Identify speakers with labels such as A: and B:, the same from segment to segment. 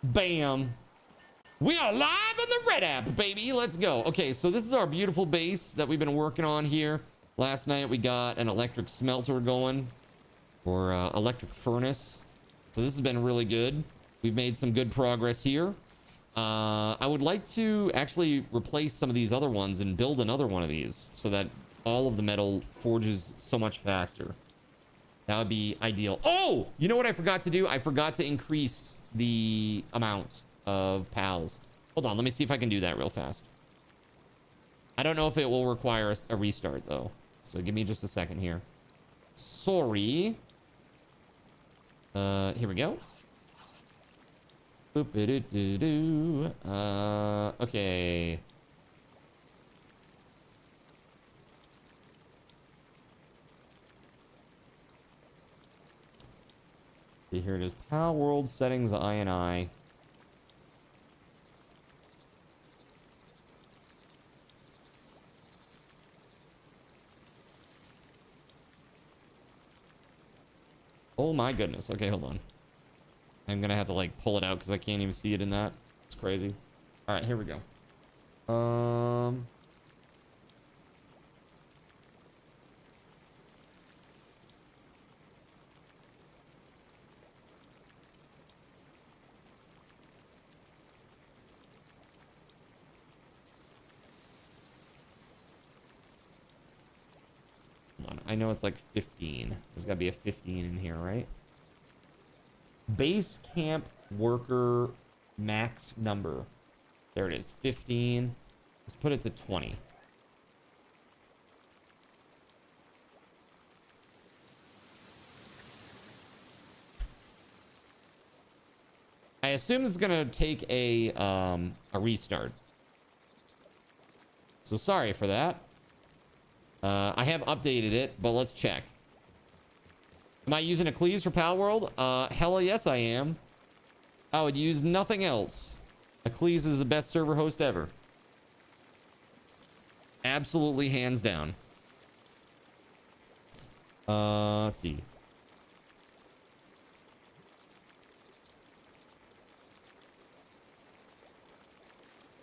A: Bam. We are live on the Red app, baby. Let's go. Okay, so this is our beautiful base that we've been working on here. Last night we got an electric smelter going, or electric furnace. So this has been really good. We've made some good progress here. I would like to actually replace some of these other ones and build another one of these so that all of the metal forges so much faster. That would be ideal. Oh, you know what I forgot to do? I forgot to increase the amount of pals. Hold on, let me see if I can do that real fast. I don't know if it will require a restart though. So give me just a second here. Sorry. Here we go. Okay. See, here it is. Pal World settings INI. Oh my goodness. Okay, hold on. I'm gonna have to like pull it out because I can't even see it in that. It's crazy. All right, here we go. I know it's like 15. There's got to be a 15 in here, right? Base camp worker max number. There it is, 15. Let's put it to 20. I assume it's gonna take a restart. So sorry for that. I have updated it, but let's check. Am I using Eccles for Pal World? Hell yes, I am. I would use nothing else. Eccles is the best server host ever. Absolutely, hands down. Let's see.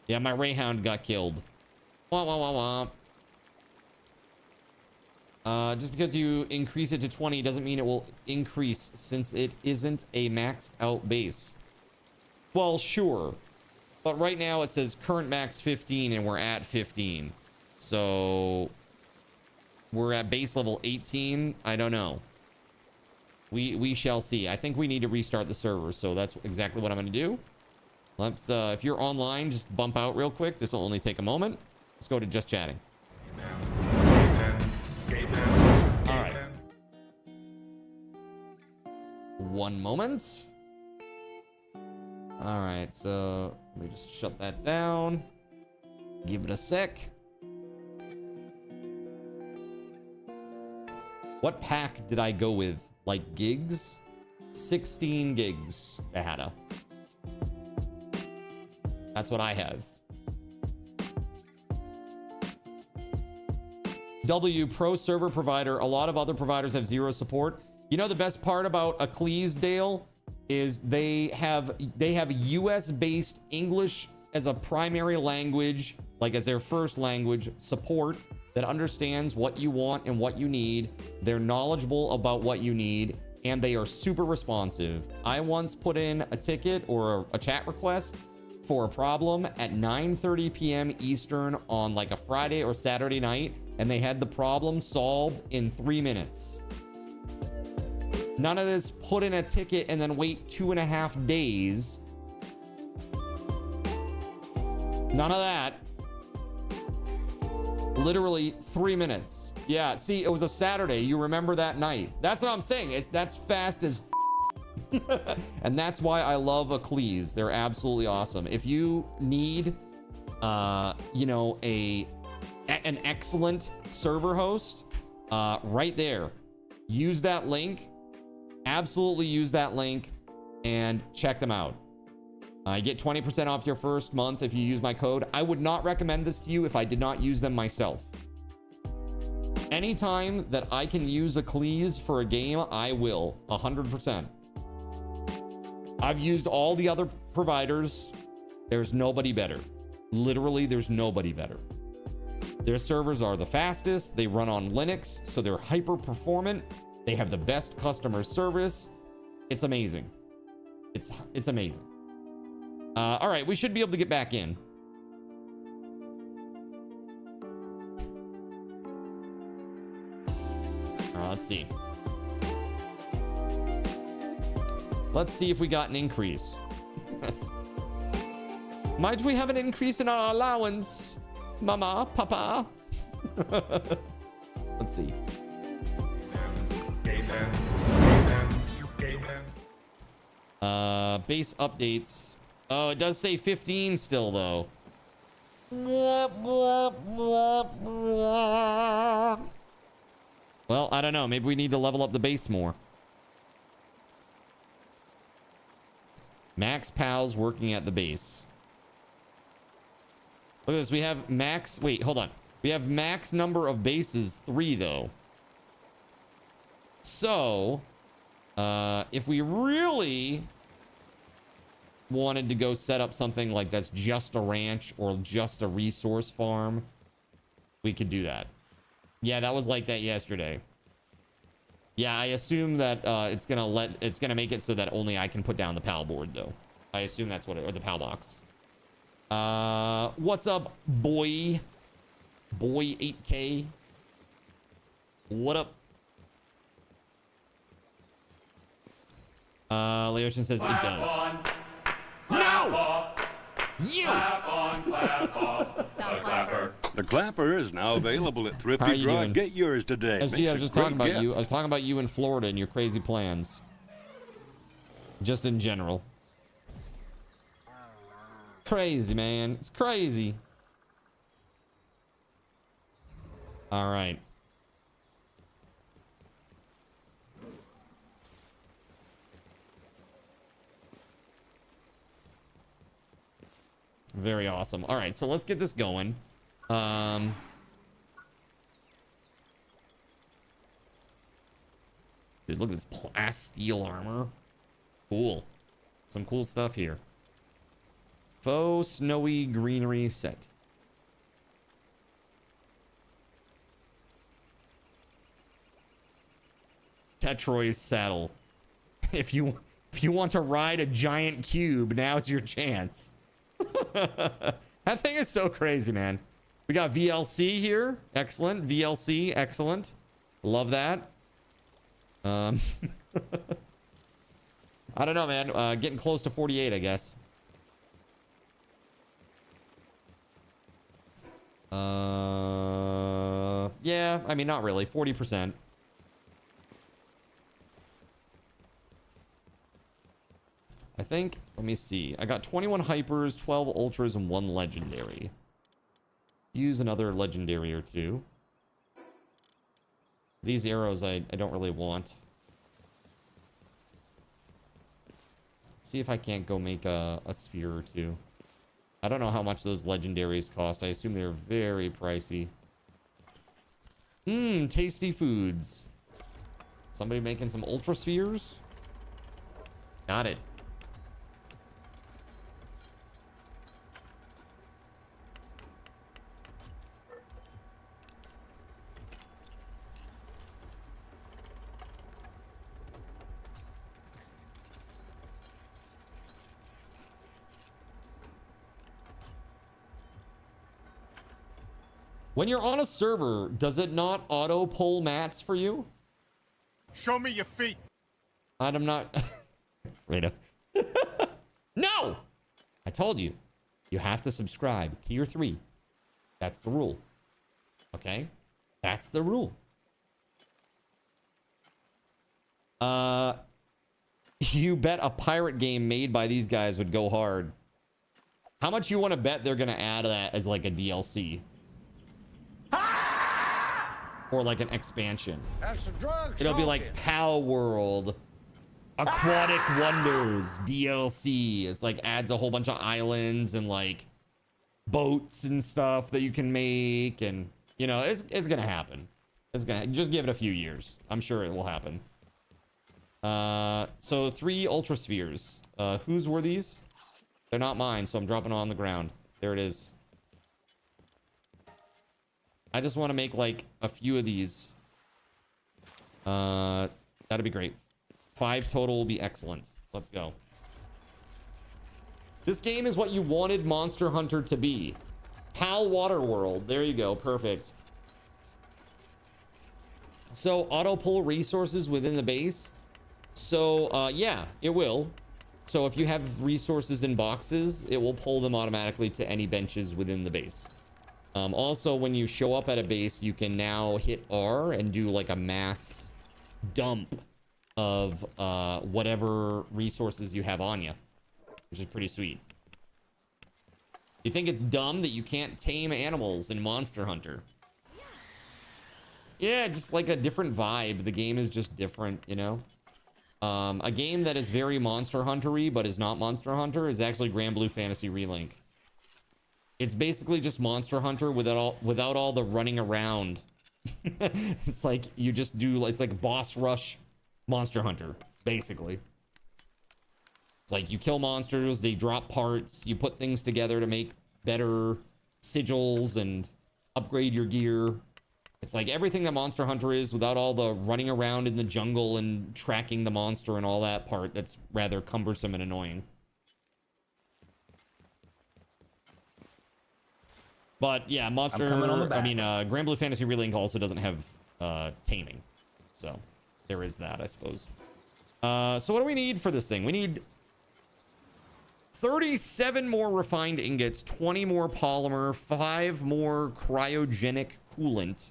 A: Yeah, my Rayhound got killed. Wah, wah, wah, wah. Just because you increase it to 20 doesn't mean it will increase since it isn't a maxed out base. Well, sure. But right now it says current max 15 and we're at 15. So we're at base level 18. I don't know. We shall see. I think we need to restart the server. So that's exactly what I'm going to do. Let's, if you're online, just bump out real quick. This will only take a moment. Let's go to just chatting. All right. One moment. All right, so let me just shut that down. Give it a sec. What pack did I go with? Like gigs? 16 gigs, Bahada. That's what I have. W Pro server provider. A lot of other providers have zero support. You know the best part about Eccles, Dale, is they have US based English as a primary language, like as their first language, support that understands what you want and what you need. They're knowledgeable about what you need, and they are super responsive. I once put in a ticket or a chat request for a problem at 9:30 p.m. Eastern on like a Friday or Saturday night, and they had the problem solved in 3 minutes. None of this put in a ticket and then wait 2.5 days. None of that. Literally 3 minutes. Yeah, see, it was a Saturday. You remember that night. That's what I'm saying. That's fast as and that's why I love Eccles. They're absolutely awesome. If you need you know, an excellent server host, right there, use that link. Absolutely use that link and check them out. You get 20% off your first month if you use my code. I would not recommend this to you if I did not use them myself. Anytime that I can use Eccles for a game, I will. 100%. I've used all the other providers. There's nobody better. Literally, there's nobody better. Their servers are the fastest. They run on Linux, so they're hyper performant. They have the best customer service. It's amazing. It's amazing. All right, we should be able to get back in. Let's see. Let's see if we got an increase. Might we have an increase in our allowance? Mama, Papa. Let's see. Base updates. Oh, it does say 15 still, though. Well, I don't know. Maybe we need to level up the base more. Max pals working at the base. Look at this. We have max... Wait, hold on. We have max number of bases 3, though. So, if we really wanted to go set up something like that's just a ranch or just a resource farm, we could do that. Yeah, that was like that yesterday. Yeah, I assume that it's gonna make it so that only I can put down the PAL board, though. I assume that's what it, or the PAL box. What's up, boy? Boy 8K. What up? Leotian says it does. No! You!
B: The clapper is now available at Thrifty Drive. Get yours today.
A: SG, I was just talking about you. I was talking about you in Florida and your crazy plans. Just in general. Crazy, man. It's crazy. All right. Very awesome. All right, so let's get this going. Dude, look at this plasteel armor. Cool. Some cool stuff here. Faux snowy greenery set. Tetroy's saddle. If you want to ride a giant cube, now's your chance. That thing is so crazy, man. We got VLC here. Excellent. VLC. Excellent. Love that. I don't know, man. Getting close to 48, I guess. Yeah, I mean, not really. 40%. I think, let me see. I got 21 hypers, 12 ultras, and 1 legendary. Use another legendary or 2. These arrows I don't really want. Let's see if I can't go make a sphere or 2. I don't know how much those legendaries cost. I assume they're very pricey. Tasty foods. Somebody making some ultra spheres? Got it. When you're on a server, does it not auto pull mats for you?
C: Show me your feet.
A: I'm not. Right up. No! I told you. You have to subscribe. Tier 3. That's the rule. Okay? That's the rule. You bet a pirate game made by these guys would go hard. How much you want to bet they're going to add that as like a DLC? Or like an expansion.
C: That's the drugs.
A: It'll be like Pow World, Aquatic Wonders DLC. It's like adds a whole bunch of islands and like boats and stuff that you can make, and you know it's gonna happen. It's gonna just give it a few years. I'm sure it will happen. So 3 ultra spheres. Whose were these? They're not mine, so I'm dropping it on the ground. There it is. I just want to make like a few of these. That'd be great. 5 total will be excellent. Let's go. This game is what you wanted Monster Hunter to be. PAL Waterworld. There you go. Perfect. So auto pull resources within the base. So yeah, it will. So if you have resources in boxes, it will pull them automatically to any benches within the base. Also, when you show up at a base, you can now hit R and do like a mass dump of whatever resources you have on you, which is pretty sweet. You think it's dumb that you can't tame animals in Monster Hunter? Yeah, just like a different vibe. The game is just different, you know? A game that is very Monster Hunter-y but is not Monster Hunter is actually Grand Blue Fantasy Relink. It's basically just Monster Hunter without all the running around. It's like you just do, it's like boss rush Monster Hunter, basically. It's like you kill monsters, they drop parts, you put things together to make better sigils and upgrade your gear. It's like everything that Monster Hunter is without all the running around in the jungle and tracking the monster and all that part that's rather cumbersome and annoying. But yeah, Grand Blue Fantasy Relink also doesn't have taming. So there is that, I suppose. So what do we need for this thing? We need 37 more refined ingots, 20 more polymer, 5 more cryogenic coolant.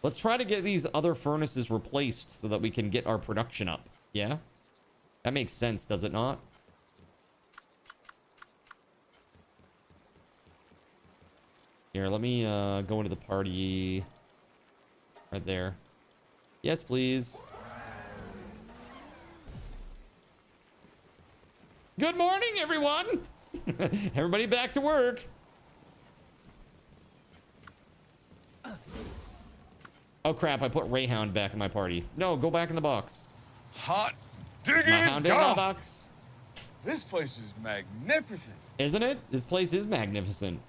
A: Let's try to get these other furnaces replaced so that we can get our production up. Yeah? That makes sense, does it not? Here, let me go into the party right there. Yes, please. Good morning, everyone. Everybody back to work. Oh, crap. I put Rayhound back in my party. No, go back in the box.
C: Hot digging
A: my hound in the box.
C: This place is magnificent.
A: Isn't it? This place is magnificent.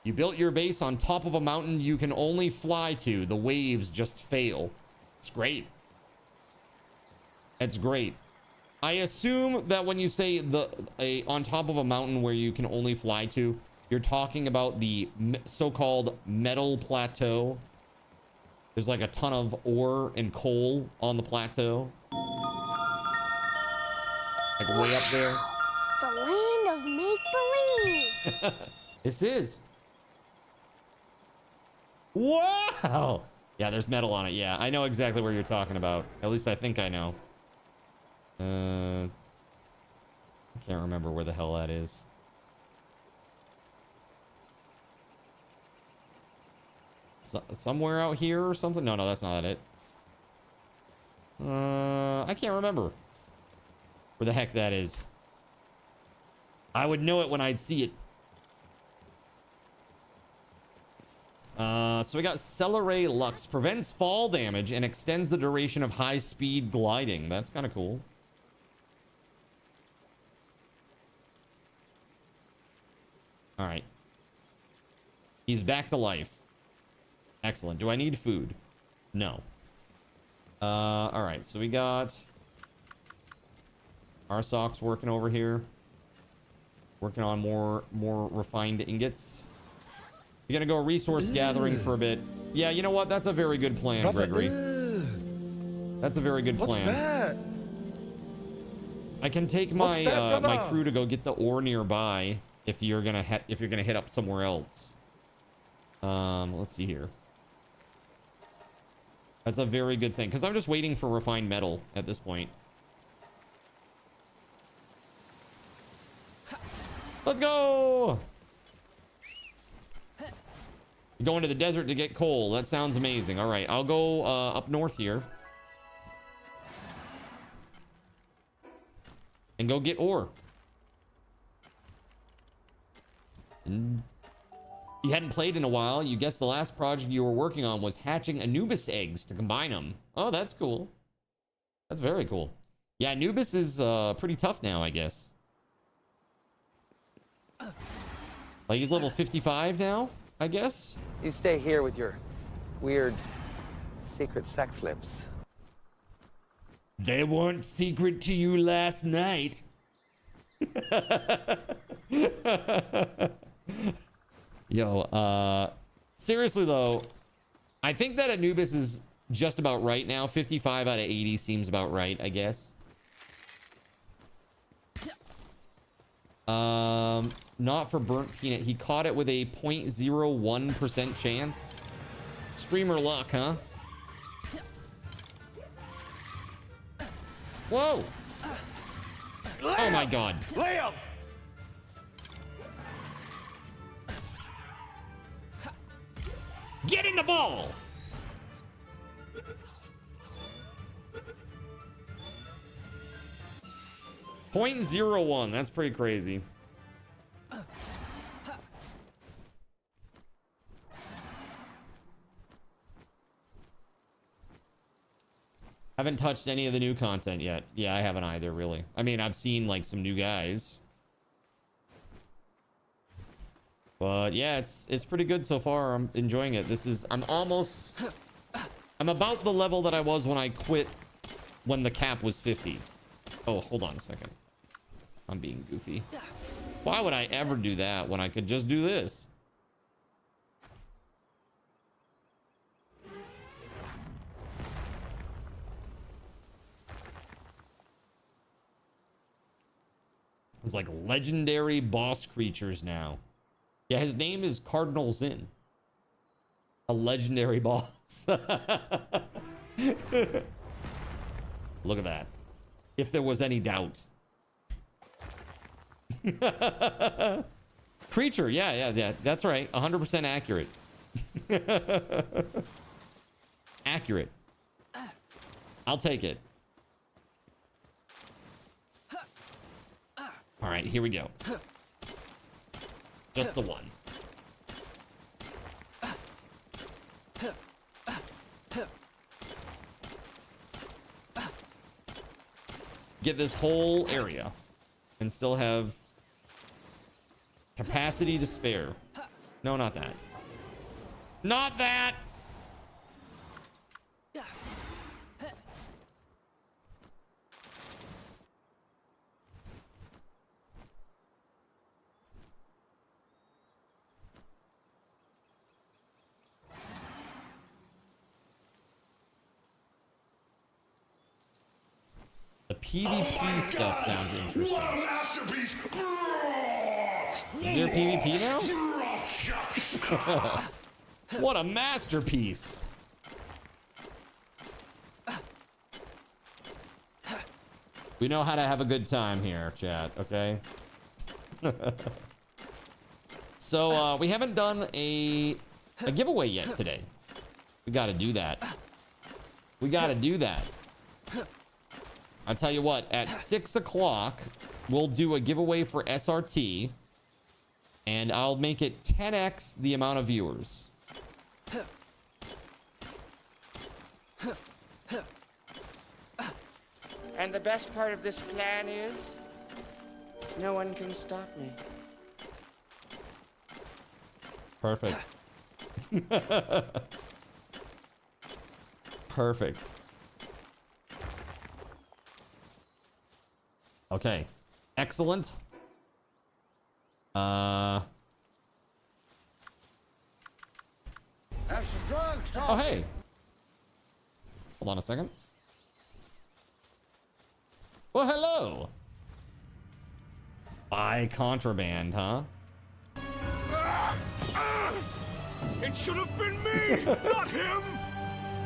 A: You built your base on top of a mountain you can only fly to. The waves just fail. It's great. It's great. I assume that when you say on top of a mountain where you can only fly to, you're talking about the so-called metal plateau. There's like a ton of ore and coal on the plateau. Like way up there.
D: The land of make-believe.
A: This is. Wow. Yeah, there's metal on it. Yeah, I know exactly where you're talking about. At least I think I know. I can't remember where the hell that is. Somewhere out here or something? No, that's not it. I can't remember where the heck that is. I would know it when I'd see it. So we got Celeray Lux. Prevents fall damage and extends the duration of high-speed gliding. That's kind of cool. All right. He's back to life. Excellent. Do I need food? No. All right. So we got our socks working over here. Working on more refined ingots. You're gonna go resource gathering for a bit. Yeah, you know what? That's a very good plan, Gregory. That's a very good plan.
E: What's that?
A: I can take my my crew to go get the ore nearby if you're gonna hit up somewhere else. Let's see here. That's a very good thing because I'm just waiting for refined metal at this point. Let's go. Going to the desert to get coal. That sounds amazing. All right, I'll go up north here and go get ore. You hadn't played in a while. You guessed the last project you were working on was hatching Anubis eggs to combine them. Oh, that's cool. That's very cool. Yeah, Anubis is pretty tough now, I guess. Like he's level 55 now, I guess.
E: You stay here with your weird secret sex lips.
A: They weren't secret to you last night. Yo, seriously though, I think that Anubis is just about right now. 55 out of 80 seems about right, I guess. Not for Burnt Peanut. He caught it with a 0.01% chance. Streamer luck, huh? Whoa! Oh my god.
F: Live!
A: Get in the ball! .01. That's pretty crazy. Haven't touched any of the new content yet. Yeah, I haven't either, really. I mean, I've seen like some new guys. But yeah, it's pretty good so far. I'm enjoying it. I'm about the level that I was when I quit when the cap was 50. Oh, hold on a second. I'm being goofy. Why would I ever do that when I could just do this? It's like legendary boss creatures now. Yeah, his name is Cardinal Zin. A legendary boss. Look at that. If there was any doubt. Creature, yeah. That's right. 100% accurate. Accurate. I'll take it. All right, here we go. Just the one. Get this whole area and still have capacity to spare. No, not that. Not that. The PvP stuff sounds interesting.
F: What a masterpiece!
A: Is there PvP now? What a masterpiece! We know how to have a good time here, chat, okay? So, we haven't done a giveaway yet today. We gotta do that. We gotta do that. I'll tell you what, at 6 o'clock, we'll do a giveaway for SRT, and I'll make it 10x the amount of viewers.
G: And the best part of this plan is, no one can stop me.
A: Perfect. Perfect. Okay. Excellent.
C: That's the drugs, Tom.
A: Oh, hey. Hold on a second. Well, hello. Buy contraband, huh?
F: It should have been me, not him!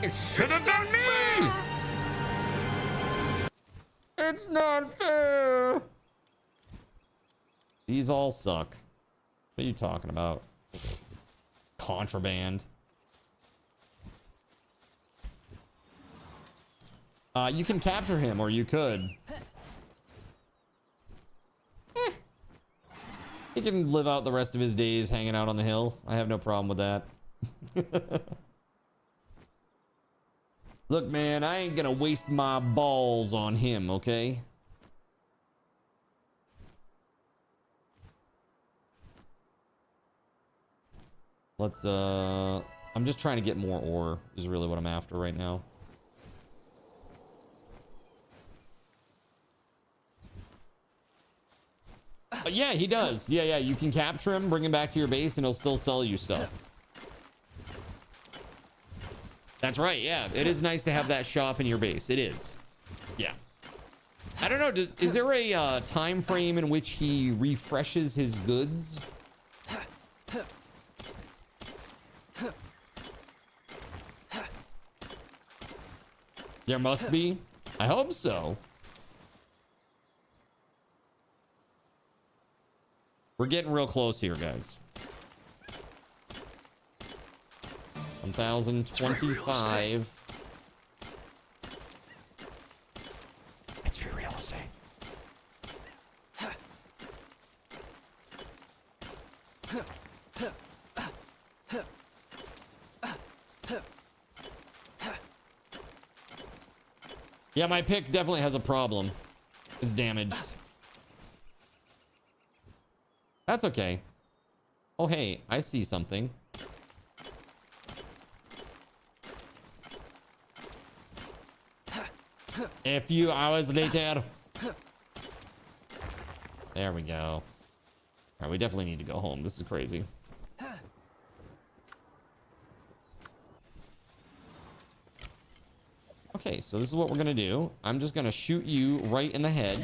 A: It should have been me! It's not fair! These all suck. What are you talking about? Contraband. You can capture him, or you could. He can live out the rest of his days hanging out on the hill. I have no problem with that. Look, man, I ain't gonna waste my balls on him, okay? Let's, I'm just trying to get more ore, is really what I'm after right now. Yeah, he does. Yeah, you can capture him, bring him back to your base, and he'll still sell you stuff. That's right, yeah. It is nice to have that shop in your base. It is. Yeah. I don't know, is there a time frame in which he refreshes his goods? There must be. I hope so. We're getting real close here, guys. 1025. It's free real estate. Yeah, my pick definitely has a problem. It's damaged. That's okay. Oh, hey, I see something. A few hours later. There we go. All right, we definitely need to go home. This is crazy. Okay, so this is what we're gonna do. I'm just gonna shoot you right in the head,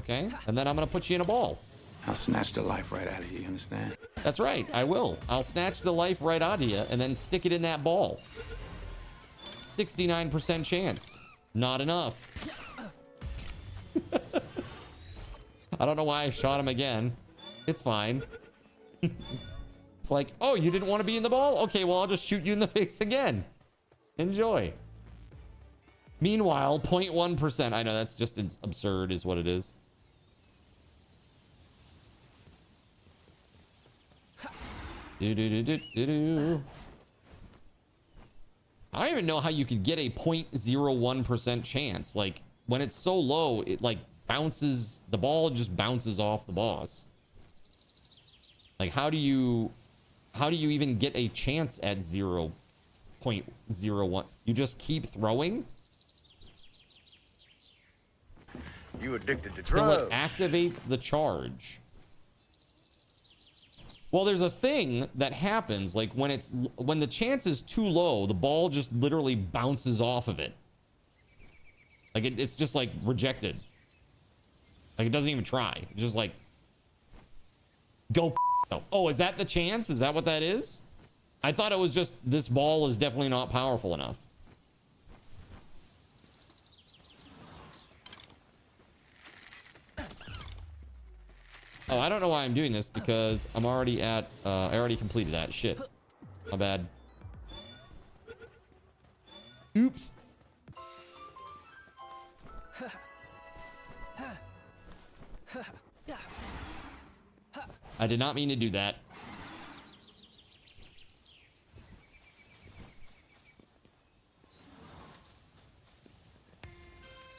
A: okay? And then I'm gonna put you in a ball.
H: I'll snatch the life right out of you, you understand?
A: That's right, I will. I'll snatch the life right out of you and then stick it in that ball. 69% chance. Not enough. I don't know why I shot him again. It's fine. It's like, oh, you didn't want to be in the ball? Okay, well, I'll just shoot you in the face again. Enjoy. Meanwhile, 0.1%. I know, that's just absurd is what it is. Do-do-do-do-do-do. I don't even know how you could get a 0.01% chance. Like, when it's so low, it, like, bounces... The ball just bounces off the boss. Like, how do you even get a chance at 0.01? You just keep throwing?
C: You addicted to
A: Till
C: drugs.
A: it activates the charge. Well, there's a thing that happens, like when the chance is too low, the ball just literally bounces off of it. Like it's just like rejected. Like it doesn't even try. It's just like go. Oh, is that the chance? Is that what that is? I thought it was just this ball is definitely not powerful enough. Oh, I don't know why I'm doing this because I'm already at, I already completed that. Shit. My bad. Oops. I did not mean to do that.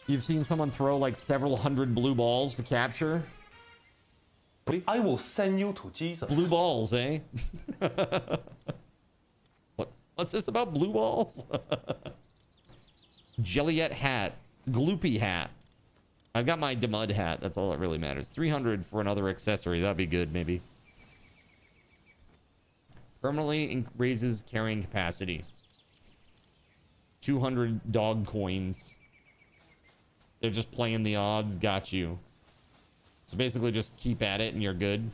A: You've seen someone throw like several hundred blue balls to capture?
I: I will send you to Jesus.
A: Blue balls, eh? What's this about blue balls? Jelliet hat. Gloopy hat. I've got my Demud hat. That's all that really matters. 300 for another accessory. That'd be good, maybe. Permanently raises carrying capacity. 200 dog coins. They're just playing the odds. Got you. So basically just keep at it and you're good.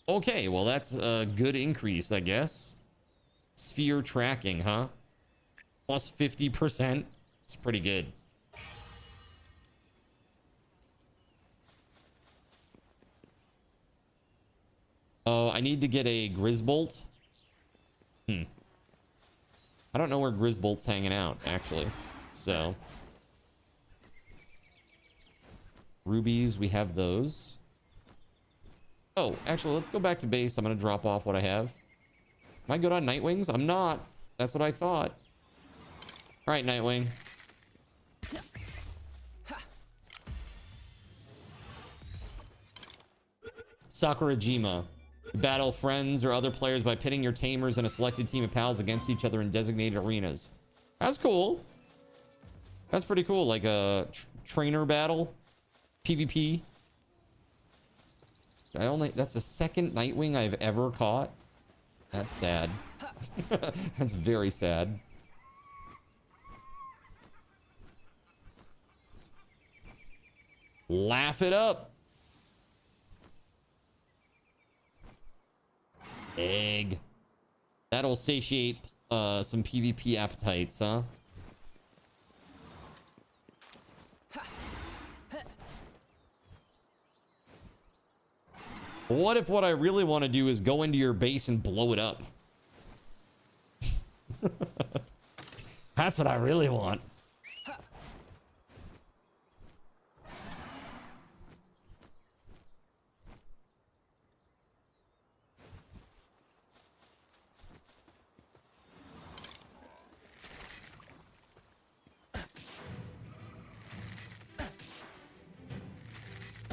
A: Okay, well that's a good increase, I guess. Sphere tracking, huh? Plus 50%. It's pretty good. Oh, I need to get a Grisbolt. I don't know where Grizzbolt's hanging out, actually. So. Rubies, we have those. Oh, actually, let's go back to base. I'm going to drop off what I have. Am I good on Nightwings? I'm not. That's what I thought. All right, Nightwing. Sakurajima. Battle friends or other players by pitting your tamers and a selected team of pals against each other in designated arenas. That's cool. That's pretty cool. Like a trainer battle. PvP. That's the second Nightwing I've ever caught. That's sad. That's very sad. Laugh it up. Egg. That'll satiate some PvP appetites, huh? What if what I really want to do is go into your base and blow it up? That's what I really want.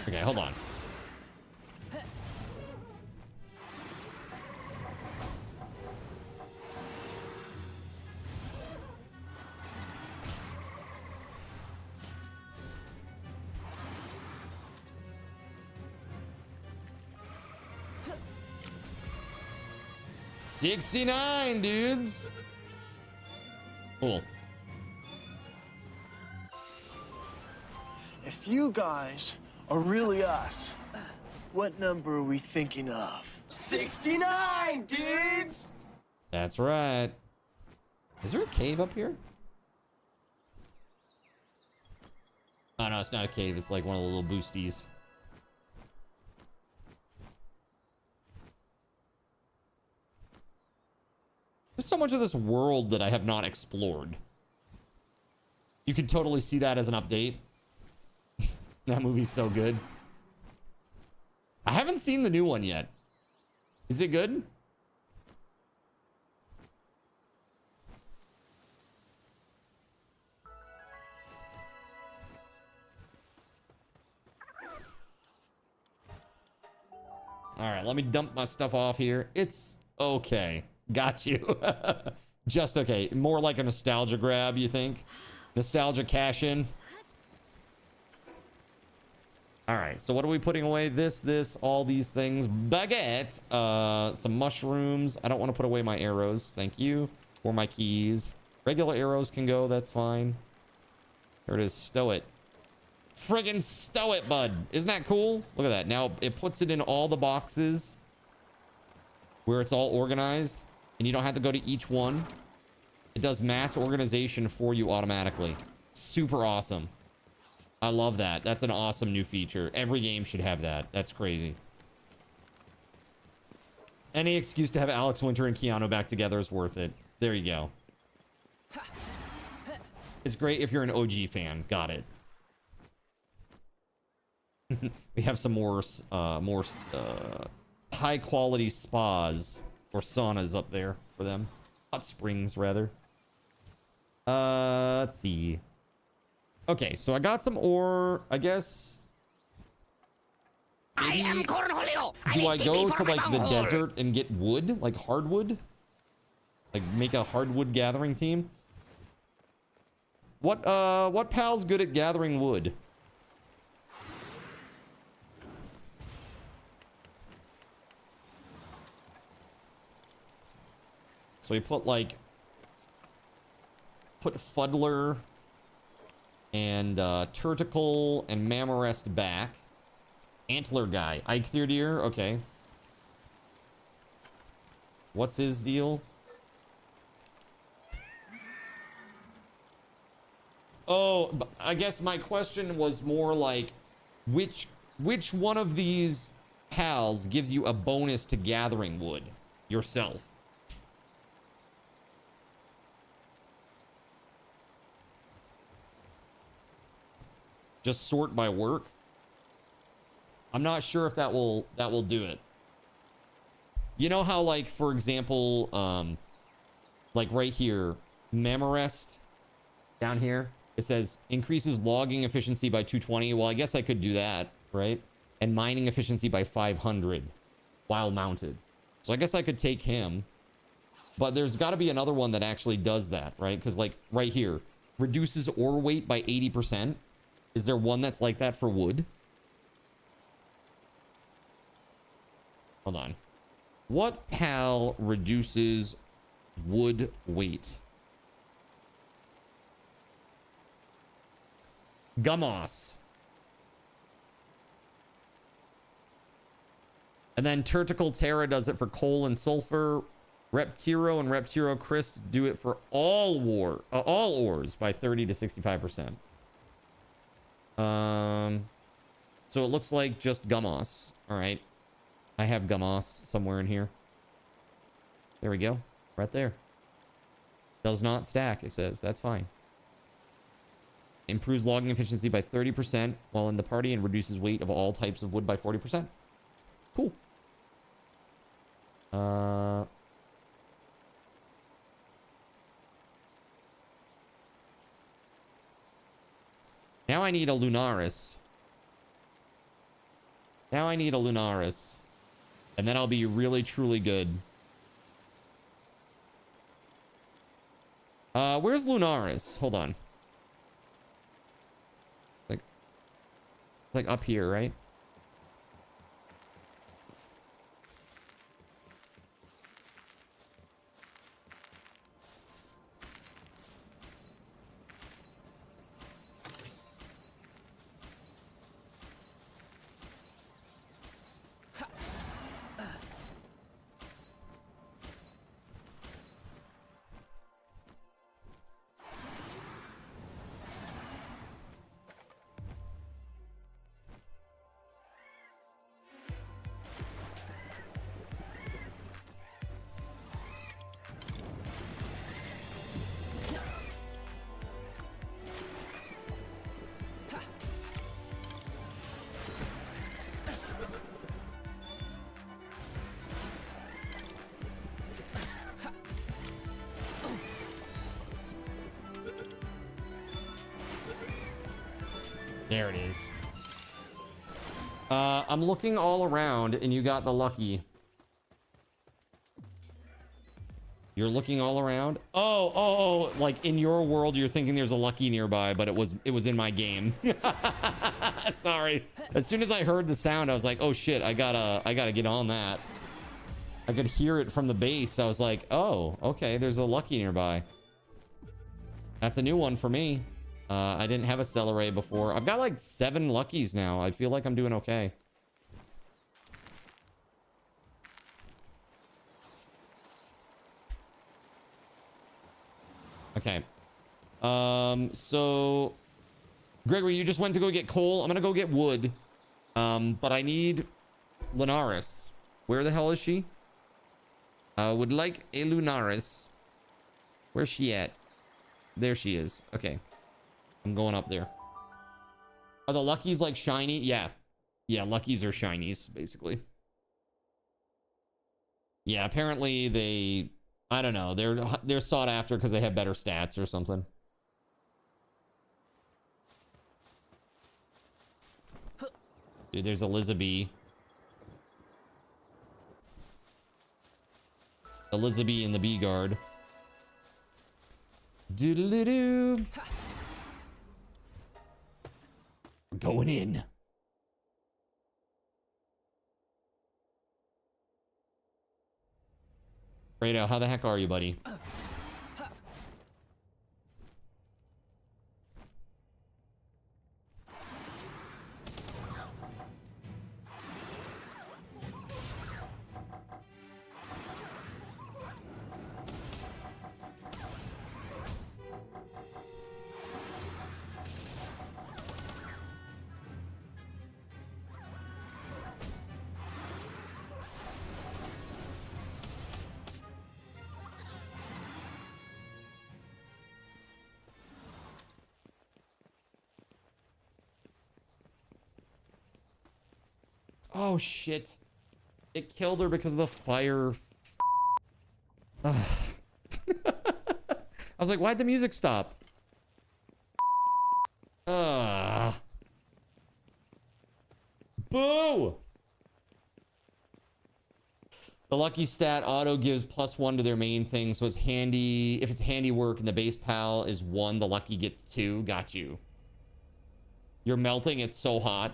A: Okay, hold on. $69, dudes. Cool.
J: If you guys are really us, what number are we thinking of? 69, dudes!
A: That's right. Is there a cave up here? Oh, no, it's not a cave. It's like one of the little boosties. There's so much of this world that I have not explored. You could totally see that as an update. That movie's so good. I haven't seen the new one yet. Is it good? All right, let me dump my stuff off here. It's okay. Got you. Just okay. More like a nostalgia grab, you think? Nostalgia cash in. All right, so what are we putting away? This, all these things. Baguette, some mushrooms. I don't want to put away my arrows. Thank you. Or my keys. Regular arrows can go. That's fine. There it is. Stow it. Friggin' stow it, bud. Isn't that cool? Look at that. Now it puts it in all the boxes where it's all organized, and you don't have to go to each one. It does mass organization for you automatically. Super awesome. I love that. That's an awesome new feature. Every game should have that. That's crazy. Any excuse to have Alex Winter and Keanu back together is worth it. There you go. It's great if you're an OG fan. Got it. We have some more high quality spas or saunas up there for them. Hot springs, rather. Let's see. Okay, so I got some ore, I guess. Maybe, do I go to like the desert and get wood, like hardwood? Like make a hardwood gathering team? What pal's good at gathering wood? So we put Fuddler and Turticle and Mammorest back. Antler guy. Eikthyr, okay. What's his deal? Oh, I guess my question was more like, which one of these pals gives you a bonus to gathering wood yourself? just sort by work. I'm not sure if that will do it. You know how, like, for example, like right here, Memerest down here, it says increases logging efficiency by 220. Well, I guess I could do that, right? And mining efficiency by 500 while mounted. So I guess I could take him. But there's got to be another one that actually does that, right? Because, like, right here, reduces ore weight by 80%. Is there one that's like that for wood? Hold on. What PAL reduces wood weight? Gummos. And then Turtical Terra does it for coal and sulfur. Reptiro and Reptiro Christ do it for all ores by 30 to 65%. So it looks like just Gummos. All right. I have Gummos somewhere in here. There we go. Right there. Does not stack, it says. That's fine. Improves logging efficiency by 30% while in the party and reduces weight of all types of wood by 40%. Cool. Now I need a Lunaris. Now I need a Lunaris. And then I'll be really, truly good. Where's Lunaris? Hold on. Like up here, right? There it is. I'm looking all around and you got the lucky. You're looking all around? Oh, like in your world you're thinking there's a lucky nearby, but it was in my game. Sorry. As soon as I heard the sound, I was like, oh shit, I gotta get on that. I could hear it from the base. I was like, oh, okay, there's a lucky nearby. That's a new one for me. I didn't have a Celeray before. I've got like 7 luckies now. I feel like I'm doing okay. Okay. So Gregory, you just went to go get coal. I'm gonna go get wood. But I need Lunaris. Where the hell is she? Would like a Lunaris. Where's she at? There she is. Okay. I'm going up there. Are the luckies like shiny? Yeah. Yeah, luckies are shinies, basically. Yeah, apparently they... I don't know. They're sought after because they have better stats or something. Dude, there's Elizabeth. Elizabeth in the B guard. Doodle-doo. Going in. Fredo, how the heck are you, buddy? Oh, shit. It killed her because of the fire. I was like, why'd the music stop? Boo! The lucky stat auto gives +1 to their main thing, so it's handy. If it's handiwork and the base pal is 1, the lucky gets 2. Got you. You're melting. It's so hot.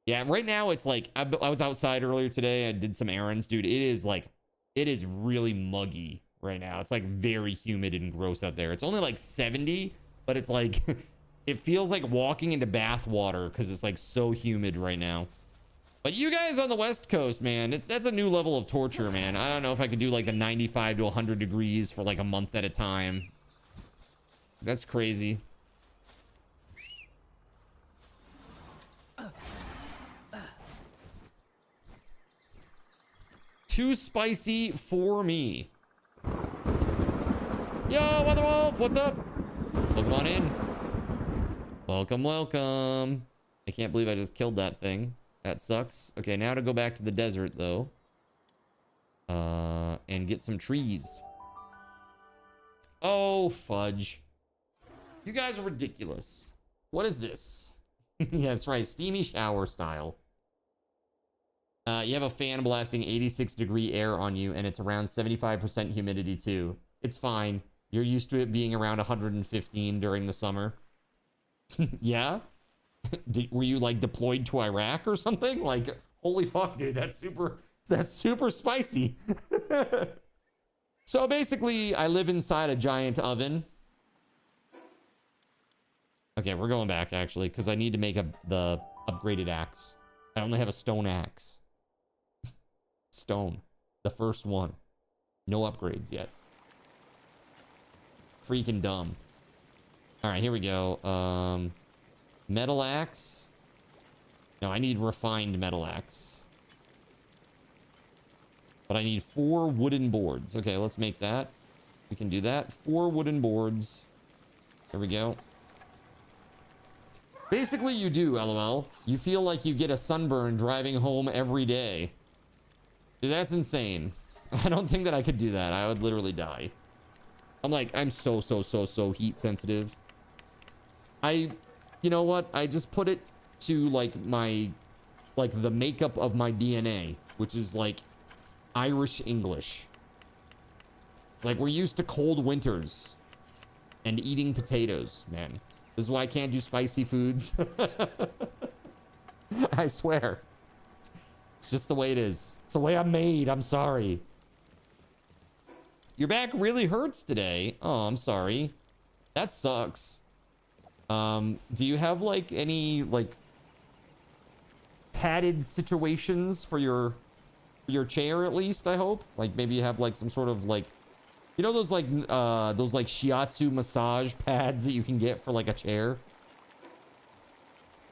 A: Yeah, right now it's like I was outside earlier today. I did some errands, dude. It is really muggy right now. It's like very humid and gross out there. It's only like 70, but it's like it feels like walking into bath water because it's like so humid right now. But you guys on the West Coast, man, that's a new level of torture, man. I don't know if I could do like the 95 to 100 degrees for like a month at a time. That's crazy. Too spicy for me. Yo, WeatherWolf, what's up? Welcome on in. Welcome, welcome. I can't believe I just killed that thing. That sucks. Okay, now to go back to the desert, though. And get some trees. Oh, fudge. You guys are ridiculous. What is this? Yeah, that's right. Steamy shower style. You have a fan blasting 86-degree air on you, and it's around 75% humidity, too. It's fine. You're used to it being around 115 during the summer. Yeah? Were you, like, deployed to Iraq or something? Like, holy fuck, dude. That's super spicy. So, basically, I live inside a giant oven. Okay, we're going back, actually, because I need to make the upgraded axe. I only have a stone axe. Stone. The first one. No upgrades yet. Freaking dumb. Alright, here we go. Metal axe. No, I need refined metal axe. But I need 4 wooden boards. Okay, let's make that. We can do that. 4 wooden boards. There we go. Basically, you do, LOL. You feel like you get a sunburn driving home every day. Dude, that's insane. I don't think that I could do that. I would literally die. I'm so heat sensitive. You know what? I just put it to, like, the makeup of my DNA, which is, like, Irish English. It's like we're used to cold winters and eating potatoes, man. This is why I can't do spicy foods. I swear. It's just the way it is. It's the way I'm made. I'm sorry. Your back really hurts today. Oh, I'm sorry. That sucks. Do you have, like, any, like, padded situations for your chair, at least, I hope? Like, maybe you have, like, some sort of, like, you know those shiatsu massage pads that you can get for, like, a chair?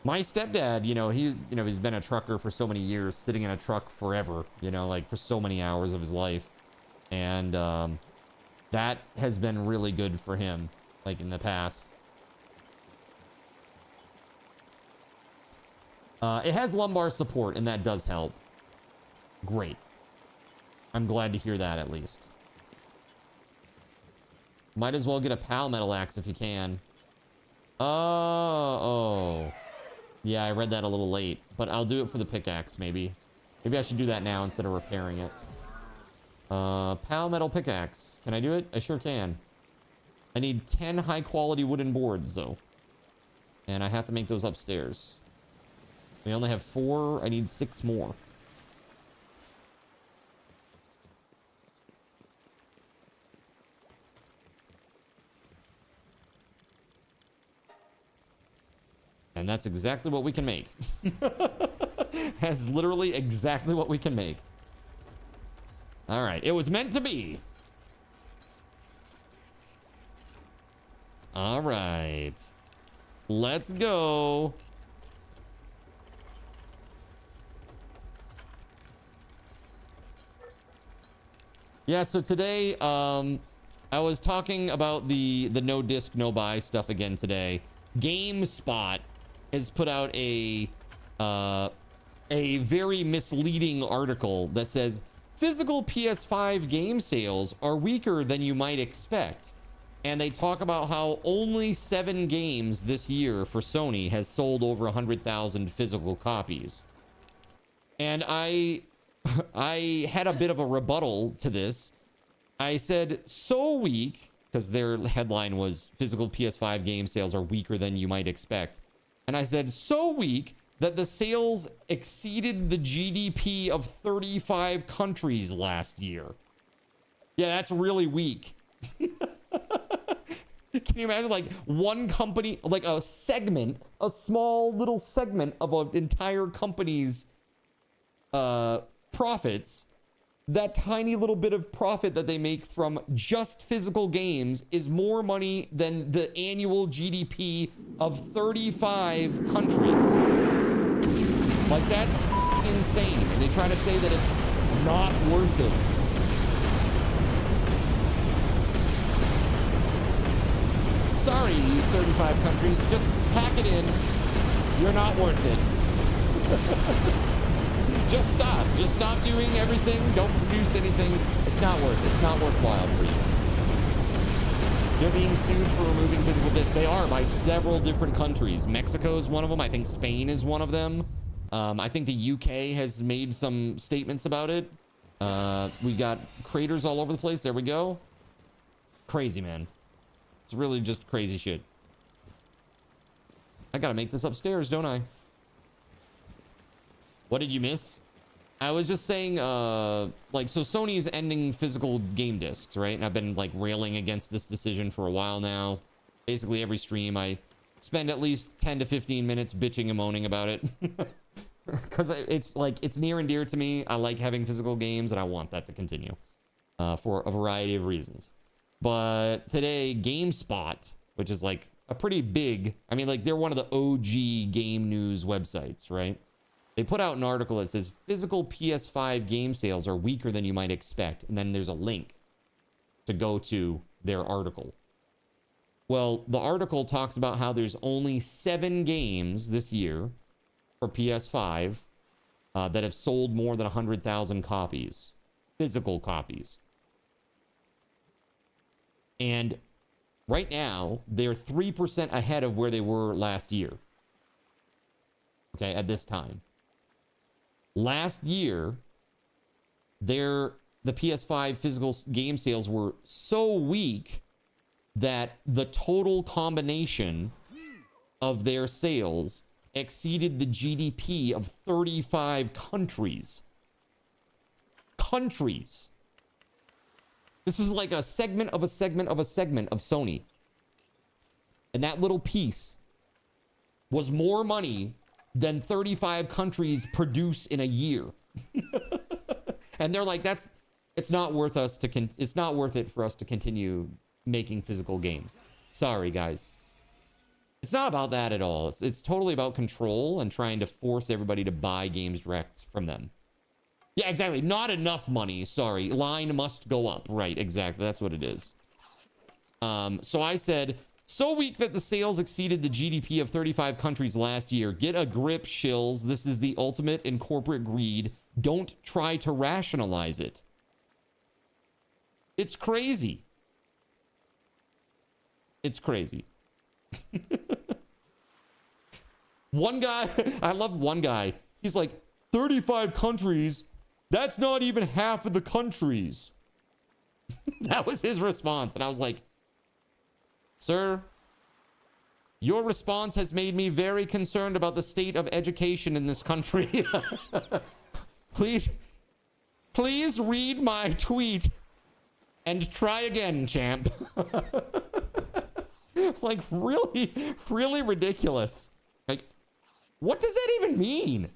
A: My stepdad, he's been a trucker for so many years, sitting in a truck forever, like, for so many hours of his life. And, that has been really good for him, like, in the past. It has lumbar support, and that does help. Great. I'm glad to hear that, at least. Might as well get a pal metal axe if you can. Oh. Yeah, I read that a little late, but I'll do it for the pickaxe, maybe. Maybe I should do that now instead of repairing it. Pal metal pickaxe. Can I do it? I sure can. I need 10 high-quality wooden boards, though. And I have to make those upstairs. We only have 4. I need 6 more. And that's exactly what we can make. That's literally exactly what we can make. All right. It was meant to be. All right. Let's go. Yeah, so today, I was talking about the no disc, no buy stuff again today. GameSpot has put out a a very misleading article that says physical PS5 game sales are weaker than you might expect. And they talk about how only 7 games this year for Sony has sold over 100,000 physical copies. And I had a bit of a rebuttal to this. I said, so weak, because their headline was physical PS5 game sales are weaker than you might expect. And I said, so weak that the sales exceeded the GDP of 35 countries last year. Yeah, that's really weak. Can you imagine, like, one company, like a segment, a small little segment of an entire company's profits, that tiny little bit of profit that they make from just physical games is more money than the annual GDP of 35 countries. Like, that's insane. And they try to say that it's not worth it. Sorry, you 35 countries. Just pack it in. You're not worth it. Just stop. Just stop doing everything. Don't produce anything. It's not worth it. It's not worthwhile for you. They're being sued for removing physical discs. They are, by several different countries. Mexico is one of them. I think Spain is one of them. I think the UK has made some statements about it. We got craters all over the place. There we go. Crazy, man. It's really just crazy shit. I gotta make this upstairs, don't I? What did you miss? I was just saying, like, so Sony is ending physical game discs, right? And I've been, like, railing against this decision for a while now. Basically, every stream, I spend at least 10 to 15 minutes bitching and moaning about it. Because it's, like, it's near and dear to me. I like having physical games, and I want that to continue for a variety of reasons. But today, GameSpot, which is, like, a pretty big... I mean, like, they're one of the OG game news websites, right? They put out an article that says physical PS5 game sales are weaker than you might expect. And then there's a link to go to their article. Well, the article talks about how there's only 7 games this year for PS5 that have sold more than 100,000 copies, physical copies. And right now, they're 3% ahead of where they were last year. Okay, at this time. Last year, the PS5 physical game sales were so weak that the total combination of their sales exceeded the GDP of 35 countries. Countries. This is like a segment of a segment of a segment of Sony. And that little piece was more money than 35 countries produce in a year. And they're like, it's not worth it's not worth it for us to continue making physical games. Sorry, guys. It's not about that at all. It's totally about control and trying to force everybody to buy games direct from them. Yeah, exactly. Not enough money. Sorry. Line must go up. Right, exactly. That's what it is. So I said, so weak that the sales exceeded the GDP of 35 countries last year. Get a grip, shills. This is the ultimate in corporate greed. Don't try to rationalize it. It's crazy. It's crazy. One guy, I love one guy. He's like, 35 countries? That's not even half of the countries. That was his response. And I was like, sir, your response has made me very concerned about the state of education in this country. Please read my tweet and try again, champ. Like, really, really ridiculous. Like, what does that even mean?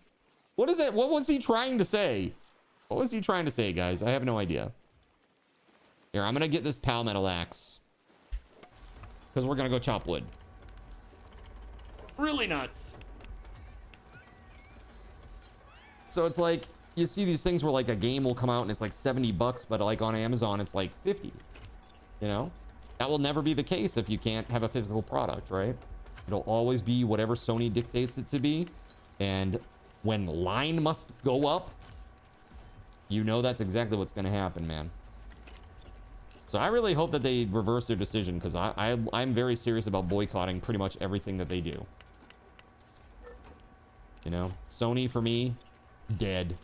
A: What is that? What was he trying to say? What was he trying to say, guys? I have no idea. Here, I'm gonna get this palmetto axe. Because we're gonna go chop wood. Really nuts. So it's like, you see these things where like a game will come out and it's like $70, but like on Amazon, it's like 50. You know? That will never be the case if you can't have a physical product, right? It'll always be whatever Sony dictates it to be. And when line must go up, you know that's exactly what's going to happen, man. So I really hope that they reverse their decision, because I'm very serious about boycotting pretty much everything that they do. You know, Sony for me, dead.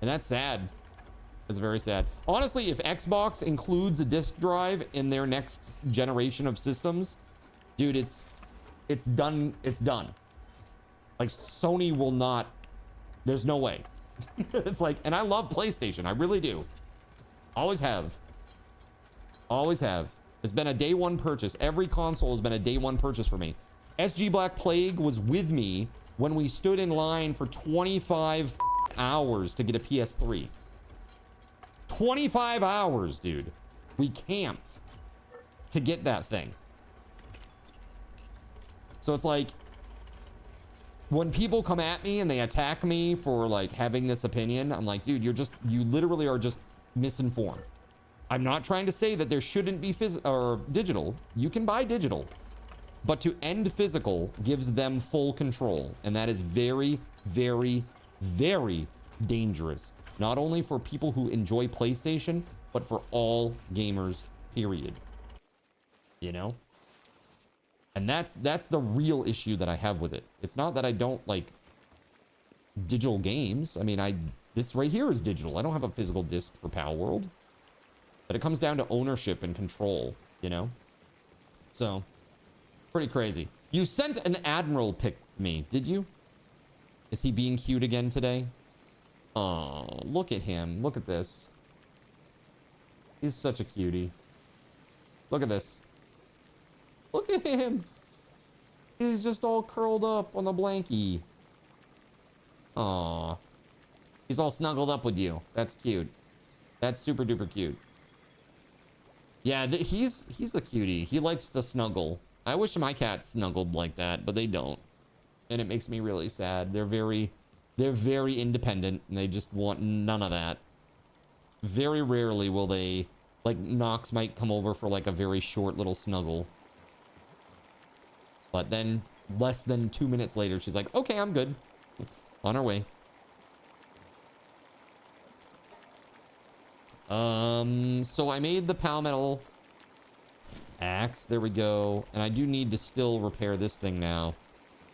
A: And that's sad. It's very sad. Honestly, if Xbox includes a disk drive in their next generation of systems, dude, it's done. It's done. Like, Sony will not, there's no way. It's like, and I love PlayStation. I really do. Always have. Always have. It's been a day one purchase. Every console has been a day one purchase for me. SG Black Plague was with me when we stood in line for 25 hours to get a PS3. 25 hours, dude. We camped to get that thing. So it's like, when people come at me and they attack me for like having this opinion, I'm like, dude, you literally are just misinformed. I'm not trying to say that there shouldn't be digital. You can buy digital, but to end physical gives them full control. And that is very, very, very dangerous. Not only for people who enjoy PlayStation, but for all gamers, period. You know? And that's the real issue that I have with it. It's not that I don't like digital games. I mean, this right here is digital. I don't have a physical disc for Pal World. But it comes down to ownership and control, you know? So, pretty crazy. You sent an Admiral pic to me, did you? Is he being cute again today? Oh, look at him. Look at this. He's such a cutie. Look at this. Look at him. He's just all curled up on the blankie. Aw. He's all snuggled up with you. That's cute. That's super duper cute. Yeah, he's a cutie. He likes to snuggle. I wish my cats snuggled like that, but they don't. And it makes me really sad. They're very independent, and they just want none of that. Very rarely will they, like, Nox might come over for like a very short little snuggle. But then less than 2 minutes later, she's like, okay, I'm good. On our way. So I made the Palmetto axe. There we go. And I do need to still repair this thing now.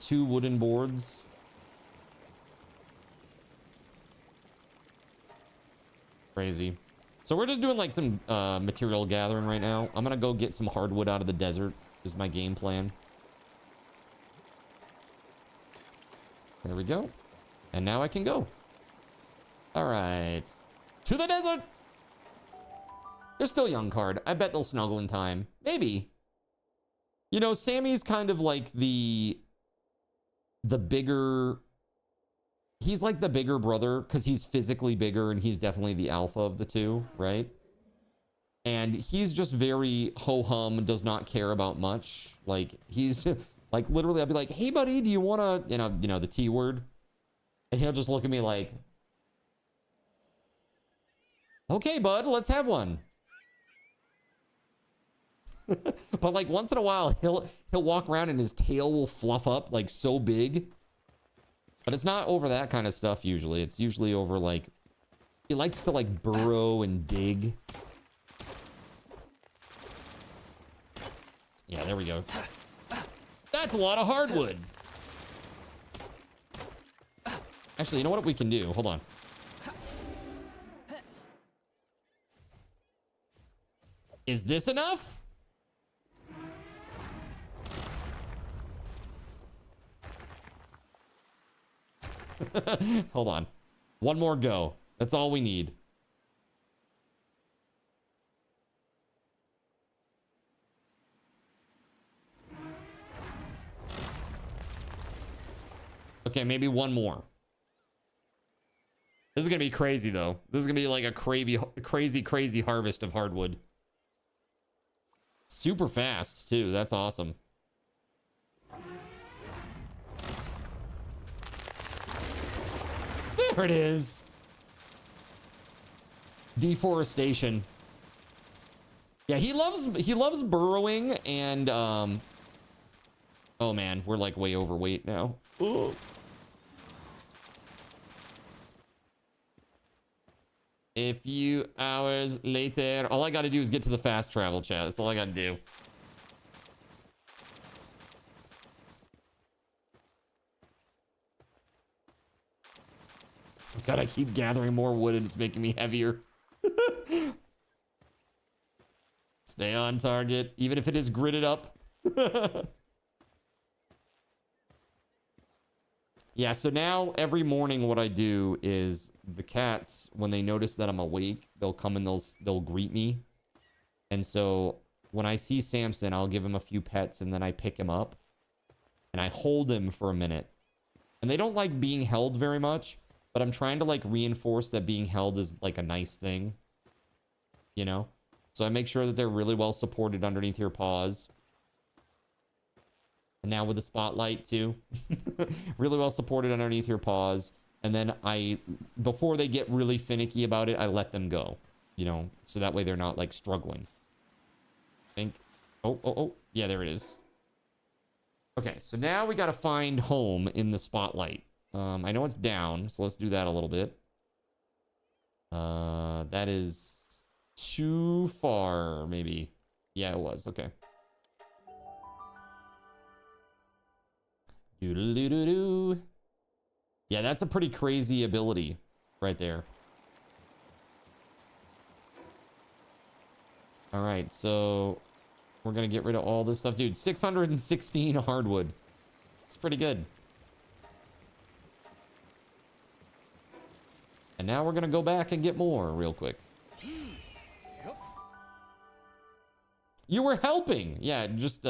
A: 2 wooden boards. Crazy. So we're just doing like some material gathering right now. I'm gonna go get some hardwood out of the desert is my game plan. There we go. And now I can go. All right. To the desert. They're still young card. I bet they'll snuggle in time. Maybe. You know, Sammy's kind of like the bigger... He's like the bigger brother because he's physically bigger and he's definitely the alpha of the two, right? And he's just very ho-hum, does not care about much. Like, he's... Like, literally, I'll be like, hey, buddy, do you want to... You know, the T word. And he'll just look at me like... Okay, bud, let's have one. But like once in a while, he'll walk around and his tail will fluff up like so big. But it's not over that kind of stuff usually. It's usually over like, he likes to like burrow and dig. Yeah, there we go. That's a lot of hardwood. Actually, you know what we can do? Hold on. Is this enough? Hold on. One more go. That's all we need. Okay, maybe one more. This is gonna be crazy though. This is gonna be like a crazy harvest of hardwood. Super fast too. That's awesome. There it is. Deforestation. Yeah, he loves burrowing and oh man, we're like way overweight now. Ugh. A few hours later. All I got to do is get to the fast travel chat. That's all I got to do. God, I keep gathering more wood and it's making me heavier. Stay on target, even if it is gridded up. Yeah, so now every morning what I do is the cats, when they notice that I'm awake, they'll come and they'll greet me. And so when I see Samson, I'll give him a few pets and then I pick him up and I hold him for a minute. And they don't like being held very much, but I'm trying to like reinforce that being held is like a nice thing, you know? So I make sure that they're really well supported underneath your paws. And now with the spotlight too. Really well supported underneath your paws. And then before they get really finicky about it, I let them go. You know, so that way they're not like struggling. I think. Oh. Yeah, there it is. Okay, so now we got to find home in the spotlight. I know it's down, so let's do that a little bit. That is too far, maybe. Yeah, it was. Okay. Doo-doo-doo-doo-doo. Yeah, that's a pretty crazy ability right there. All right, so we're going to get rid of all this stuff. Dude, 616 hardwood. It's pretty good. And now we're going to go back and get more real quick. You were helping. Yeah, just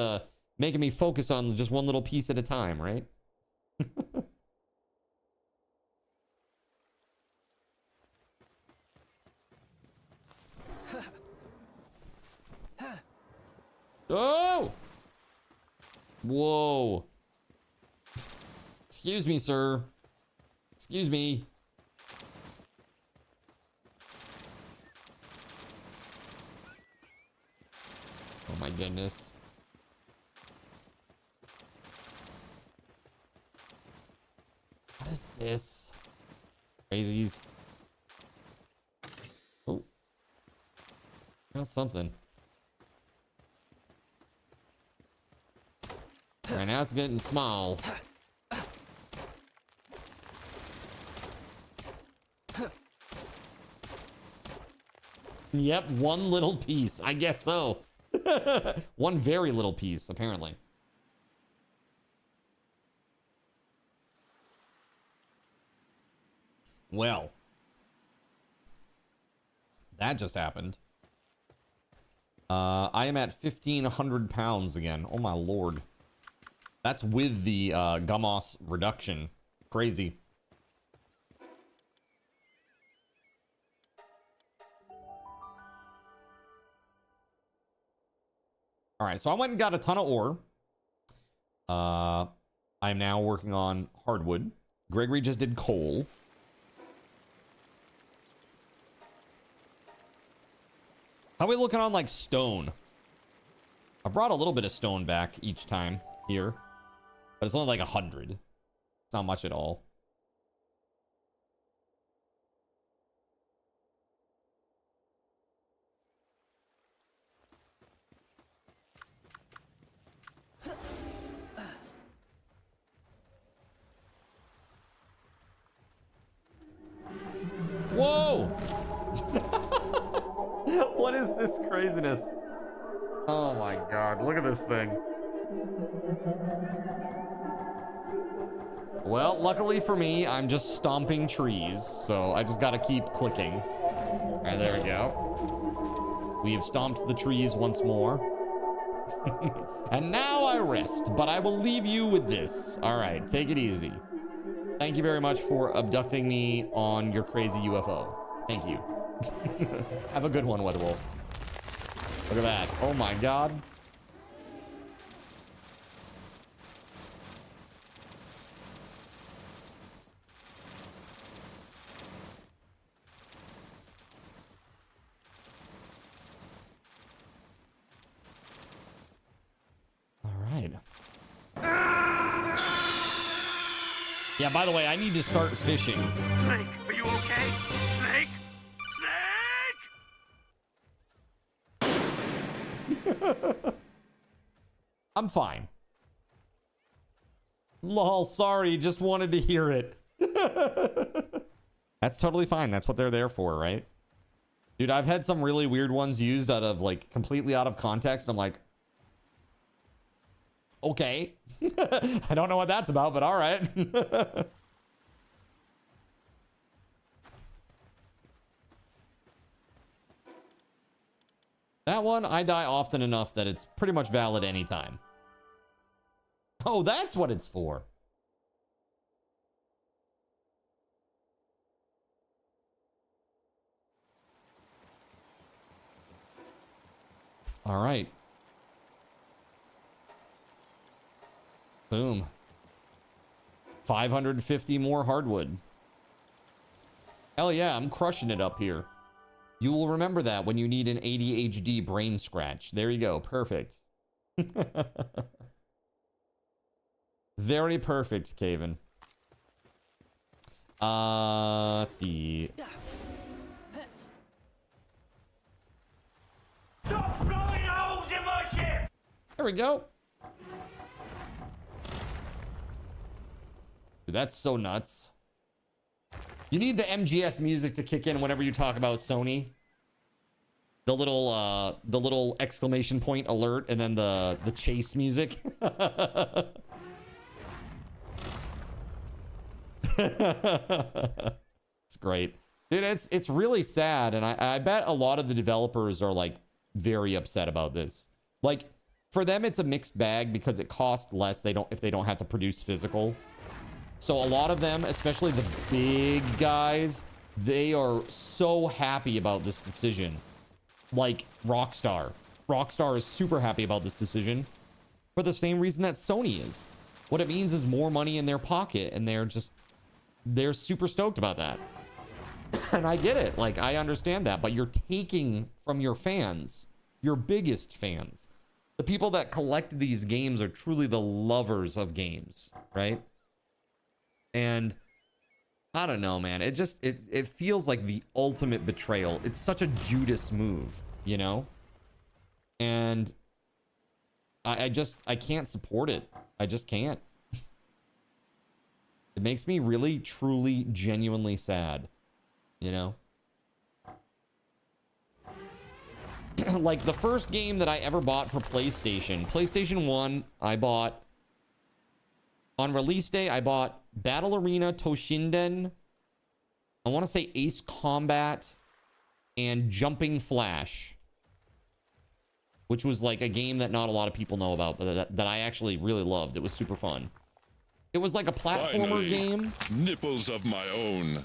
A: making me focus on just one little piece at a time, right? Oh! Whoa. Excuse me, sir. Excuse me. Oh my goodness. What is this? Crazies. Oh. Got something. All right, now it's getting small. Yep, one little piece. I guess so. One very little piece, apparently. Well, that just happened. I am at 1,500 pounds again. Oh my lord. That's with the Gamos reduction. Crazy. All right, so I went and got a ton of ore. I'm now working on hardwood. Gregory just did coal. How are we looking on like stone? I brought a little bit of stone back each time here, but it's only like 100. It's not much at all. Whoa! What is this craziness? Oh my god, look at this thing. Well, luckily for me, I'm just stomping trees, so I just gotta keep clicking. All right, there we go. We have stomped the trees once more. And now I rest, but I will leave you with this. All right, take it easy. Thank you very much for abducting me on your crazy UFO. Thank you. Have a good one, WeatherWolf. Look at that. Oh my god. All right. Yeah, by the way, I need to start fishing.
F: Snake, are you okay? Snake?
A: I'm fine. Lol, sorry, just wanted to hear it. That's totally fine. That's what they're there for, right? Dude, I've had some really weird ones used out of, like, completely out of context. I'm like, okay. I don't know what that's about, but all right. That one, I die often enough that it's pretty much valid anytime. Oh, that's what it's for. All right. Boom. 550 more hardwood. Hell yeah, I'm crushing it up here. You will remember that when you need an ADHD brain scratch. There you go. Perfect. Very perfect, Caven. Let's see.
F: Stop blowing holes in my ship!
A: There we go. Dude, that's so nuts. You need the MGS music to kick in whenever you talk about Sony. The little exclamation point alert and then the chase music. It's great. Dude, it's really sad, and I bet a lot of the developers are like very upset about this. Like, for them it's a mixed bag because it costs less if they don't have to produce physical. So a lot of them, especially the big guys, they are so happy about this decision. Like Rockstar. Rockstar is super happy about this decision for the same reason that Sony is. What it means is more money in their pocket, and they're super stoked about that. And I get it. Like, I understand that, but you're taking from your fans, your biggest fans. The people that collect these games are truly the lovers of games, right? And I don't know, man. It feels like the ultimate betrayal. It's such a Judas move, you know? And I can't support it. I just can't. It makes me really, truly, genuinely sad, you know? Like, the first game that I ever bought for PlayStation 1, I bought... On release day, I bought Battle Arena Toshinden. I want to say Ace Combat and Jumping Flash, which was like a game that not a lot of people know about, but that I actually really loved. It was super fun. It was like a platformer game.
F: Nipples of my own.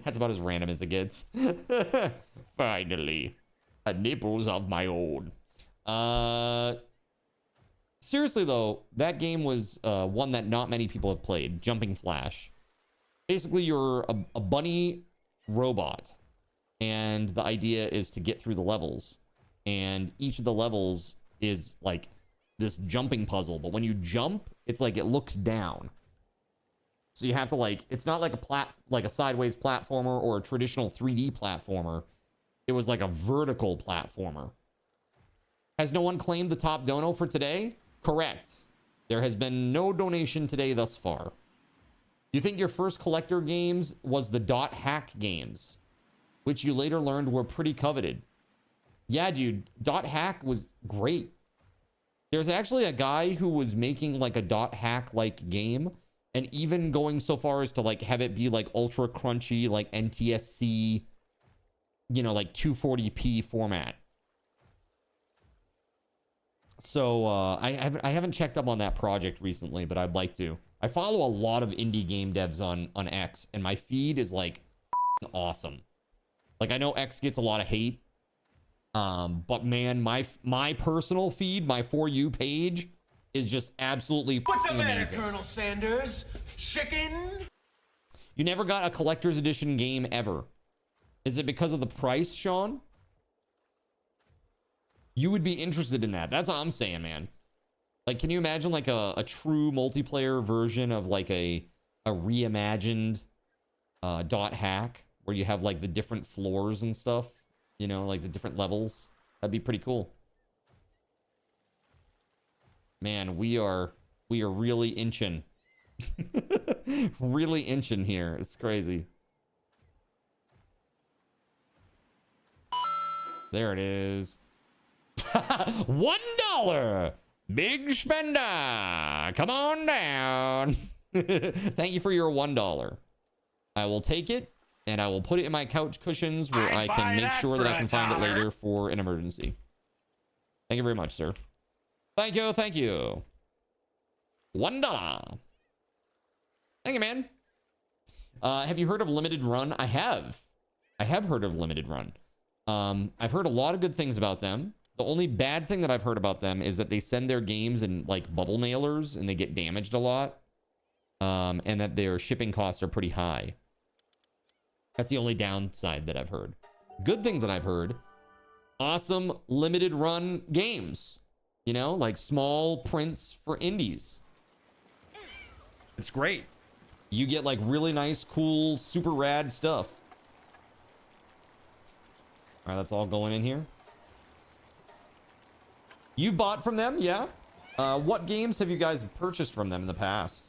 A: That's about as random as it gets. Finally, nipples of my own. Seriously, though, that game was one that not many people have played, Jumping Flash. Basically, you're a bunny robot, and the idea is to get through the levels. And each of the levels is like this jumping puzzle, but when you jump, it's like it looks down. So you have to, like, it's not like a sideways platformer or a traditional 3D platformer. It was like a vertical platformer. Has no one claimed the top dono for today? Correct. There has been no donation today thus far. You think your first collector games was the dot hack games, which you later learned were pretty coveted? Yeah, dude, dot hack was great. There's actually a guy who was making like a dot hack like game, and even going so far as to like have it be like ultra crunchy, like NTSC, you know, like 240p format. So I haven't checked up on that project recently, but I'd like to. I follow a lot of indie game devs on X, and my feed is like awesome. Like, I know X gets a lot of hate, but man, my personal feed, my For You page, is just absolutely
J: What's the matter,
A: amazing.
J: Colonel Sanders? Chicken?
A: You never got a collector's edition game ever. Is it because of the price, Sean? You would be interested in that. That's what I'm saying, man. Like, can you imagine like a true multiplayer version of like a reimagined dot hack where you have like the different floors and stuff, you know, like the different levels? That'd be pretty cool. Man, we are really inching. Really inching here. It's crazy. There it is. $1. Big spender. Come on down. Thank you for your $1. I will take it and I will put it in my couch cushions where I can make sure that I can find it later for an emergency. Thank you very much, sir. Thank you. Thank you. $1. Thank you, man. Have you heard of Limited Run? I have. I have heard of Limited Run. I've heard a lot of good things about them. The only bad thing that I've heard about them is that they send their games in like bubble mailers and they get damaged a lot. And that their shipping costs are pretty high. That's the only downside that I've heard. Good things that I've heard. Awesome limited run games. You know, like small prints for indies. It's great. You get like really nice, cool, super rad stuff. All right, that's all going in here. You've bought from them, yeah? What games have you guys purchased from them in the past?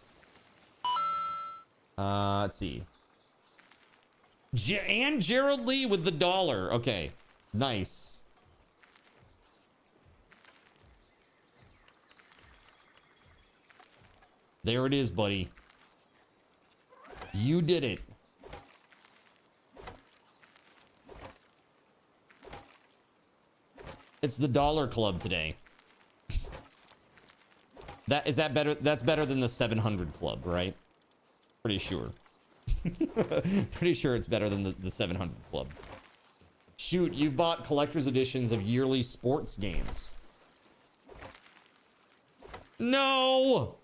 A: Let's see. And Gerald Lee with the $1. Okay, nice. There it is, buddy. You did it. It's the $1 club today. Is that better? That's better than the 700 club, right? Pretty sure. Pretty sure it's better than the 700 club. Shoot, you've bought collector's editions of yearly sports games. No!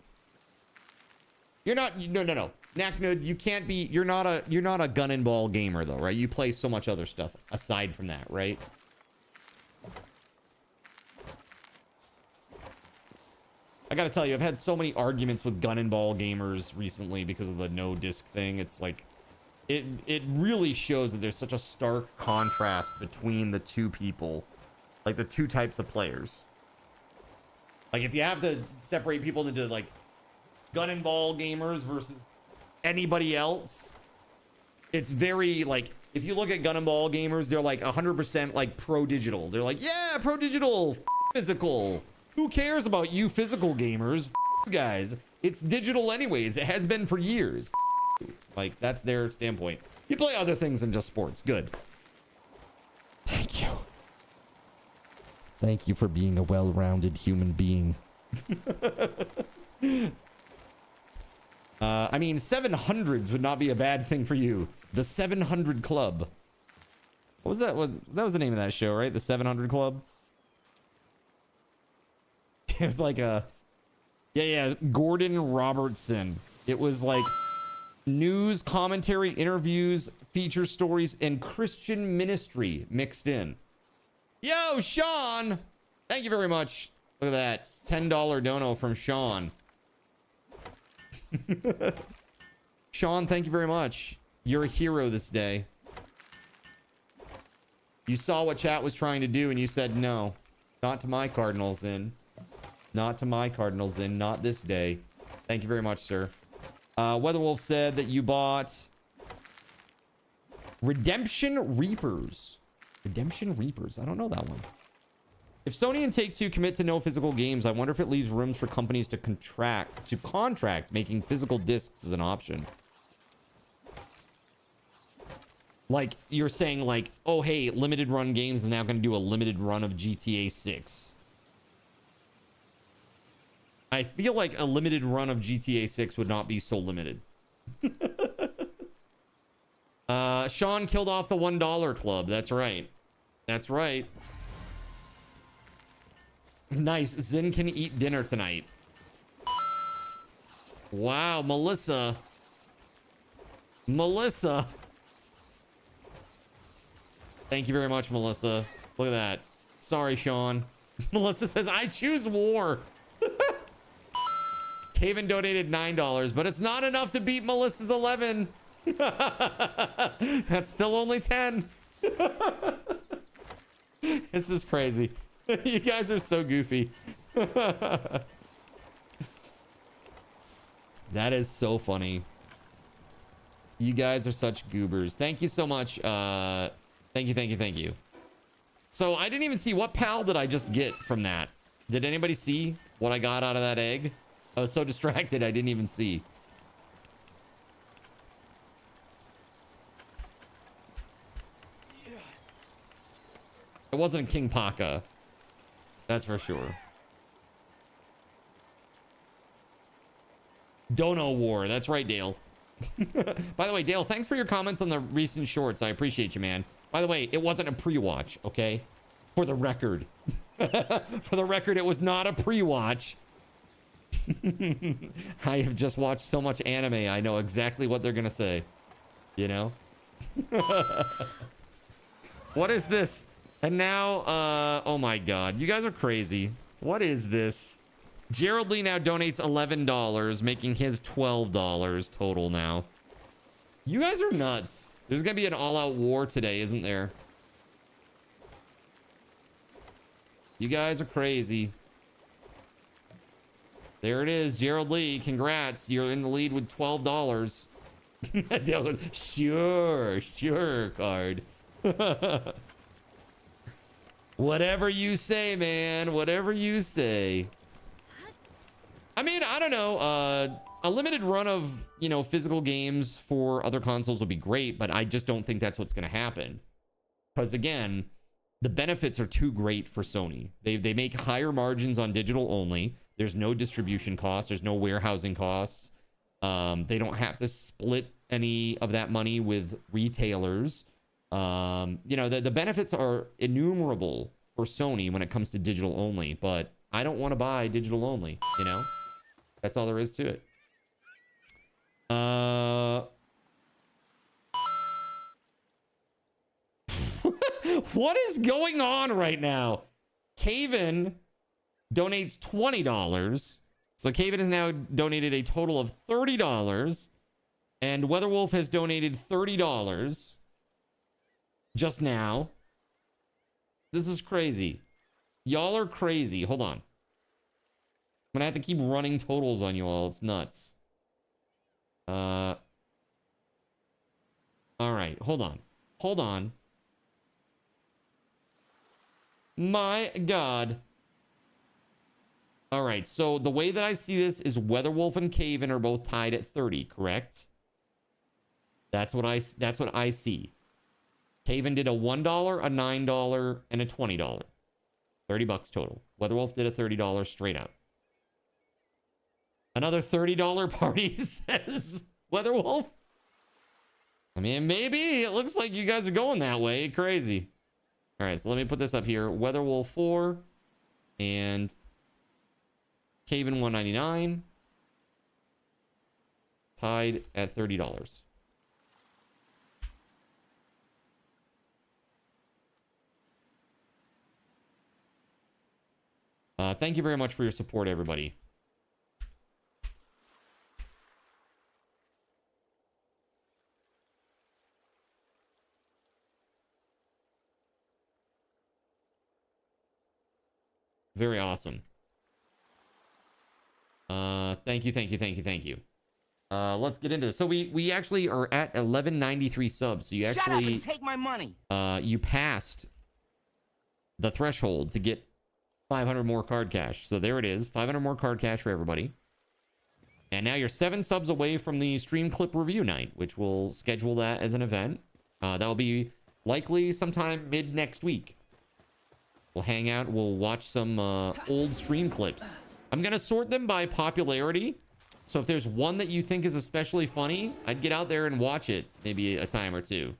A: You're not, no. Knacknud, you can't be, you're not a gun and ball gamer though, right? You play so much other stuff aside from that, right? I gotta tell you, I've had so many arguments with gun and ball gamers recently because of the no disc thing. It's like, it really shows that there's such a stark contrast between the two people, like the two types of players. Like if you have to separate people into like gun and ball gamers versus anybody else, it's very like, if you look at gun and ball gamers, they're like 100% like pro digital. They're like, yeah, pro digital, physical. Who cares about you physical gamers? You guys, it's digital anyways. It has been for years. Like, that's their standpoint. You play other things than just sports. Good. Thank you. Thank you for being a well-rounded human being. I mean, 700s would not be a bad thing for you. The 700 Club. What was that? That was the name of that show, right? The 700 Club? It was like a... Yeah, Gordon Robertson. It was like news, commentary, interviews, feature stories, and Christian ministry mixed in. Yo, Sean! Thank you very much. Look at that. $10 dono from Sean. Sean, thank you very much. You're a hero this day. You saw what chat was trying to do and you said no. Not to my Cardinals in. Not to my Cardinals in. Not this day. Thank you very much, sir. WeatherWolf said that you bought Redemption Reapers. Redemption Reapers. I don't know that one. If Sony and Take-Two commit to no physical games, I wonder if it leaves rooms for companies to contract making physical discs as an option. Like, you're saying like, oh, hey, Limited Run Games is now going to do a limited run of GTA 6. I feel like a limited run of GTA 6 would not be so limited. Sean killed off the $1 club. That's right. That's right. Nice. Zin can eat dinner tonight. Wow, Melissa. Melissa. Thank you very much, Melissa. Look at that. Sorry, Sean. Melissa says, I choose war. Caven donated $9, but it's not enough to beat Melissa's 11. That's still only 10. This is crazy. You guys are so goofy. That is so funny. You guys are such goobers. Thank you so much. Thank you. So I didn't even see, what pal did I just get from that? Did anybody see what I got out of that egg? I was so distracted I didn't even see. It wasn't a King Paka. That's for sure. Dono War. That's right, Dale. By the way, Dale, thanks for your comments on the recent shorts. I appreciate you, man. By the way, it wasn't a pre-watch, okay? For the record. For the record, it was not a pre-watch. I have just watched so much anime. I know exactly what they're gonna say. You know? What is this? And now, oh my God. You guys are crazy. What is this? Gerald Lee now donates $11, making his $12 total now. You guys are nuts. There's gonna be an all-out war today, isn't there? You guys are crazy. There it is, Gerald Lee. Congrats. You're in the lead with $12. Sure, card. Whatever you say, man. Whatever you say. I mean, I don't know. A limited run of, you know, physical games for other consoles would be great, but I just don't think that's what's going to happen. Because again, the benefits are too great for Sony. They make higher margins on digital only. There's no distribution costs. There's no warehousing costs. They don't have to split any of that money with retailers. You know, the benefits are innumerable for Sony when it comes to digital only, but I don't want to buy digital only, you know? That's all there is to it. What is going on right now? Caven donates $20. So Caven has now donated a total of $30. And WeatherWolf has donated $30 just now. This is crazy. Y'all are crazy. Hold on. I'm gonna have to keep running totals on you all. It's nuts. All right. Hold on. My God. All right. So the way that I see this is WeatherWolf and Caven are both tied at 30, correct? That's what I see. Caven did a $1, a $9, and a $20. $30 total. WeatherWolf did a $30 straight out. Another $30 party, says WeatherWolf. I mean, maybe. It looks like you guys are going that way. Crazy. All right, so let me put this up here. WeatherWolf4 and Caven 199 tied at $30. Thank you very much for your support, everybody. Very awesome. Thank you. Let's get into this. So we actually are at 1193 subs. So you actually
G: Shut up and take my money.
A: You passed the threshold to get 500 more card cash. So there it is, 500 more card cash for everybody. And now you're 7 subs away from the stream clip review night, which we'll schedule that as an event. That'll be likely sometime mid next week. We'll hang out. We'll watch some old stream clips. I'm going to sort them by popularity. So if there's one that you think is especially funny, I'd get out there and watch it maybe a time or two.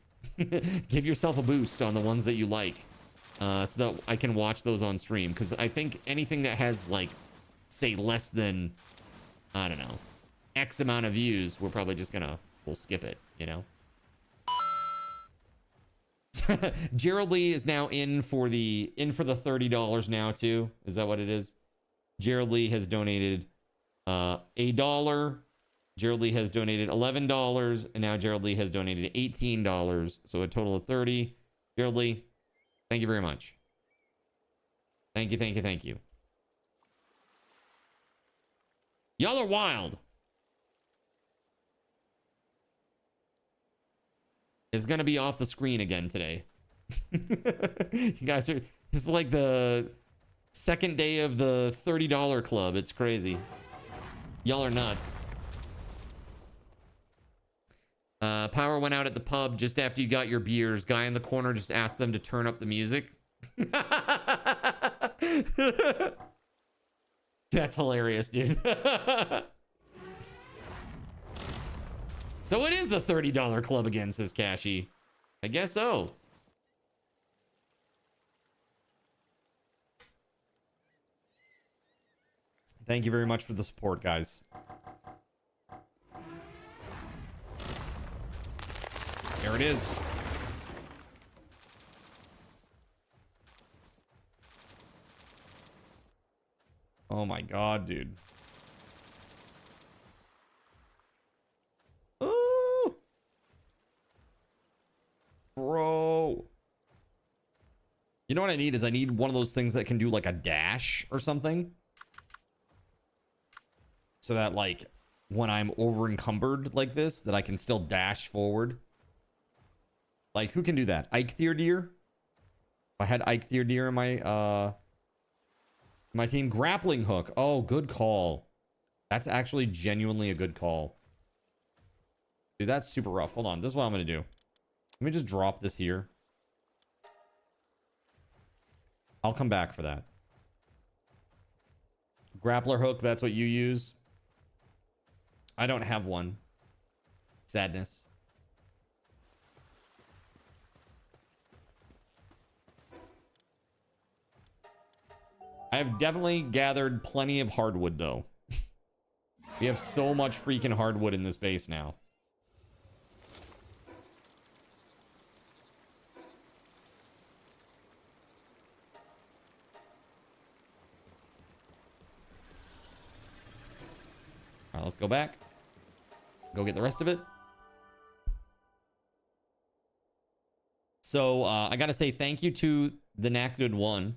A: Give yourself a boost on the ones that you like. So that I can watch those on stream. Because I think anything that has, like, say, less than, I don't know, X amount of views, we're probably just we'll skip it, you know? Gerald Lee is now in for the $30 now too. Is that what it is? Gerald Lee has donated $1. Gerald Lee has donated $11, and now Gerald Lee has donated $18. So a total of $30. Gerald Lee, thank you very much. Thank you, thank you, thank you. Y'all are wild. It's gonna be off the screen again today. You guys are, this is like the second day of the $30 club. It's crazy. Y'all are nuts. Power went out at the pub just after you got your beers. Guy in the corner just asked them to turn up the music. That's hilarious, dude. So it is the $30 club again, says Cashy. I guess so. Thank you very much for the support, guys. There it is. Oh my god, dude. Oh, bro. You know what I need is I need one of those things that can do like a dash or something. So that like when I'm over encumbered like this, that I can still dash forward. Like who can do that? Ike Deer? If I had Ike Deer in my team. Grappling hook. Oh, good call. That's actually genuinely a good call. Dude, that's super rough. Hold on. This is what I'm going to do. Let me just drop this here. I'll come back for that. Grappler hook, that's what you use. I don't have one. Sadness. I have definitely gathered plenty of hardwood, though. We have so much freaking hardwood in this base now. All right, let's go back. Go get the rest of it. So, I gotta say thank you to the Knackgood one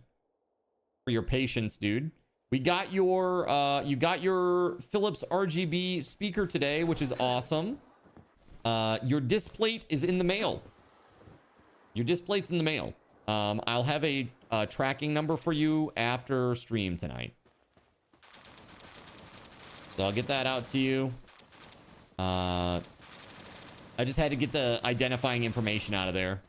A: for your patience, dude. We got your you got your Philips RGB speaker today, which is awesome. Your displate is in the mail. Your displate's in the mail. I'll have a tracking number for you after stream tonight. So I'll get that out to you. I just had to get the identifying information out of there.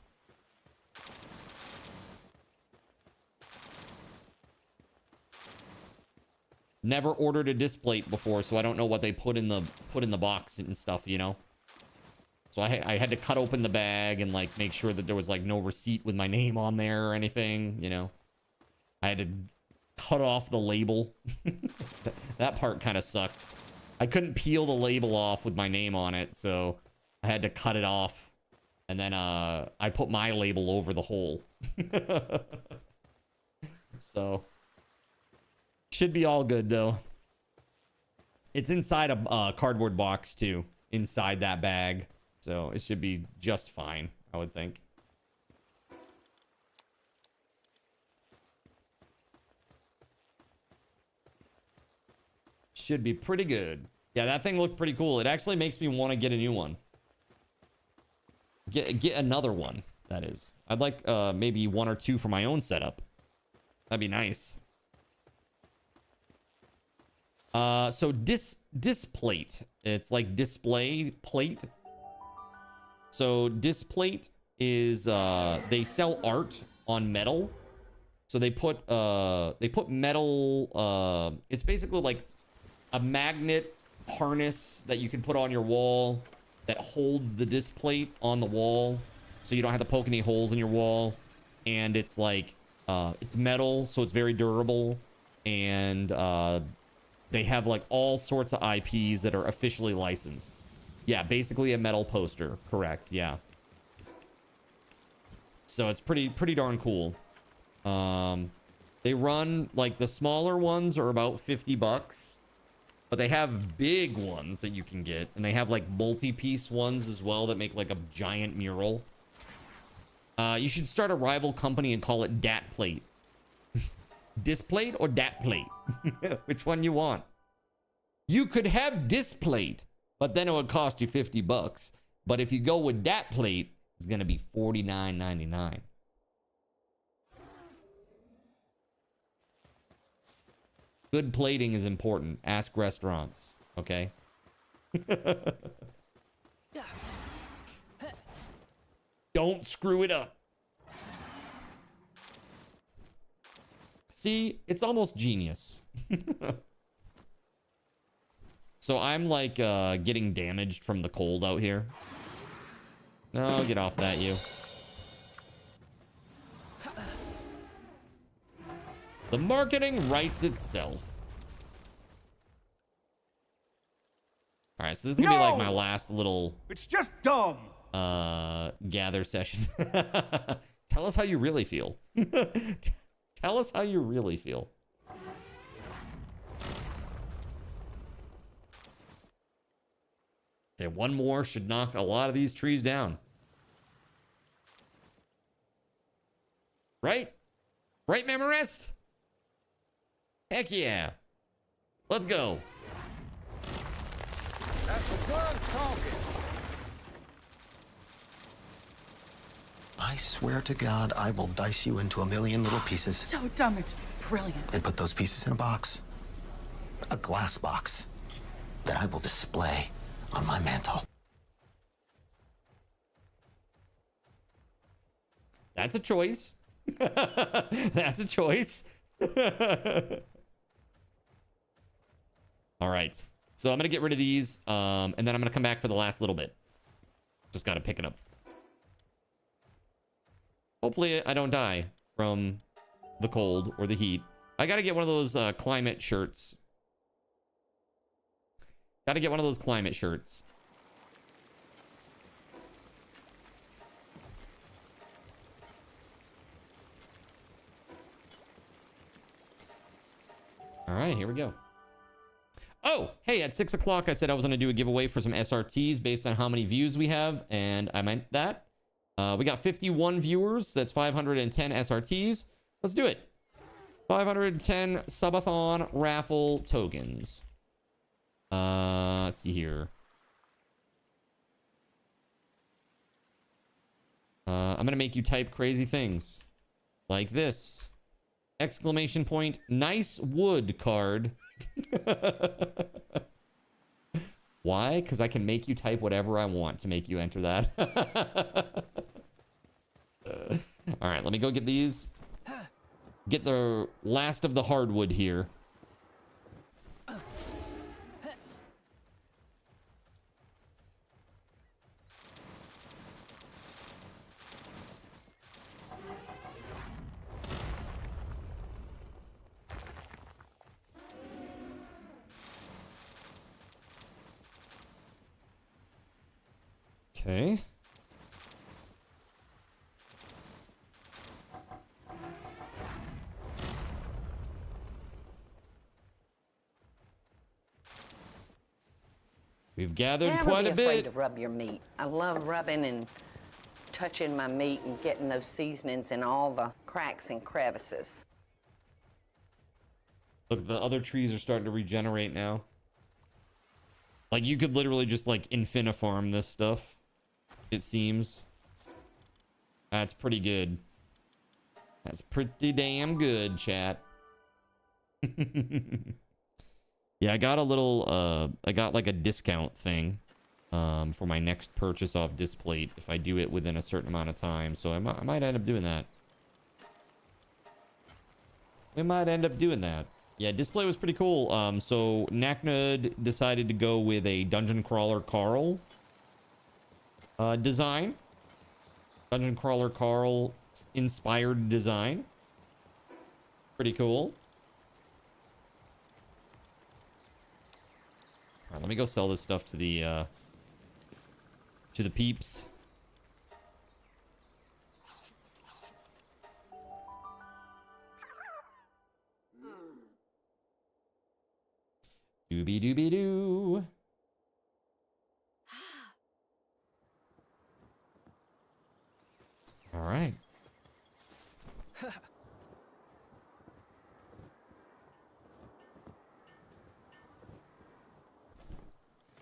A: Never ordered a displate before, so I don't know what they put in the box and stuff, you know. So I had to cut open the bag and like make sure that there was like no receipt with my name on there or anything, you know. I had to cut off the label. That part kind of sucked. I couldn't peel the label off with my name on it, so I had to cut it off. And then I put my label over the hole. So should be all good though. It's inside a cardboard box too, inside that bag. So it should be just fine, I would think. Should be pretty good. Yeah, that thing looked pretty cool. It actually makes me want to get a new one. Get another one, that is. I'd like maybe one or two for my own setup. That'd be nice. So displate. It's like display plate. So displate is they sell art on metal. So they put metal it's basically like a magnet harness that you can put on your wall that holds the displate on the wall so you don't have to poke any holes in your wall. And it's like it's metal, so it's very durable. And they have like all sorts of IPs that are officially licensed. Yeah, basically a metal poster. Correct. Yeah. So it's pretty darn cool. They run like the smaller ones are about $50, but they have big ones that you can get, and they have like multi-piece ones as well that make like a giant mural. You should start a rival company and call it Dat Plate. Displate or dat plate? Which one you want? You could have displate, but then it would cost you $50. But if you go with dat plate, it's gonna be $49.99. Good plating is important. Ask restaurants, okay? Don't screw it up. See, it's almost genius. So I'm like getting damaged from the cold out here. No, get off that, you. The marketing writes itself. All right, so this is gonna be like my last little...
F: It's just dumb.
A: Gather session. Tell us how you really feel. Tell us how you really feel. Okay, one more should knock a lot of these trees down. Right? Right, Memorist? Heck yeah. Let's go.
C: That's the gun talking.
K: I swear to God, I will dice you into a million little pieces.
L: So dumb, it's brilliant.
K: And put those pieces in a box. A glass box. That I will display on my mantle.
A: That's a choice. That's a choice. All right. So I'm going to get rid of these, and then I'm going to come back for the last little bit. Just got to pick it up. Hopefully I don't die from the cold or the heat. I got to get one of those climate shirts. Got to get one of those climate shirts. All right, here we go. Oh, hey, at 6 o'clock, I said I was going to do a giveaway for some SRTs based on how many views we have, and I meant that. We got 51 viewers. That's 510 SRTs. Let's do it. 510 Subathon raffle tokens. Let's see here. I'm going to make you type crazy things. Like this. Exclamation point, nice wood card. Why? Because I can make you type whatever I want to make you enter that. All right, let me go get these. Get the last of the hardwood here. Okay. We've gathered quite a bit.
L: Never be afraid to rub your meat. I love rubbing and touching my meat and getting those seasonings in all the cracks and crevices.
A: Look, the other trees are starting to regenerate now. Like, you could literally just, like, infinifarm this stuff, it seems. That's pretty good. That's pretty damn good, chat. Yeah, I got a little, I got, like, a discount thing for my next purchase off Displate if I do it within a certain amount of time. So I might end up doing that. We might end up doing that. Yeah, Display was pretty cool. So Naknud decided to go with a Dungeon Crawler Carl design. Dungeon Crawler Carl inspired design. Pretty cool. All right, let me go sell this stuff to the peeps. Doobie doobie doo. All right.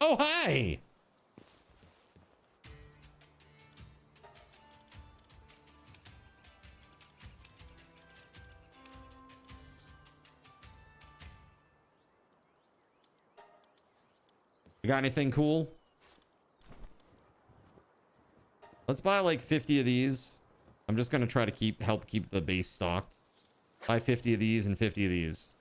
A: Oh, hi. You got anything cool? Let's buy like 50 of these. I'm just gonna try to help keep the base stocked. Buy 50 of these and 50 of these.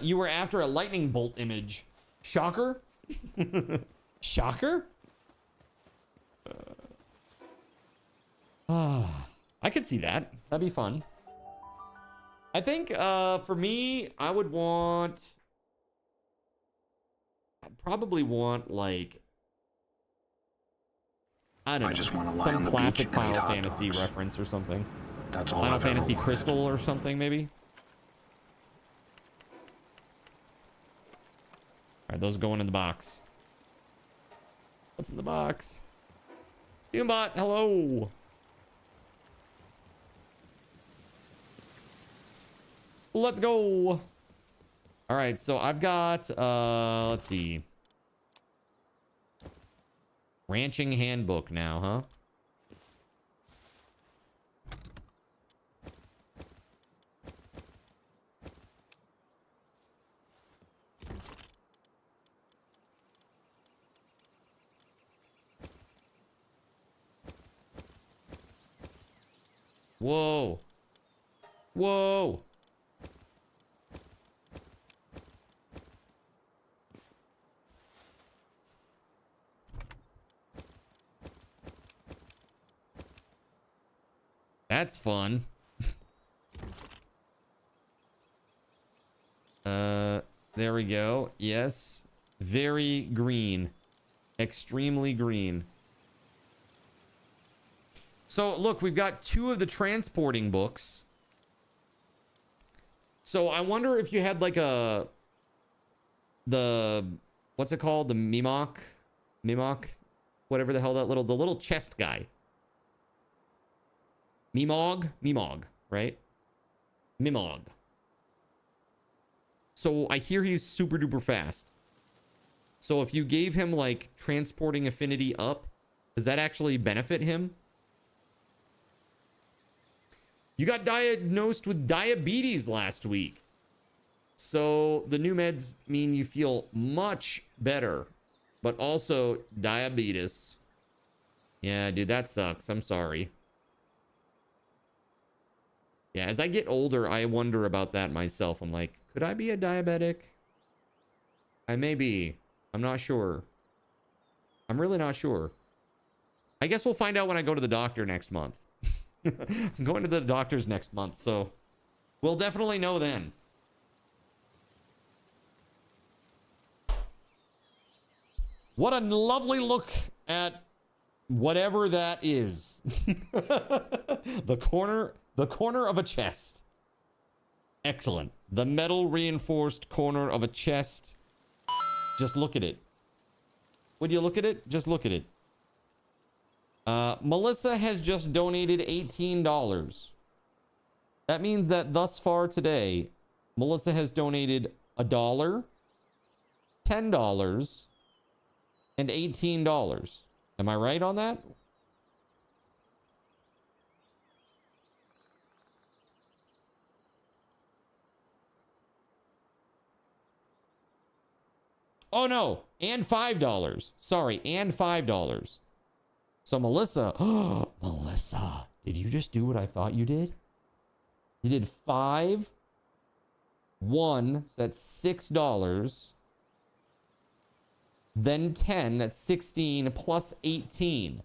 A: You were after a lightning bolt image. Shocker? Shocker? I could see that. That'd be fun. I think for me, I'd probably want like, I don't know, some classic Final Fantasy reference or something.
K: That's all
A: Final
K: I've ever
A: Fantasy
K: wanted.
A: Crystal or something, maybe. All right, those going in the box. What's in the box? Doombot, hello. Let's go. All right, so I've got, let's see. Ranching handbook now, huh? Whoa. Whoa. That's fun. There we go. Yes. Very green. Extremely green. So, look, we've got 2 of the transporting books. So, I wonder if you had like what's it called? The Mimok, whatever the hell the little chest guy. Mimog, right? Mimog. So I hear he's super duper fast. So if you gave him like transporting affinity up, does that actually benefit him? You got diagnosed with diabetes last week. So the new meds mean you feel much better, but also diabetes. Yeah, dude, that sucks. I'm sorry. Yeah, as I get older, I wonder about that myself. I'm like, could I be a diabetic? I may be. I'm not sure. I'm really not sure. I guess we'll find out when I go to the doctor next month. I'm going to the doctor's next month, so we'll definitely know then. What a lovely look at whatever that is. The corner of a chest. Excellent. The metal reinforced corner of a chest. Just look at it. Would you look at it? Just look at it. Melissa has just donated $18. That means that thus far today, Melissa has donated $1, $10, and $18. Am I right on that? Oh no, and $5. Sorry, and $5. So Melissa, Melissa, did you just do what I thought you did? You did 5, 1, so that's $6. Then 10, that's 16 plus 18.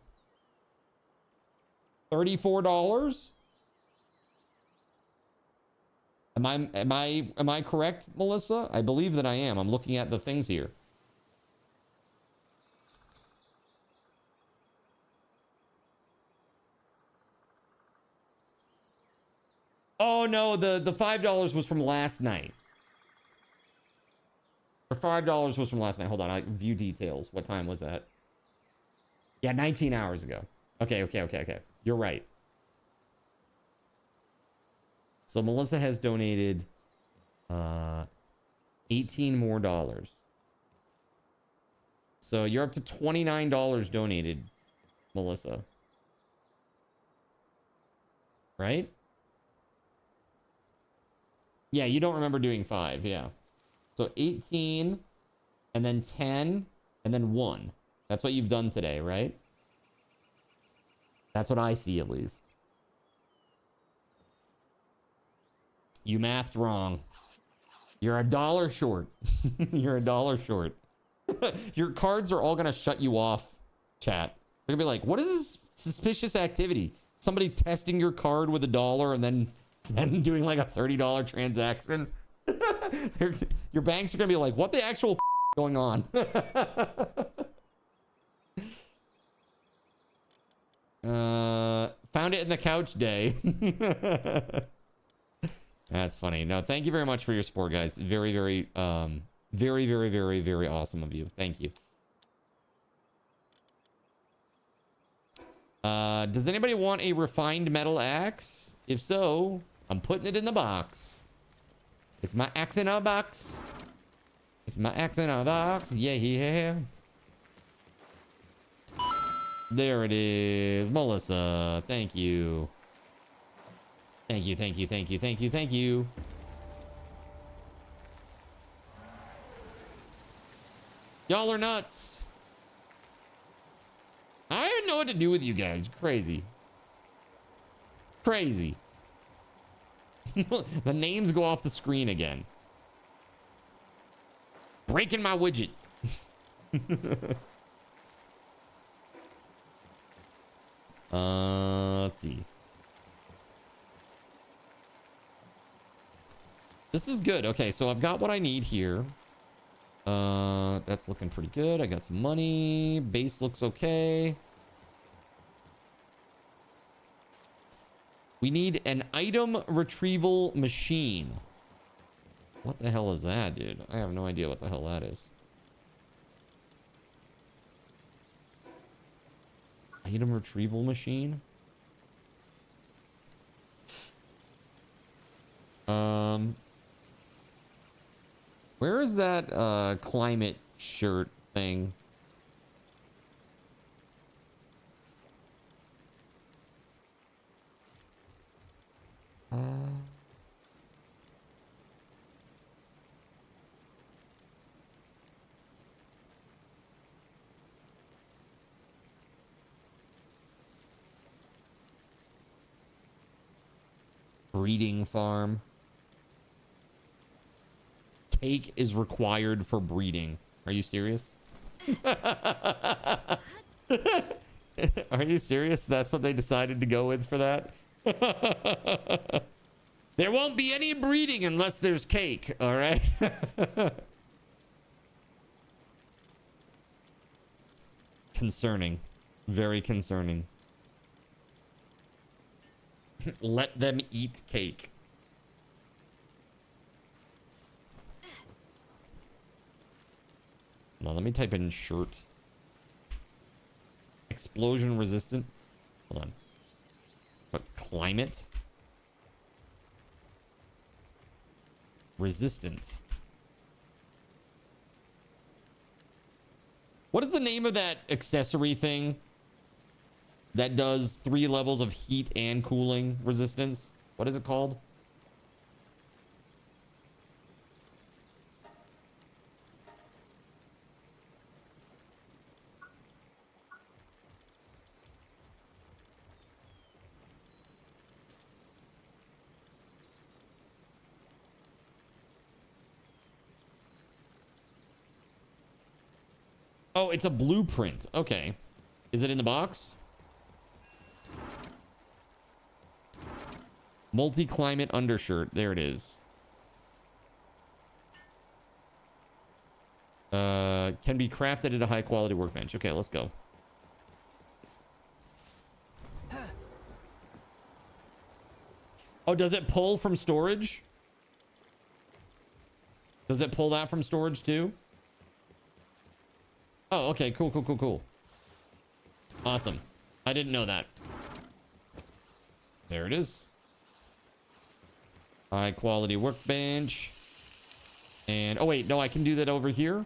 A: $34? Am I correct, Melissa? I believe that I am. I'm looking at the things here. Oh no, the $5 was from last night. The $5 was from last night. Hold on, I view details. What time was that? Yeah, 19 hours ago. Okay. You're right. So Melissa has donated 18 more dollars. So you're up to $29 donated, Melissa. Right? Yeah, you don't remember doing 5, yeah. So 18, and then 10, and then 1. That's what you've done today, right? That's what I see, at least. You mathed wrong. You're $1 short. You're $1 short. Your cards are all gonna shut you off, chat. They're gonna be like, what is this suspicious activity? Somebody testing your card with $1 and then doing like a $30 transaction. Your banks are gonna be like, what the actual is going on? Found it in the couch day. That's funny. No, thank you very much for your support, guys. Very, very, very awesome of you. Thank you. Does anybody want a refined metal axe? If so, I'm putting it in the box. It's my axe in a box. It's my axe in a box. Yeah. There it is. Melissa, thank you. Thank you. Y'all are nuts. I don't even know what to do with you guys. Crazy. The names go off the screen again. Breaking my widget. Let's see. This is good. Okay, so I've got what I need here. That's looking pretty good. I got some money. Base looks okay. We need an item retrieval machine. What the hell is that, dude? I have no idea what the hell that is. Item retrieval machine? Where is that climate shirt thing? Breeding farm. Cake is required for breeding. Are you serious? Are you serious? That's what they decided to go with for that? There won't be any breeding unless there's cake, all right? Concerning. Very concerning. Let them eat cake. Now, let me type in shirt. Explosion resistant. Hold on. But climate. Resistant. What is the name of that accessory thing that does 3 levels of heat and cooling resistance? What is it called? Oh, it's a blueprint. Okay. Is it in the box? Multi-climate undershirt. There it is. Can be crafted at a high-quality workbench. Okay, let's go. Oh, does it pull from storage? Does it pull that from storage too? Oh, okay. Cool. Awesome. I didn't know that. There it is. High quality workbench. And, oh wait, no, I can do that over here.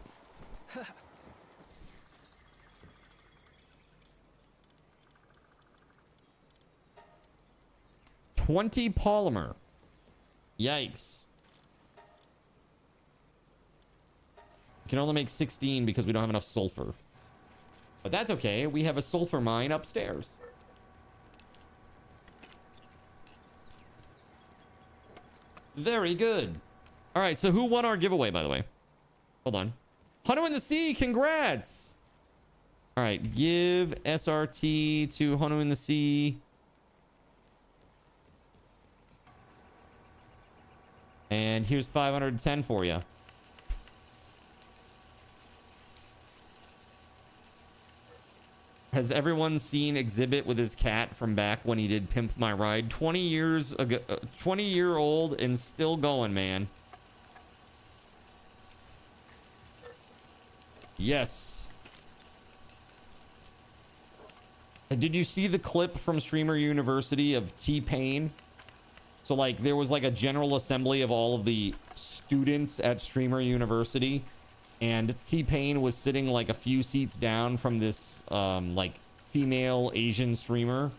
A: 20 polymer. Yikes. We can only make 16 because we don't have enough sulfur. But that's okay. We have a sulfur mine upstairs. Very good. All right, so who won our giveaway, by the way? Hold on. Hunter in the Sea, congrats. All right, give SRT to Hunter in the Sea. And here's 510 for you. Has everyone seen Exhibit with his cat from back when he did Pimp My Ride? 20 years ago, 20-year-old and still going, man. Yes. Did you see the clip from Streamer University of T-Pain? So like there was like a general assembly of all of the students at Streamer University, and T-Pain was sitting like a few seats down from this like female Asian streamer,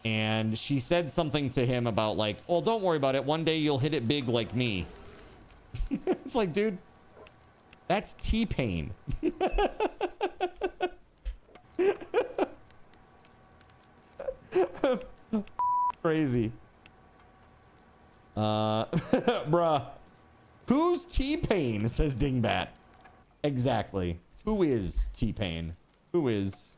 A: and she said something to him about like, oh, don't worry about it, one day you'll hit it big like me. It's like, dude, that's T-Pain. Crazy. Bruh. Who's T-Pain? Says Dingbat. Exactly. Who is T-Pain? Who is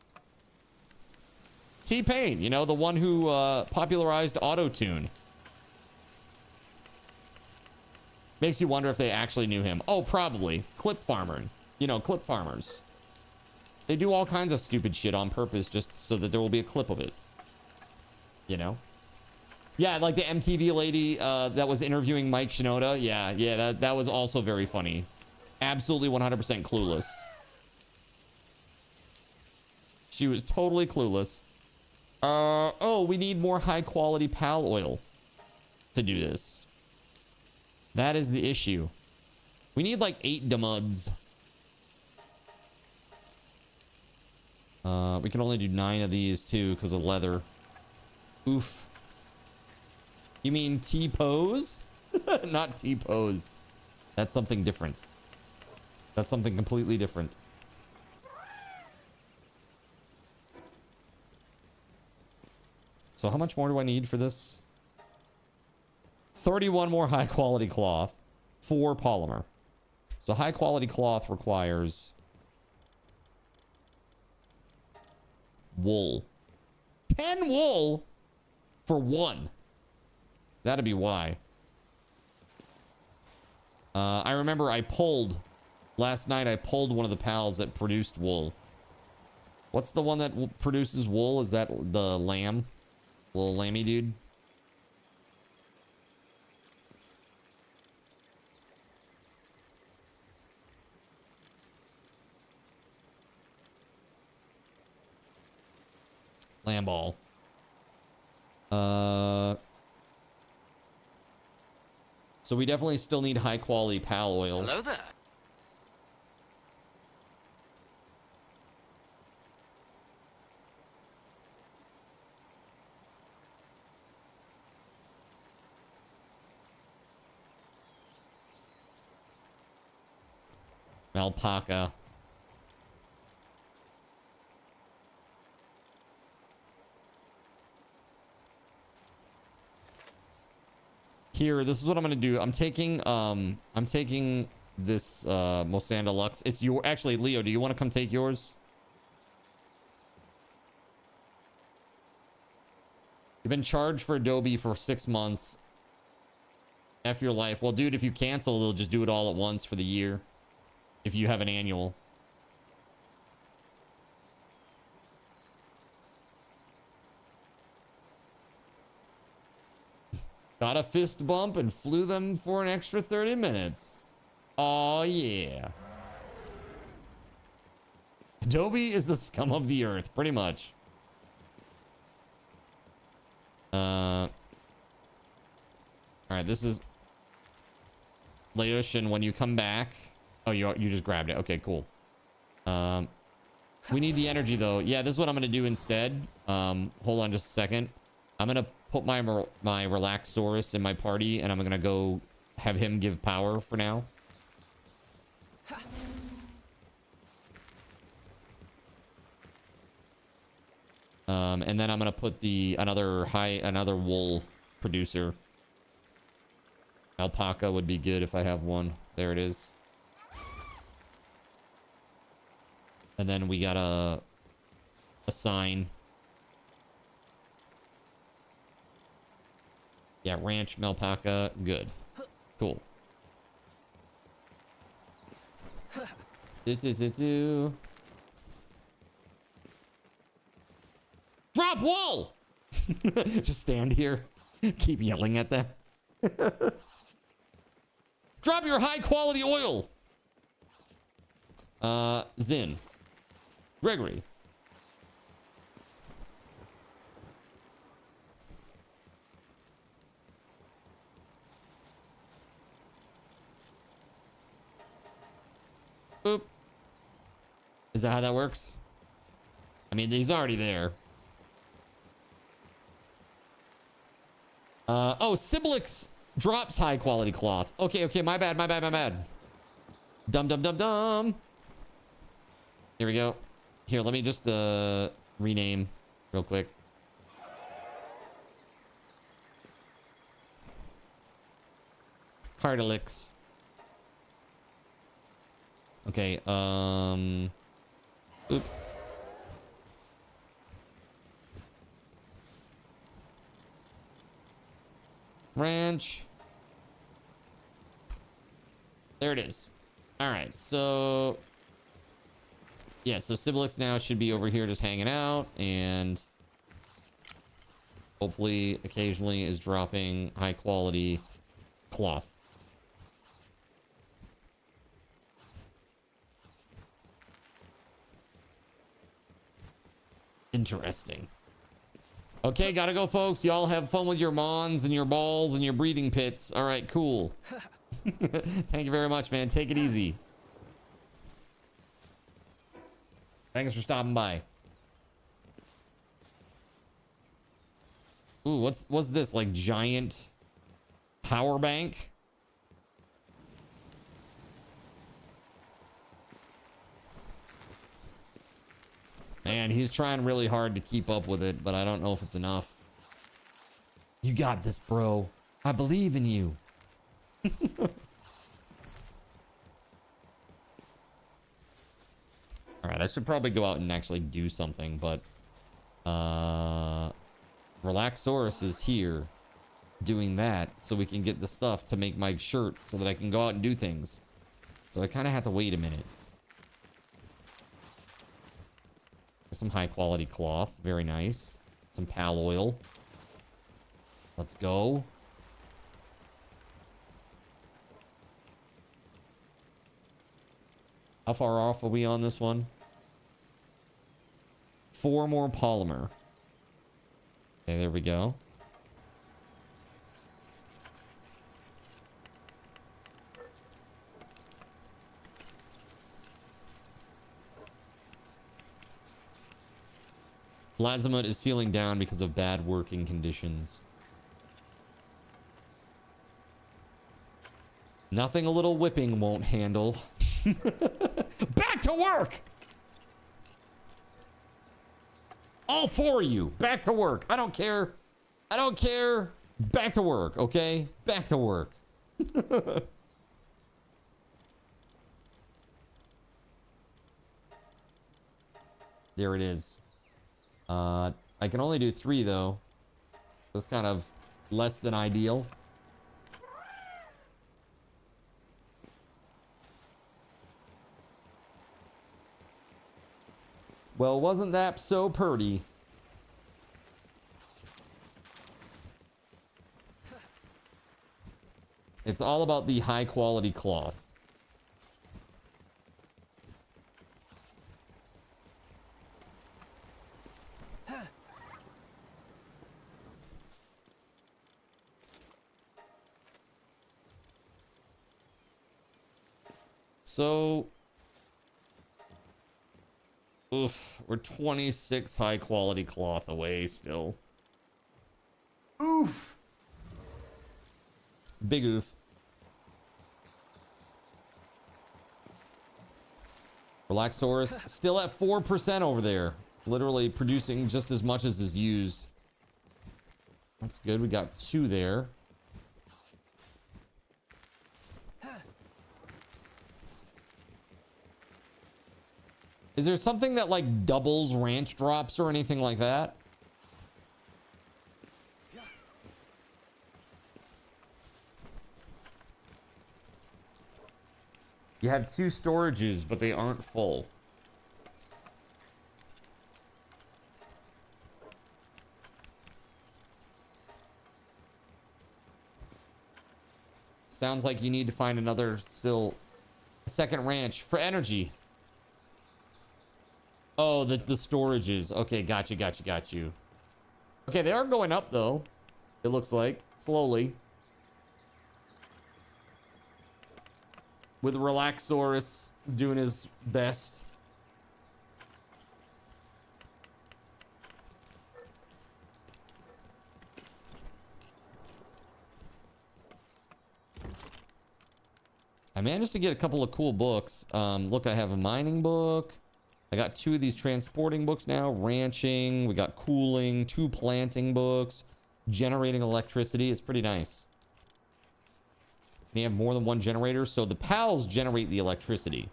A: T-Pain? You know, the one who popularized auto-tune. Makes you wonder if they actually knew him. Oh, probably. Clip farmer. You know, clip farmers. They do all kinds of stupid shit on purpose just so that there will be a clip of it. You know? Yeah, like the MTV lady that was interviewing Mike Shinoda. Yeah, that was also very funny. Absolutely 100% clueless. She was totally clueless. Oh, we need more high quality pal oil to do this. That is the issue. We need like 8 DMUDs. We can only do 9 of these too because of leather. Oof. You mean T-pose? Not T-pose. That's something different. That's something completely different. So how much more do I need for this? 31 more high quality cloth, 4 polymer. So high quality cloth requires wool. 10 wool for 1. That'd be why. I remember last night I pulled one of the pals that produced wool. What's the one that produces wool? Is that the lamb? Little lammy dude? Lamb ball. So we definitely still need high quality pal oil.
K: Hello there.
A: Alpaca. Here, this is what I'm gonna do. I'm taking this Mosanda Lux. It's your actually, Leo, do you want to come take yours? You've been charged for Adobe for 6 months. F your life. Well, dude, if you cancel, they'll just do it all at once for the year. If you have an annual. Got a fist bump and flew them for an extra 30 minutes. Oh yeah. Adobe is the scum of the earth, pretty much. All right, this is Leosh, and when you come back, oh, you just grabbed it. Okay, cool. We need the energy though. Yeah, this is what I'm gonna do instead. Hold on just a second. I'm gonna put my Relaxsaurus in my party, and I'm gonna go have him give power for now. And then I'm gonna put another wool producer. Alpaca would be good if I have one. There it is. And then we got a sign. Yeah, ranch, Melpaca, good. Cool. Drop wall! Just stand here. Keep yelling at them. Drop your high quality oil. Zin. Gregory. Boop. Is that how that works? I mean, he's already there. Oh, Siblix drops high quality cloth. Okay, my bad. Dumb. Here we go. Here, let me just rename real quick. Cardalix. Okay, oop. Ranch. There it is. All right, so yeah, so Siblix now should be over here just hanging out, and hopefully occasionally is dropping high quality cloth. Interesting. Okay, gotta go, folks. Y'all have fun with your mons and your balls and your breeding pits. All right, cool. Thank you very much, man. Take it easy. Thanks for stopping by. Ooh, what's this? Like giant power bank? Man, he's trying really hard to keep up with it, but I don't know if it's enough. You got this, bro. I believe in you. Alright, I should probably go out and actually do something, but Relaxsaurus is here doing that so we can get the stuff to make my shirt so that I can go out and do things. So I kind of have to wait a minute. Some high quality cloth, very nice. Some pal oil. Let's go. How far off are we on this one? 4 more polymer. Okay, there we go. Lazamut is feeling down because of bad working conditions. Nothing a little whipping won't handle. Back to work! All 4 of you, back to work. I don't care. I don't care. Back to work, okay? Back to work. There it is. I can only do 3 though. That's kind of less than ideal. Well, wasn't that so purty? It's all about the high quality cloth. So... Oof, we're 26 high quality cloth away still. Oof. Big oof. Relaxaurus still at 4% over there. Literally producing just as much as is used. That's good. We got 2 there. Is there something that like doubles ranch drops or anything like that? You have 2 storages, but they aren't full. Sounds like you need to find another second ranch for energy. Oh, the storages. Okay, got you. Okay, they are going up though. It looks like slowly. With Relaxaurus doing his best. I managed to get a couple of cool books. Look, I have a mining book. I got 2 of these transporting books now. Ranching. We got cooling. 2 planting books. Generating electricity. It's pretty nice. You have more than 1 generator, so the pals generate the electricity.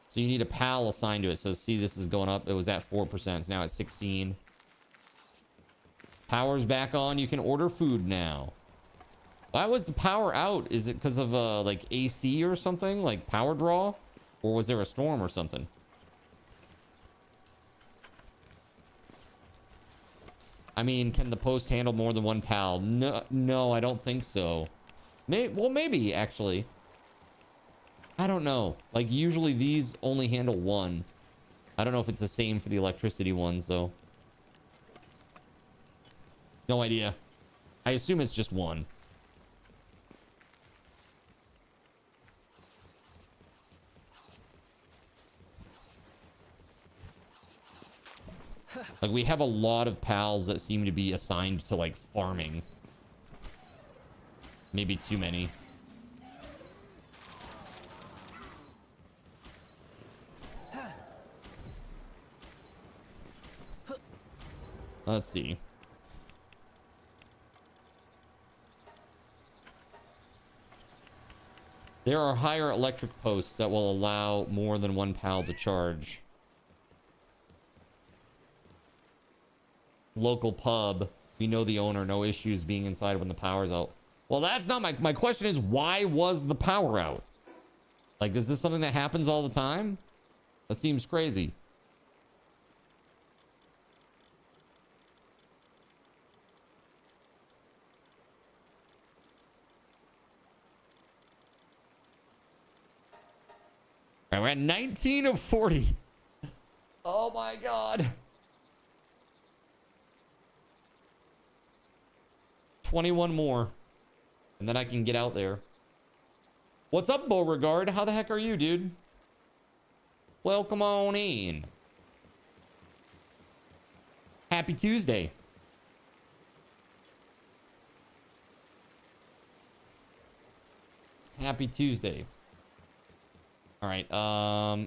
A: So you need a pal assigned to it. So see, this is going up. It was at 4%. It's now at 16. Power's back on. You can order food now. Why was the power out? Is it because of like AC or something? Like power draw? Or was there a storm or something? I mean, can the post handle more than 1 pal? No, I don't think so. Well, maybe, actually. I don't know. Like, usually these only handle 1. I don't know if it's the same for the electricity ones, though. No idea. I assume it's just 1. Like, we have a lot of pals that seem to be assigned to, like, farming. Maybe too many. Let's see. There are higher electric posts that will allow more than 1 pal to charge. Local pub. We know the owner. No issues being inside when the power's out. Well, that's not my question is, why was the power out? Like, is this something that happens all the time? That seems crazy. All right, we're at 19 of 40. Oh my God. 21 more. And then I can get out there. What's up, Beauregard? How the heck are you, dude? Welcome on in. Happy Tuesday. Happy Tuesday. All right. All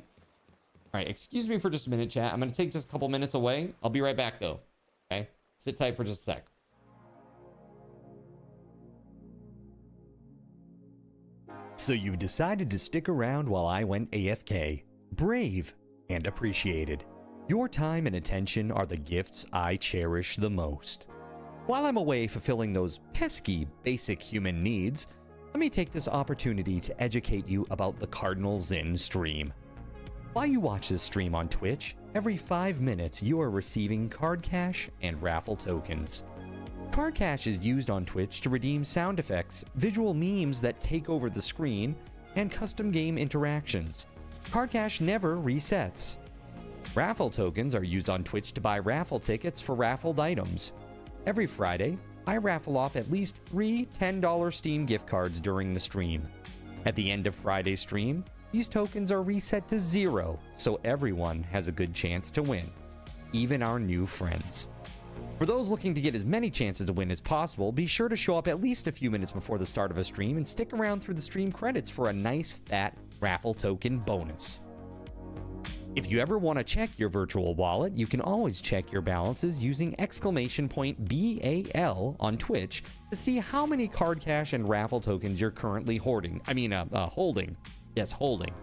A: right. Excuse me for just a minute, chat. I'm going to take just a couple minutes away. I'll be right back, though. Okay. Sit tight for just a sec.
M: So you've decided to stick around while I went AFK. Brave and appreciated. Your time and attention are the gifts I cherish the most. While I'm away fulfilling those pesky basic human needs, let me take this opportunity to educate you about the Cardinal Zin stream. While you watch this stream on Twitch, every 5 minutes you are receiving card cash and raffle tokens. Card cash is used on Twitch to redeem sound effects, visual memes that take over the screen, and custom game interactions. Card cash never resets. Raffle tokens are used on Twitch to buy raffle tickets for raffled items. Every Friday, I raffle off at least 3 $10 Steam gift cards during the stream. At the end of Friday's stream, these tokens are reset to 0, so everyone has a good chance to win, even our new friends. For those looking to get as many chances to win as possible, be sure to show up at least a few minutes before the start of a stream and stick around through the stream credits for a nice fat raffle token bonus. If you ever want to check your virtual wallet, you can always check your balances using !BAL on Twitch to see how many card cash and raffle tokens you're currently holding. Yes, holding.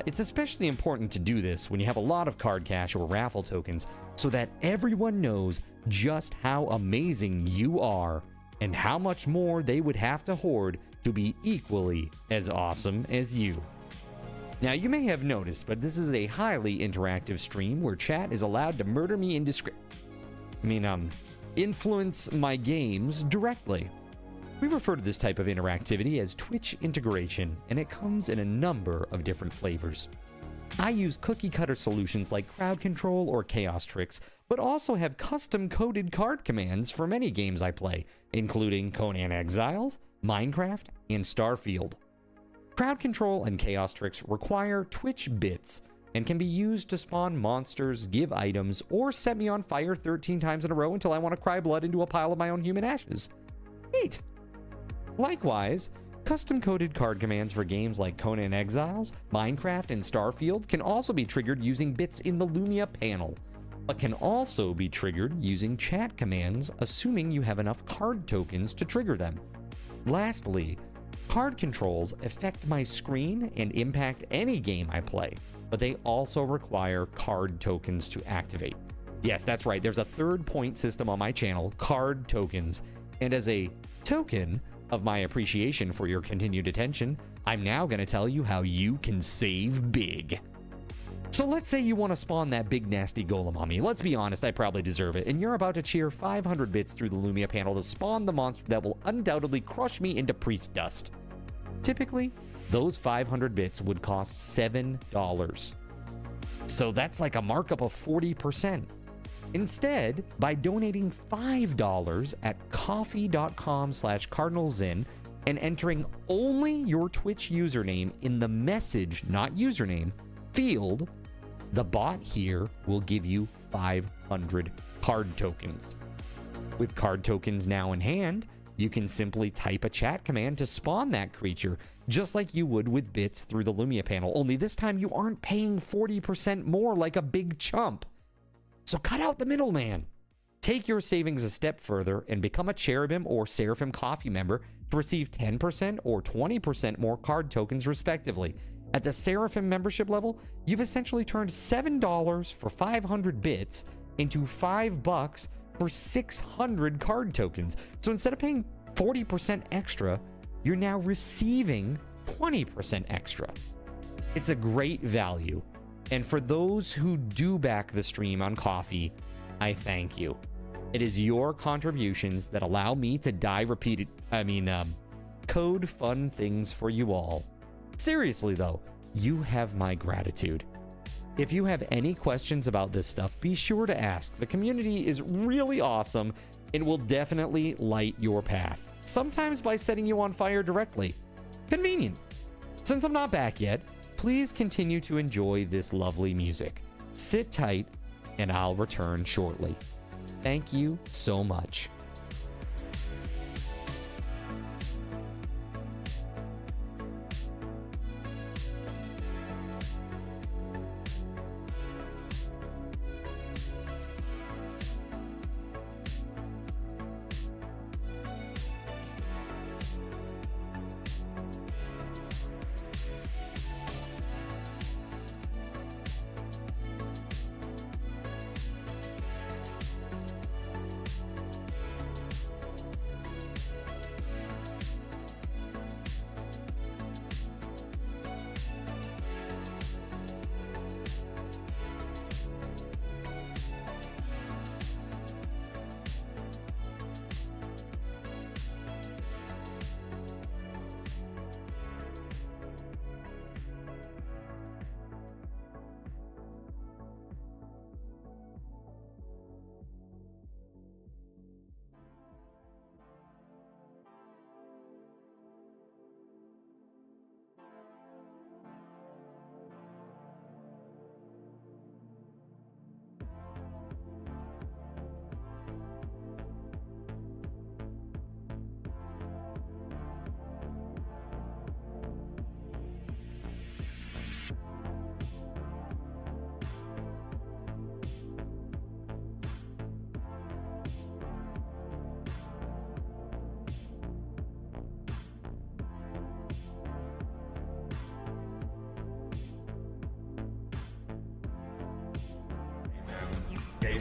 M: It's especially important to do this when you have a lot of card cash or raffle tokens so that everyone knows just how amazing you are and how much more they would have to hoard to be equally as awesome as you. Now, you may have noticed, but this is a highly interactive stream where chat is allowed to murder me influence my games directly. We refer to this type of interactivity as Twitch integration, and it comes in a number of different flavors. I use cookie-cutter solutions like crowd control or chaos tricks, but also have custom-coded card commands for many games I play, including Conan Exiles, Minecraft, and Starfield. Crowd control and chaos tricks require Twitch bits and can be used to spawn monsters, give items, or set me on fire 13 times in a row until I want to cry blood into a pile of my own human ashes. Neat! Likewise, custom-coded card commands for games like Conan Exiles, Minecraft, and Starfield can also be triggered using bits in the Lumia panel, but can also be triggered using chat commands, assuming you have enough card tokens to trigger them. Lastly, card controls affect my screen and impact any game I play, but they also require card tokens to activate. Yes, that's right, there's a third point system on my channel, card tokens, and as a token of my appreciation for your continued attention, I'm now going to tell you how you can save big. So let's say you want to spawn that big nasty golem on me. Let's be honest, I probably deserve it, and you're about to cheer 500 bits through the Lumia panel to spawn the monster that will undoubtedly crush me into priest dust. Typically, those 500 bits would cost $7. So that's like a markup of 40%. Instead, by donating $5 at coffee.com/cardinalzin and entering only your Twitch username in the message, not username, field, the bot here will give you 500 card tokens. With card tokens now in hand, you can simply type a chat command to spawn that creature, just like you would with bits through the Lumia panel, only this time you aren't paying 40% more like a big chump. So cut out the middleman. Take your savings a step further and become a Cherubim or Seraphim Coffee member to receive 10% or 20% more card tokens respectively. At the Seraphim membership level, you've essentially turned $7 for 500 bits into $5 for 600 card tokens. So instead of paying 40% extra, you're now receiving 20% extra. It's a great value. And for those who do back the stream on Coffee, I thank you. It is your contributions that allow me to code fun things for you all. Seriously though, you have my gratitude. If you have any questions about this stuff, be sure to ask. The community is really awesome and will definitely light your path, sometimes by setting you on fire directly. Convenient. Since I'm not back yet, please continue to enjoy this lovely music. Sit tight, and I'll return shortly. Thank you so much.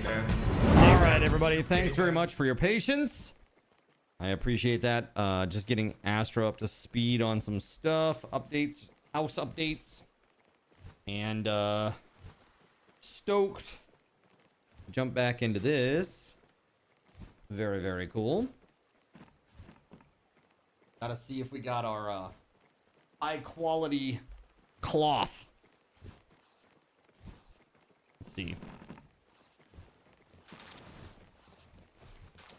A: All right, everybody. Thanks very much for your patience. I appreciate that. Just getting Astro up to speed on some stuff, updates, house updates, and stoked. Jump back into this. Very, very cool. Gotta see if we got our high quality cloth. Let's see.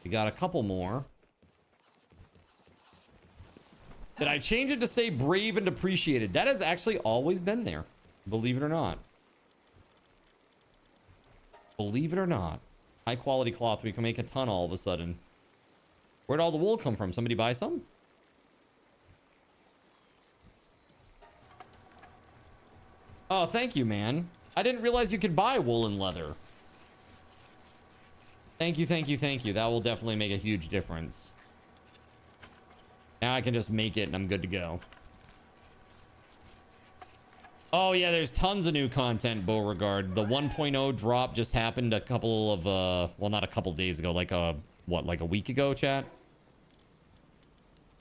A: We got a couple more. Did I change it to say brave and appreciated? That has actually always been there. Believe it or not. Believe it or not. High quality cloth. We can make a ton all of a sudden. Where'd all the wool come from? Somebody buy some? Oh, thank you, man. I didn't realize you could buy wool and leather. Thank you, thank you, thank you. That will definitely make a huge difference. Now I can just make it and I'm good to go. Oh yeah, there's tons of new content, Beauregard. The 1.0 drop just happened a couple of, well, not a couple days ago, like like a week ago, chat?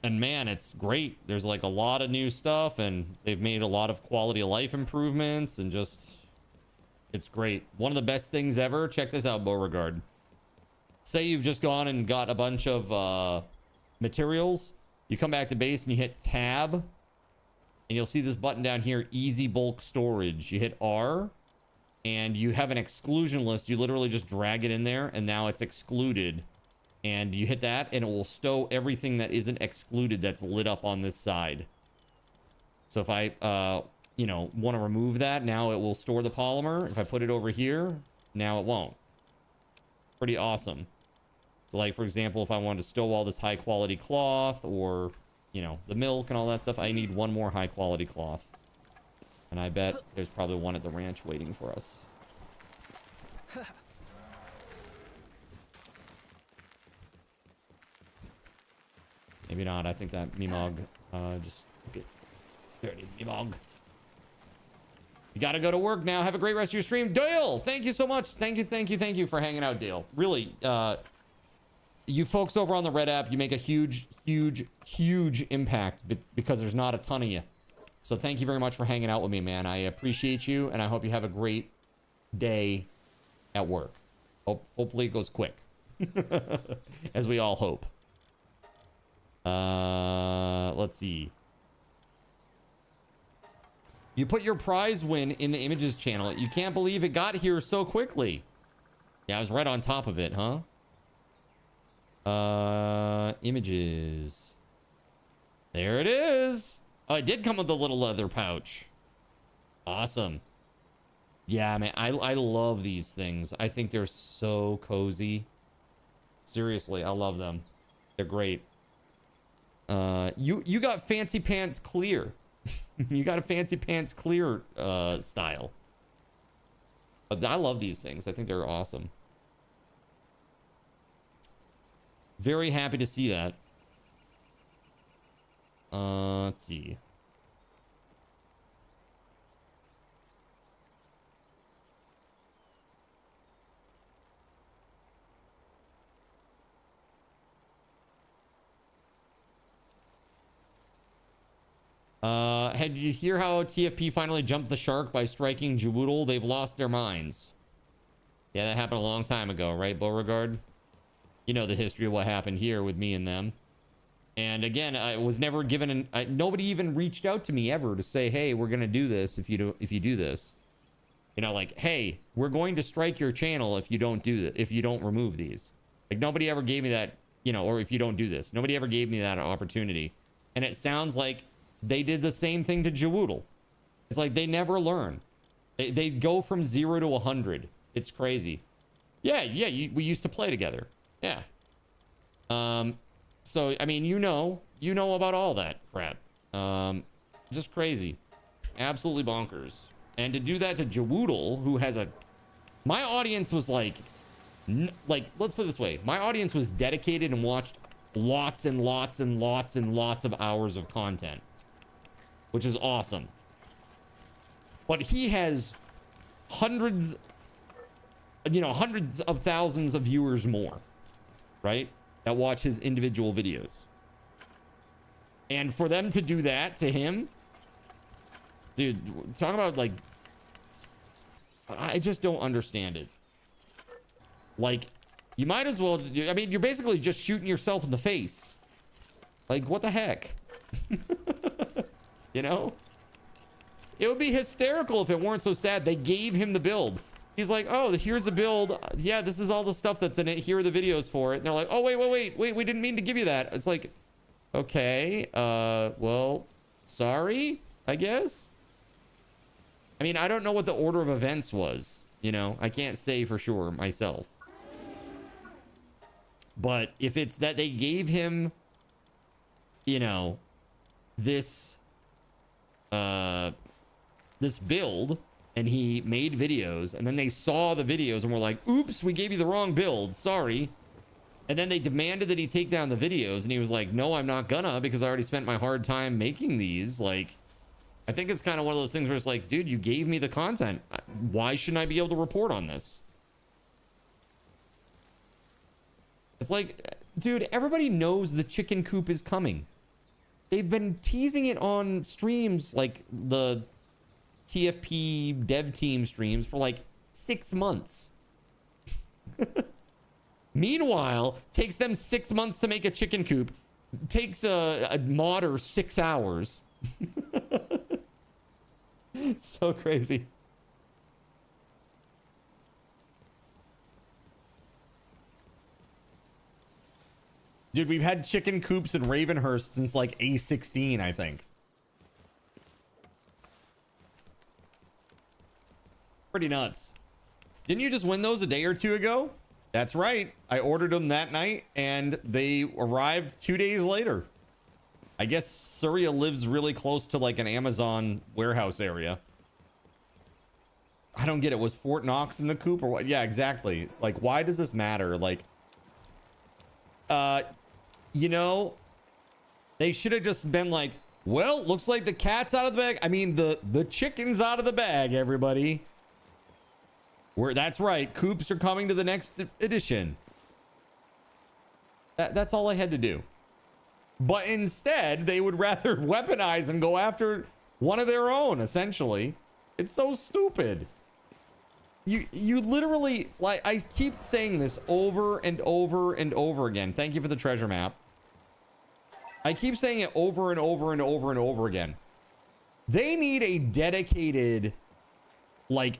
A: And man, it's great. There's like a lot of new stuff and they've made a lot of quality of life improvements and just, it's great. One of the best things ever. Check this out, Beauregard. Say you've just gone and got a bunch of materials. You come back to base and you hit tab and you'll see this button down here, easy bulk storage. You hit R and you have an exclusion list. You literally just drag it in there and now it's excluded. And you hit that and it will stow everything that isn't excluded that's lit up on this side. So if I, you know, want to remove that, now it will store the polymer. If I put it over here, now it won't. Pretty awesome. So like, for example, if I wanted to stow all this high quality cloth or, you know, the milk and all that stuff, I need one more high quality cloth. And I bet there's probably one at the ranch waiting for us. Maybe not. I think that Memog just get dirty. Memog. You gotta go to work now. Have a great rest of your stream. Dale, thank you so much. Thank you for hanging out, Dale. Really, you folks over on the Red app, you make a huge impact because there's not a ton of you. So thank you very much for hanging out with me, man. I appreciate you, and I hope you have a great day at work. Hopefully it goes quick, as we all hope. Let's see. You put your prize win in the images channel. You can't believe it got here so quickly. Yeah, I was right on top of it, huh? Images. There it is. Oh, it did come with a little leather pouch. Awesome. Yeah, man, I love these things. I think they're so cozy. Seriously, I love them. They're great. You got fancy pants clear. You got a fancy pants clear style. I love these things. I think they're awesome. Very happy to see that. Let's see. Did you hear how TFP finally jumped the shark by striking Jawoodle? They've lost their minds. Yeah, that happened a long time ago, right, Beauregard? You know the history of what happened here with me and them. And again, I was never given nobody even reached out to me ever to say, hey, we're gonna do this if you do this. You know, like, hey, we're going to strike your channel if you don't do that, if you don't remove these. Like, nobody ever gave me that, you know, or if you don't do this. Nobody ever gave me that opportunity. And it sounds like they did the same thing to Jawoodle. It's like they never learn. They go from 0 to 100. It's crazy. Yeah, we used to play together. Yeah. So, I mean, you know about all that crap. Just crazy. Absolutely bonkers. And to do that to Jawoodle, who has my audience was like, let's put it this way. My audience was dedicated and watched lots and lots and lots and lots of hours of content, which is awesome. But he has hundreds you know, hundreds of thousands of viewers more, right? That watch his individual videos. And for them to do that to him, dude, talk about like, I just don't understand it. Like, you might as well, I mean, you're basically just shooting yourself in the face. Like, what the heck? You know? It would be hysterical if it weren't so sad. They gave him the build. He's like, oh, here's a build. Yeah, this is all the stuff that's in it. Here are the videos for it. And they're like, oh, wait, we didn't mean to give you that. It's like, okay, well, sorry, I guess. I mean, I don't know what the order of events was. You know, I can't say for sure myself. But if it's that they gave him, you know, this this build, and he made videos, and then they saw the videos and were like, oops, we gave you the wrong build, sorry. And then they demanded that he take down the videos, and he was like, no, I'm not gonna, because I already spent my hard time making these. Like, I think it's kind of one of those things where it's like, dude, you gave me the content. Why shouldn't I be able to report on this? It's like, dude, everybody knows the chicken coop is coming. They've been teasing it on streams, like the TFP dev team streams, for like 6 months. Meanwhile, takes them 6 months to make a chicken coop. Takes a modder 6 hours. So crazy. Dude, we've had chicken coops in Ravenhurst since like A16, I think. Pretty nuts. Didn't you just win those a day or two ago? That's right. I ordered them that night and they arrived 2 days later. I guess Surya lives really close to like an Amazon warehouse area. I don't get it. Was Fort Knox in the coop or what? Yeah, exactly. Like, why does this matter? Like, you know, they should have just been like, well, looks like the cat's out of the bag. I mean, the chicken's out of the bag, everybody. That's right. Coops are coming to the next edition. That's all I had to do. But instead, they would rather weaponize and go after one of their own, essentially. It's so stupid. You literally, like, I keep saying this over and over and over again. Thank you for the treasure map. I keep saying it over and over and over and over again. They need a dedicated, like,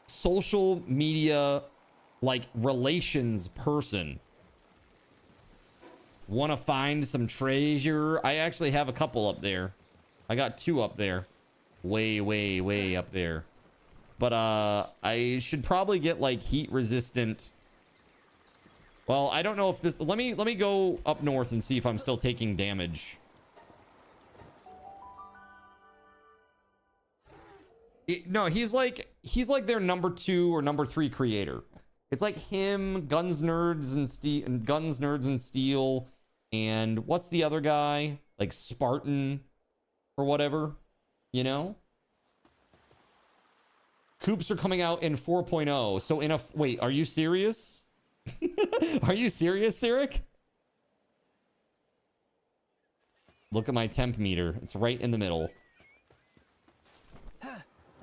A: social media, like, relations person. Want to find some treasure? I actually have a couple up there. I got 2 up there. Way up there. But I should probably get like heat resistant. Well, I don't know if this, let me go up north and see if I'm still taking damage. No, he's like their number 2 or number 3 creator. It's like him, Guns Nerds and Steel, and what's the other guy? Like Spartan or whatever, you know? Coops are coming out in 4.0. So in a... Wait, are you serious? Are you serious, Cyric? Look at my temp meter. It's right in the middle.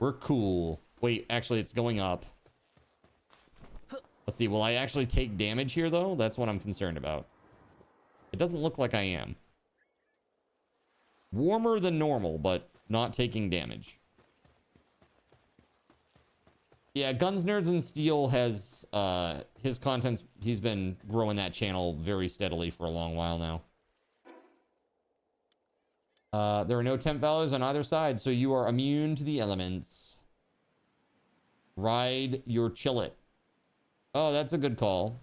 A: We're cool. Wait, actually, it's going up. Let's see. Will I actually take damage here, though? That's what I'm concerned about. It doesn't look like I am. Warmer than normal, but not taking damage. Yeah, Guns, Nerds, and Steel has, his content's, he's been growing that channel very steadily for a long while now. There are no temp values on either side, so you are immune to the elements. Ride your chillet. Oh, that's a good call.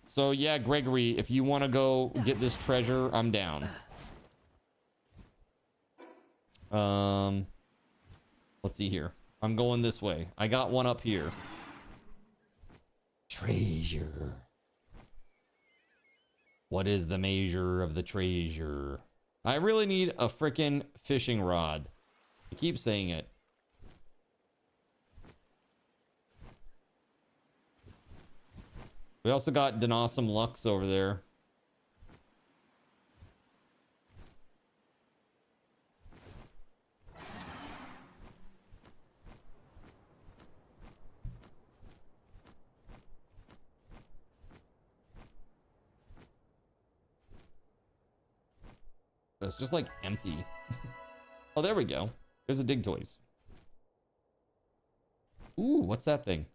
A: So, yeah, Gregory, if you want to go get this treasure, I'm down. Let's see here. I'm going this way. I got one up here. Treasure. What is the measure of the treasure? I really need a frickin' fishing rod. I keep saying it. We also got Denawesome Lux over there. It's just like empty. Oh, there we go. There's a Dig Toys. Ooh, what's that thing?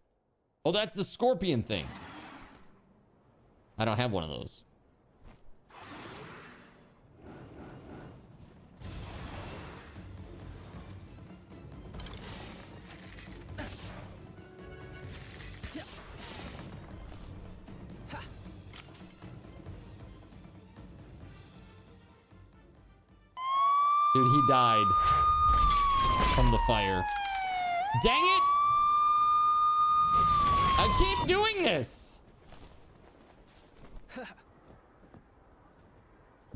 A: Oh, that's the scorpion thing. I don't have one of those. Dude, he died from the fire. Dang it! I keep doing this!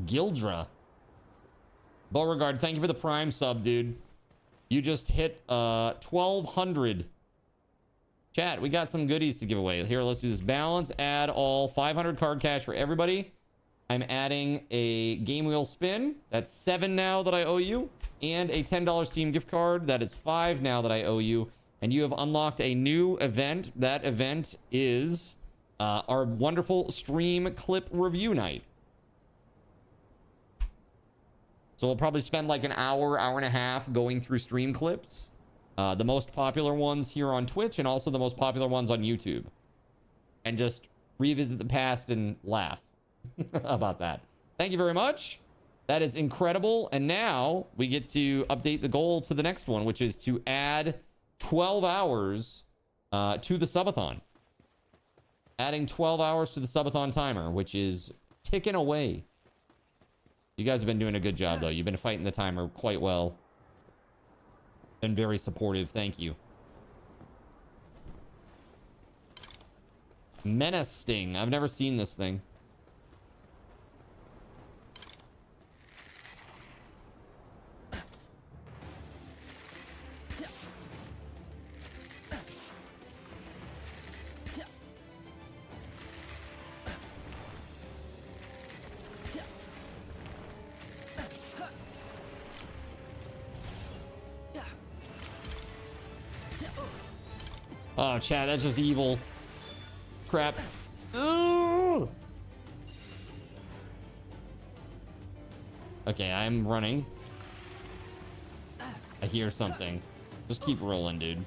A: Gildra. Beauregard, thank you for the Prime sub, dude. You just hit 1,200. Chat, we got some goodies to give away. Here, let's do this. Balance, add all 500 card cash for everybody. I'm adding a game wheel spin. That's 7 now that I owe you. And a $10 Steam gift card. That is 5 now that I owe you. And you have unlocked a new event. That event is our wonderful stream clip review night. So we'll probably spend like an hour, hour and a half going through stream clips. The most popular ones here on Twitch and also the most popular ones on YouTube. And just revisit the past and laugh about that. Thank you very much. That is incredible. And now we get to update the goal to the next one, which is to add 12 hours to the subathon. Adding 12 hours to the subathon timer, which is ticking away. You guys have been doing a good job, though. You've been fighting the timer quite well. Been very supportive. Thank you. Menace Sting. I've never seen this thing. Oh, chat, that's just evil. Crap. Ooh. Okay, I'm running. I hear something. Just keep rolling, dude.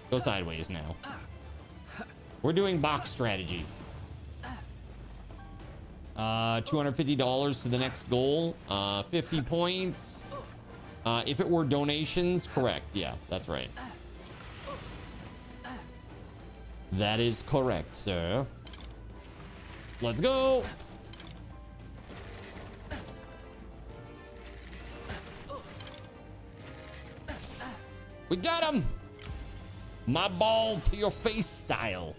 A: Go sideways now. We're doing box strategy. $250 to the next goal. 50 points. If it were donations, correct. Yeah, that's right. That is correct, sir. Let's go. We got him. My ball to your face style.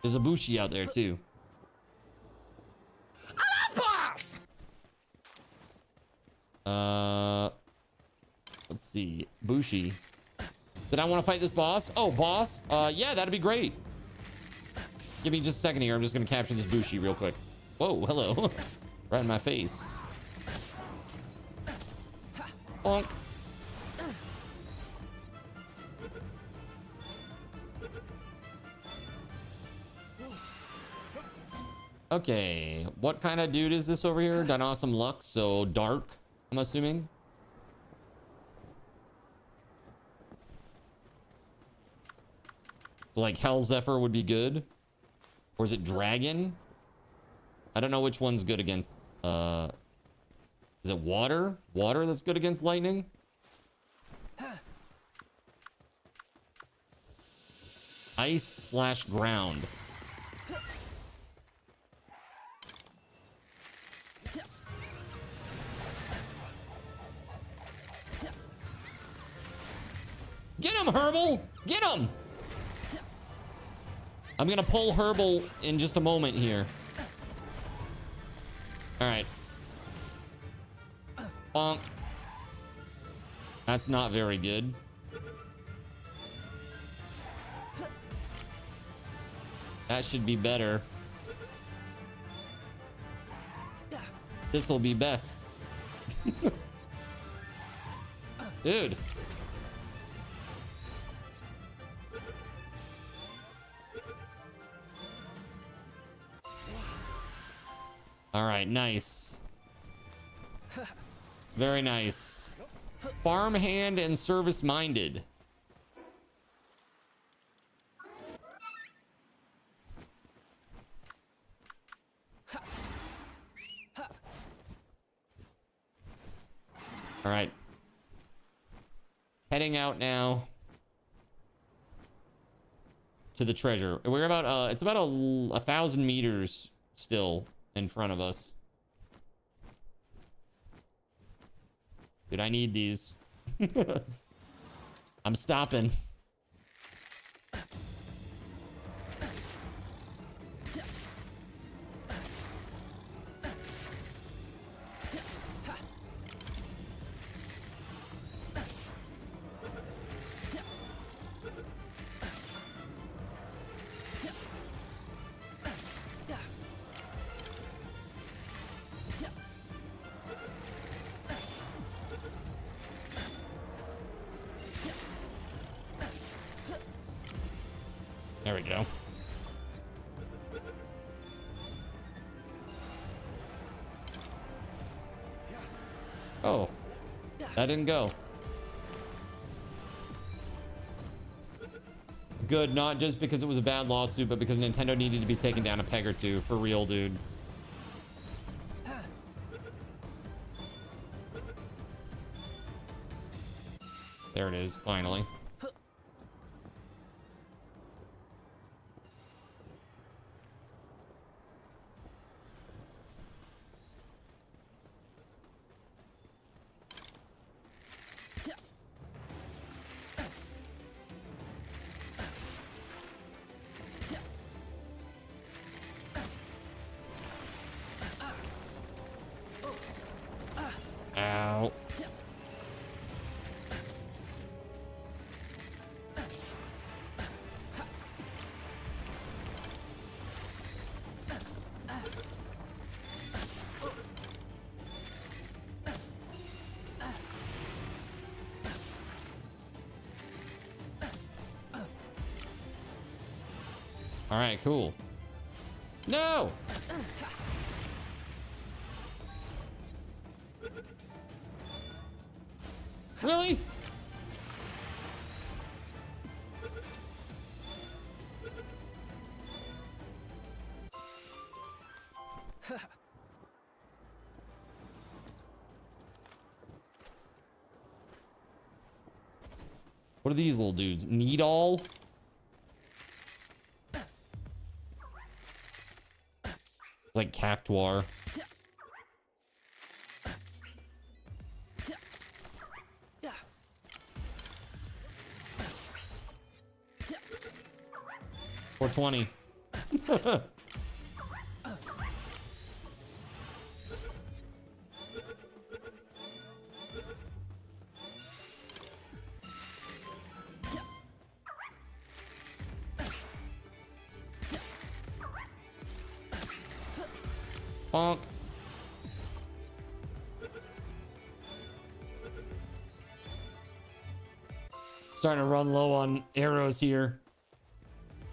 A: There's a Bushi out there too. Let's see. Bushi. Did I want to fight this boss? Oh, boss? Yeah, that'd be great. Give me just a second here. I'm just going to capture this Bushi real quick. Whoa, hello. Right in my face. Bonk. Okay. What kind of dude is this over here? Denawesome Lux, so dark, I'm assuming. So like Hell Zephyr would be good. Or is it Dragon? I don't know which one's good against... Is it Water? Water that's good against lightning? Ice/ground. Get him, Herbal! Get him! I'm gonna pull Herbal in just a moment here. All right. Bonk. That's not very good. That should be better. This will be best. Dude. All right, nice. Very nice. Farmhand and service-minded. All right. Heading out now to the treasure. We're about it's about 1,000 meters still in front of us. Dude, I need these. I'm stopping. There we go. Oh, that didn't go. Good, not just because it was a bad lawsuit, but because Nintendo needed to be taken down a peg or two. For real, dude. There it is, finally. Ow. All right, cool. No! Really? What are these little dudes? Need all? Like Cactuar. Or 20. Bonk. Starting to run low on arrows here.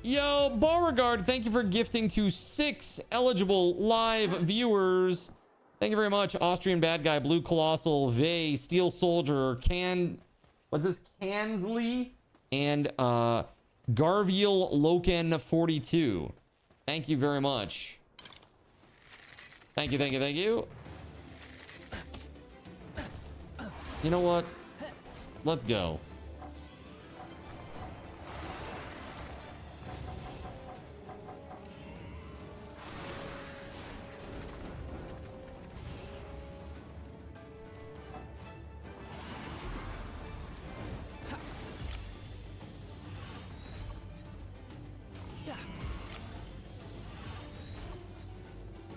A: Yo, Beauregard, thank you for gifting to 6 eligible live viewers. Thank you very much. Austrian Bad Guy, Blue Colossal, Vey, Steel Soldier, what's this? Kansley, and Garviel Loken 42. Thank you very much. Thank you, thank you, thank you. You know what? Let's go.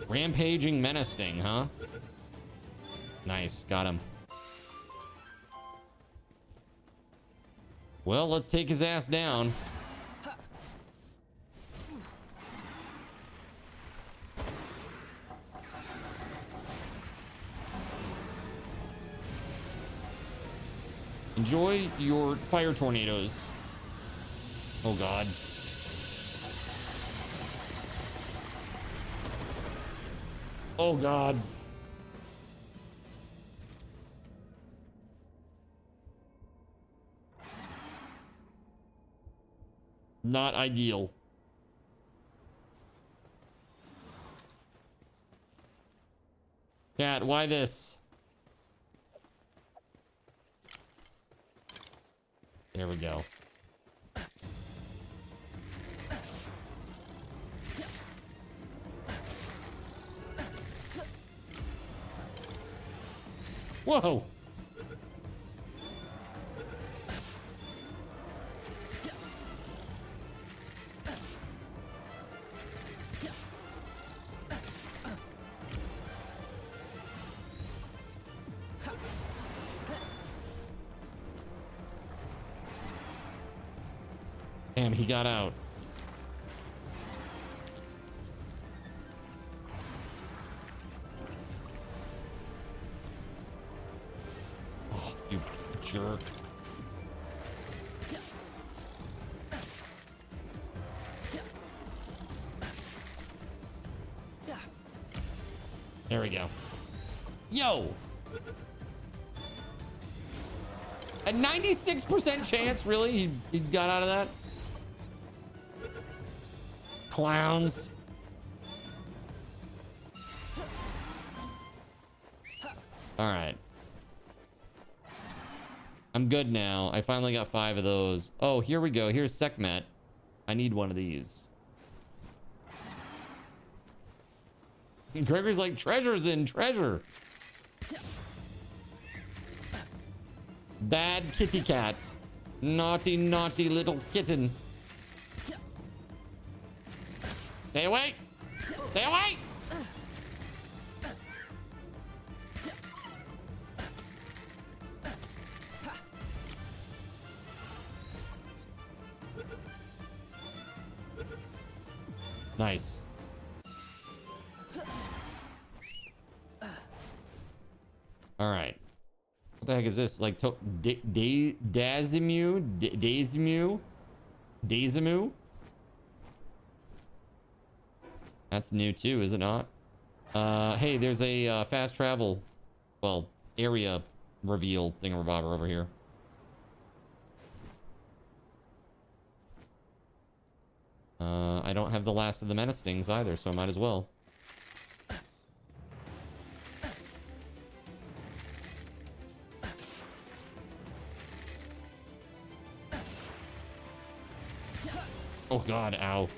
A: Rampaging Menacing, huh? Nice, got him. Well, let's take his ass down. Enjoy your fire tornadoes. Oh, God. Oh, God. Not ideal. Cat, why this? There we go. Whoa! Damn, he got out. Oh, you jerk. There we go. Yo! A 96% chance, really? He got out of that? Clowns. All right. I'm good now. I finally got 5 of those. Oh, here we go. Here's Sekhmet. I need one of these. Gregory's like, treasure's in treasure. Bad kitty cat. Naughty, naughty little kitten. Stay away! Stay away! Nice. All right. What the heck is this? Like Dazimu? That's new too, is it not? Hey, there's a fast travel, well, area reveal thingamabobber over here. I don't have the last of the menace things either, so I might as well. Oh God, ow.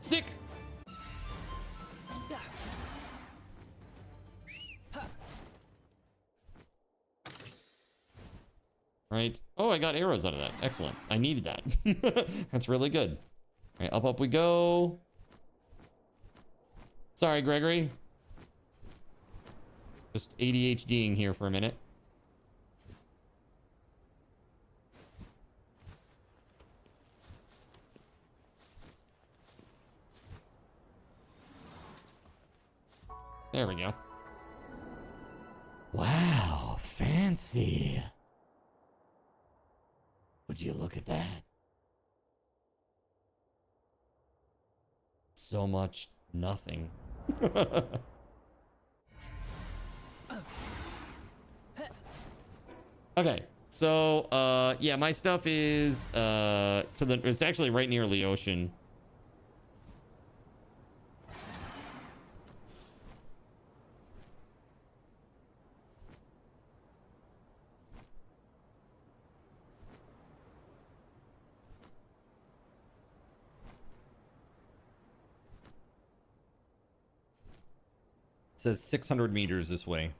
A: Sick. Right. Oh, I got arrows out of that. Excellent. I needed that. That's really good. All right, up we go. Sorry, Gregory. Just ADHDing here for a minute. There we go. Wow, fancy. Would you look at that? So much nothing. Okay, so yeah, my stuff is it's actually right near the ocean. It says 600 meters this way.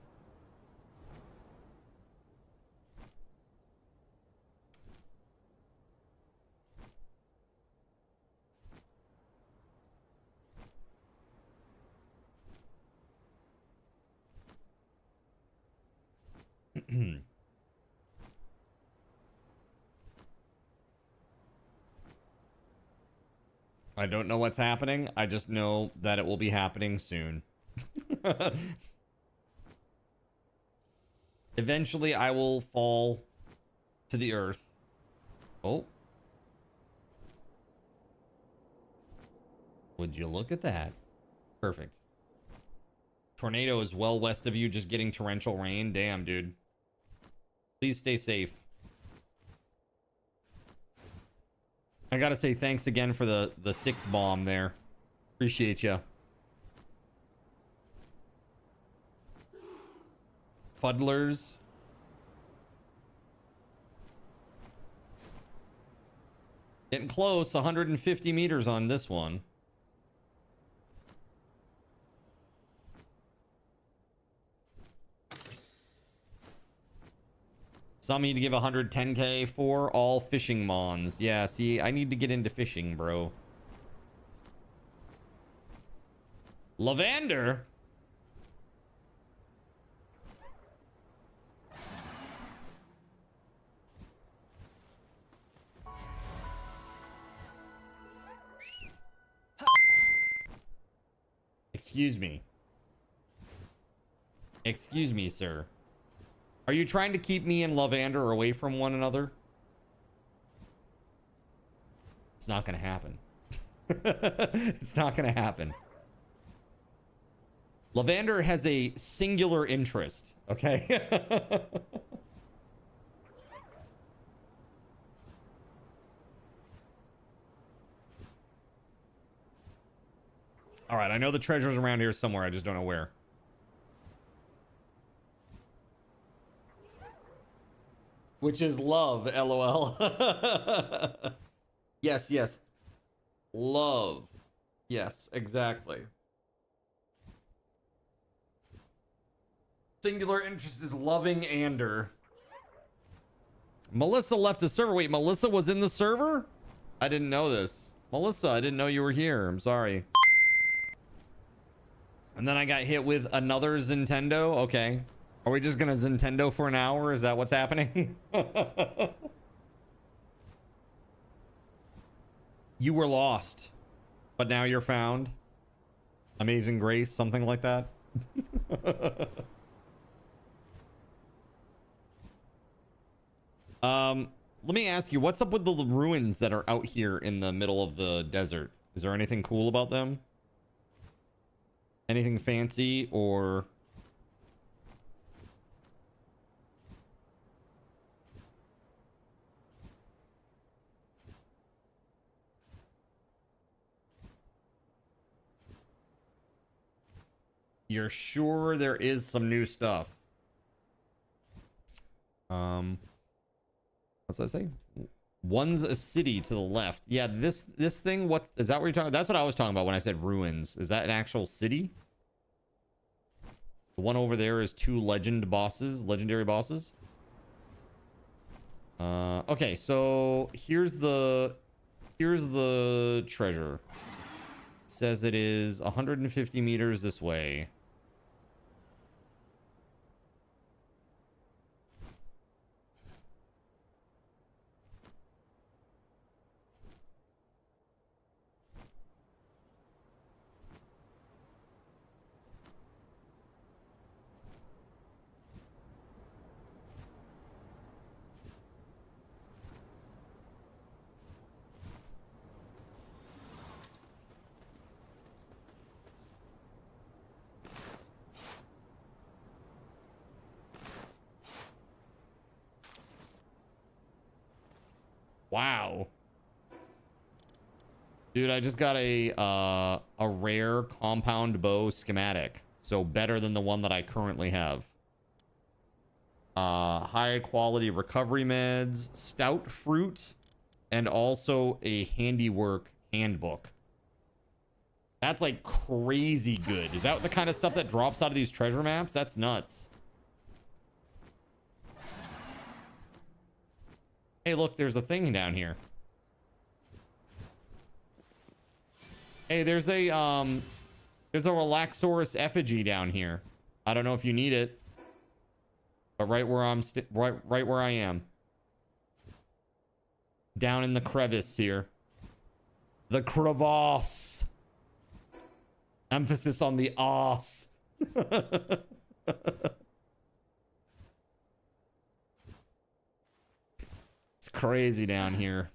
A: I don't know what's happening. I just know that it will be happening soon. Eventually, I will fall to the earth. Oh. Would you look at that? Perfect. Tornado is well west of you, just getting torrential rain. Damn, dude. Please stay safe. I gotta say thanks again for the 6 bomb there. Appreciate ya. Fuddlers. Getting close. 150 meters on this one. Some need to give 110k for all fishing mons. Yeah, see, I need to get into fishing, bro. Lavender? Excuse me. Excuse me, sir. Are you trying to keep me and Lavender away from one another? It's not gonna happen. It's not gonna happen. Lavender has a singular interest, okay? All right, I know the treasure's around here somewhere. I just don't know where. Which is love, LOL. Yes, yes. Love. Yes, exactly. Singular interest is loving Ander. Melissa left the server. Wait, Melissa was in the server? I didn't know this. Melissa, I didn't know you were here. I'm sorry. And then I got hit with another Nintendo. Okay. Are we just gonna Nintendo for an hour? Is that what's happening? You were lost, but now you're found. Amazing Grace, something like that. Let me ask you, what's up with the ruins that are out here in the middle of the desert? Is there anything cool about them? Anything fancy or... You're sure there is some new stuff? What's that say? One's a city to the left. Yeah, this thing, what is that what you're talking about? That's what I was talking about when I said ruins. Is that an actual city? The one over there is 2 legendary bosses. Okay, so here's the treasure. It says it is 150 meters this way. Wow. Dude, I just got a rare compound bow schematic. So better than the one that I currently have. High quality recovery meds, stout fruit, and also a handiwork handbook. That's like crazy good. Is that the kind of stuff that drops out of these treasure maps? That's nuts. Hey, look, there's a thing down here. Hey, there's a Relaxorus effigy down here. I don't know if you need it. But right where I'm right where I am. Down in the crevice here. The crevasse. Emphasis on the ass. It's crazy down here.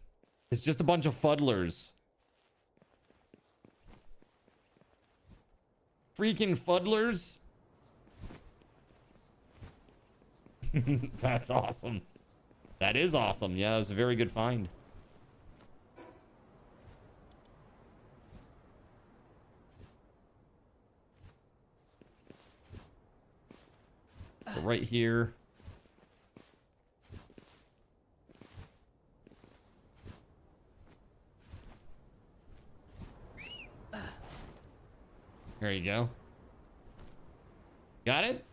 A: It's just a bunch of fuddlers. Freaking fuddlers. That's awesome. That is awesome. Yeah, it was a very good find. So right here. There you go. Got it?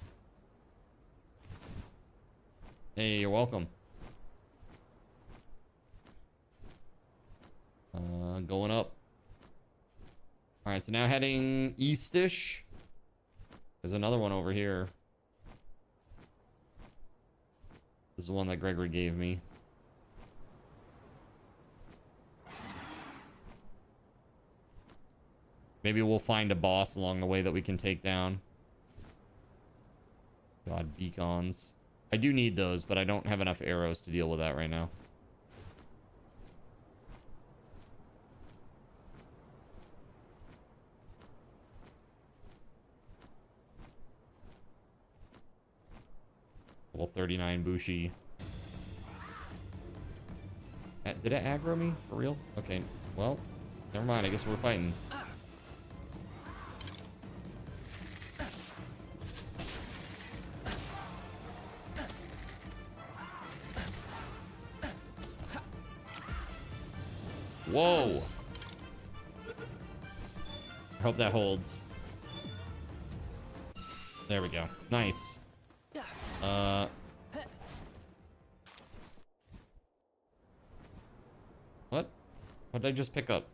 A: Hey, you're welcome. Going up. All right, so now heading eastish. There's another one over here. This is the one that Gregory gave me. Maybe we'll find a boss along the way that we can take down. God, beacons. I do need those, but I don't have enough arrows to deal with that right now. Level 39 Bushi. Did it aggro me? For real? Okay, well, never mind. I guess we're fighting. Whoa. I hope that holds. There we go. Nice. What did I just pick up?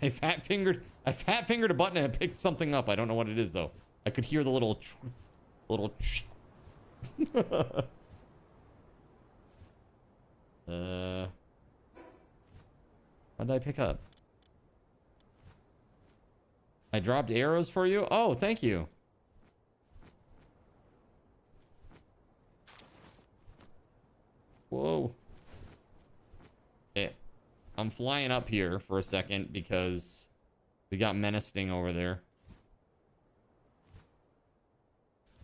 A: I fat fingered a button and I picked something up. I don't know what it is though. I could hear the little what did I pick up? I dropped arrows for you? Oh, thank you. Whoa. I'm flying up here for a second because we got menacing over there.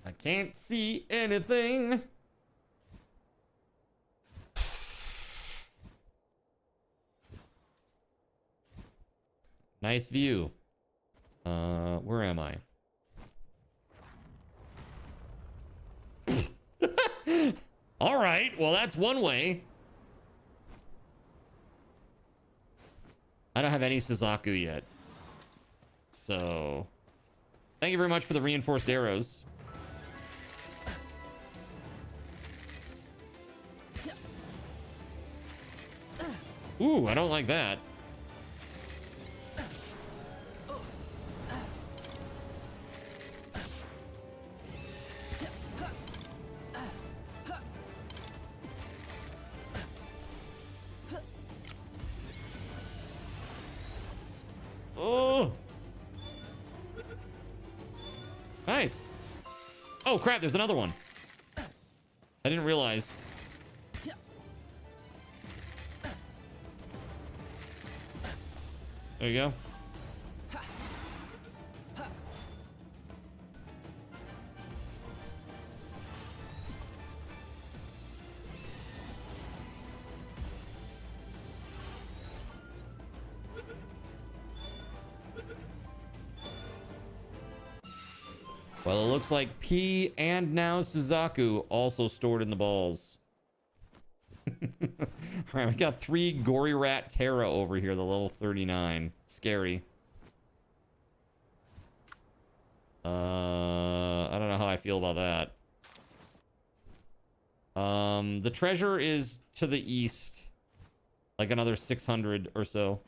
A: I can't see anything. Nice view. Where am I? All right, well, that's one way. I don't have any Suzaku yet. So, thank you very much for the reinforced arrows. Ooh, I don't like that. Oh. Nice. Oh, crap, there's another one. I didn't realize. There you go. Well, it looks like P and now Suzaku also stored in the balls. All right, we got 3 Gory Rat Terra over here, the level 39. Scary. I don't know how I feel about that. The treasure is to the east. Like another 600 or so.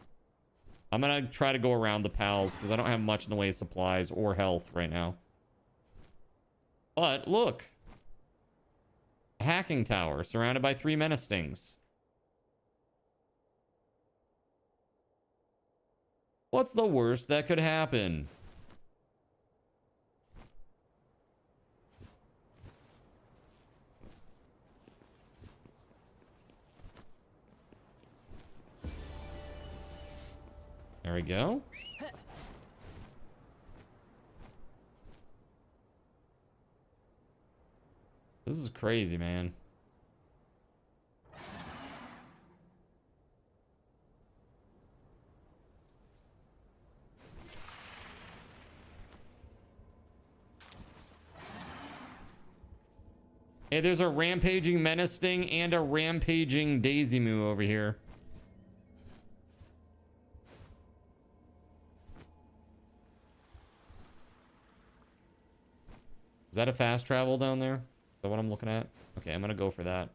A: I'm gonna try to go around the pals because I don't have much in the way of supplies or health right now. But look. A hacking tower surrounded by 3 menace stings. What's the worst that could happen? There we go. This is crazy, man. Hey, there's a rampaging menace sting and a rampaging daisy moo over here. Is that a fast travel down there? Is that what I'm looking at? Okay, I'm gonna go for that.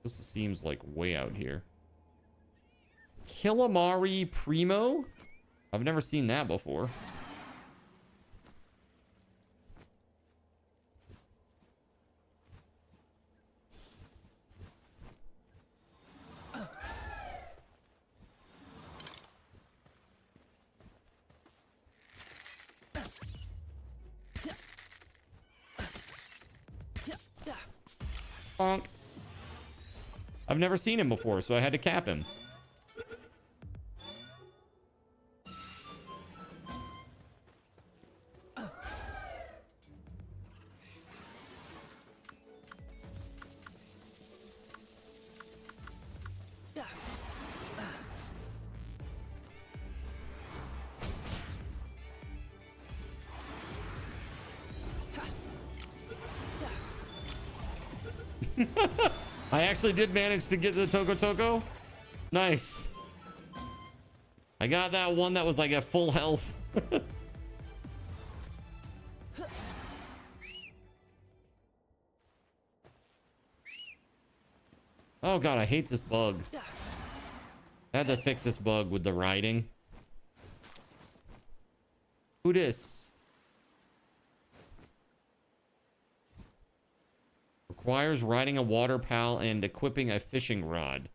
A: This seems like way out here. Killamari Primo? I've never seen that before. Bonk. I've never seen him before, so I had to cap him. I actually did manage to get the Toko Toko. Nice. I got that one that was like at full health. Oh god, I hate this bug. I had to fix this bug with the riding. Who dis? Requires riding a water pal and equipping a fishing rod.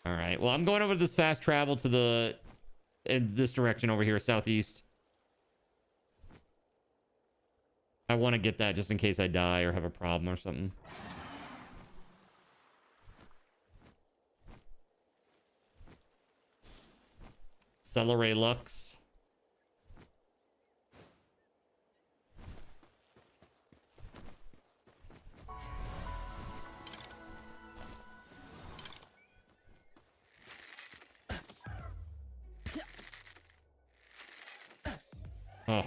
A: All right. Well, I'm going over this fast travel to the in this direction over here, southeast. I want to get that just in case I die or have a problem or something. Celery Lux. Oh.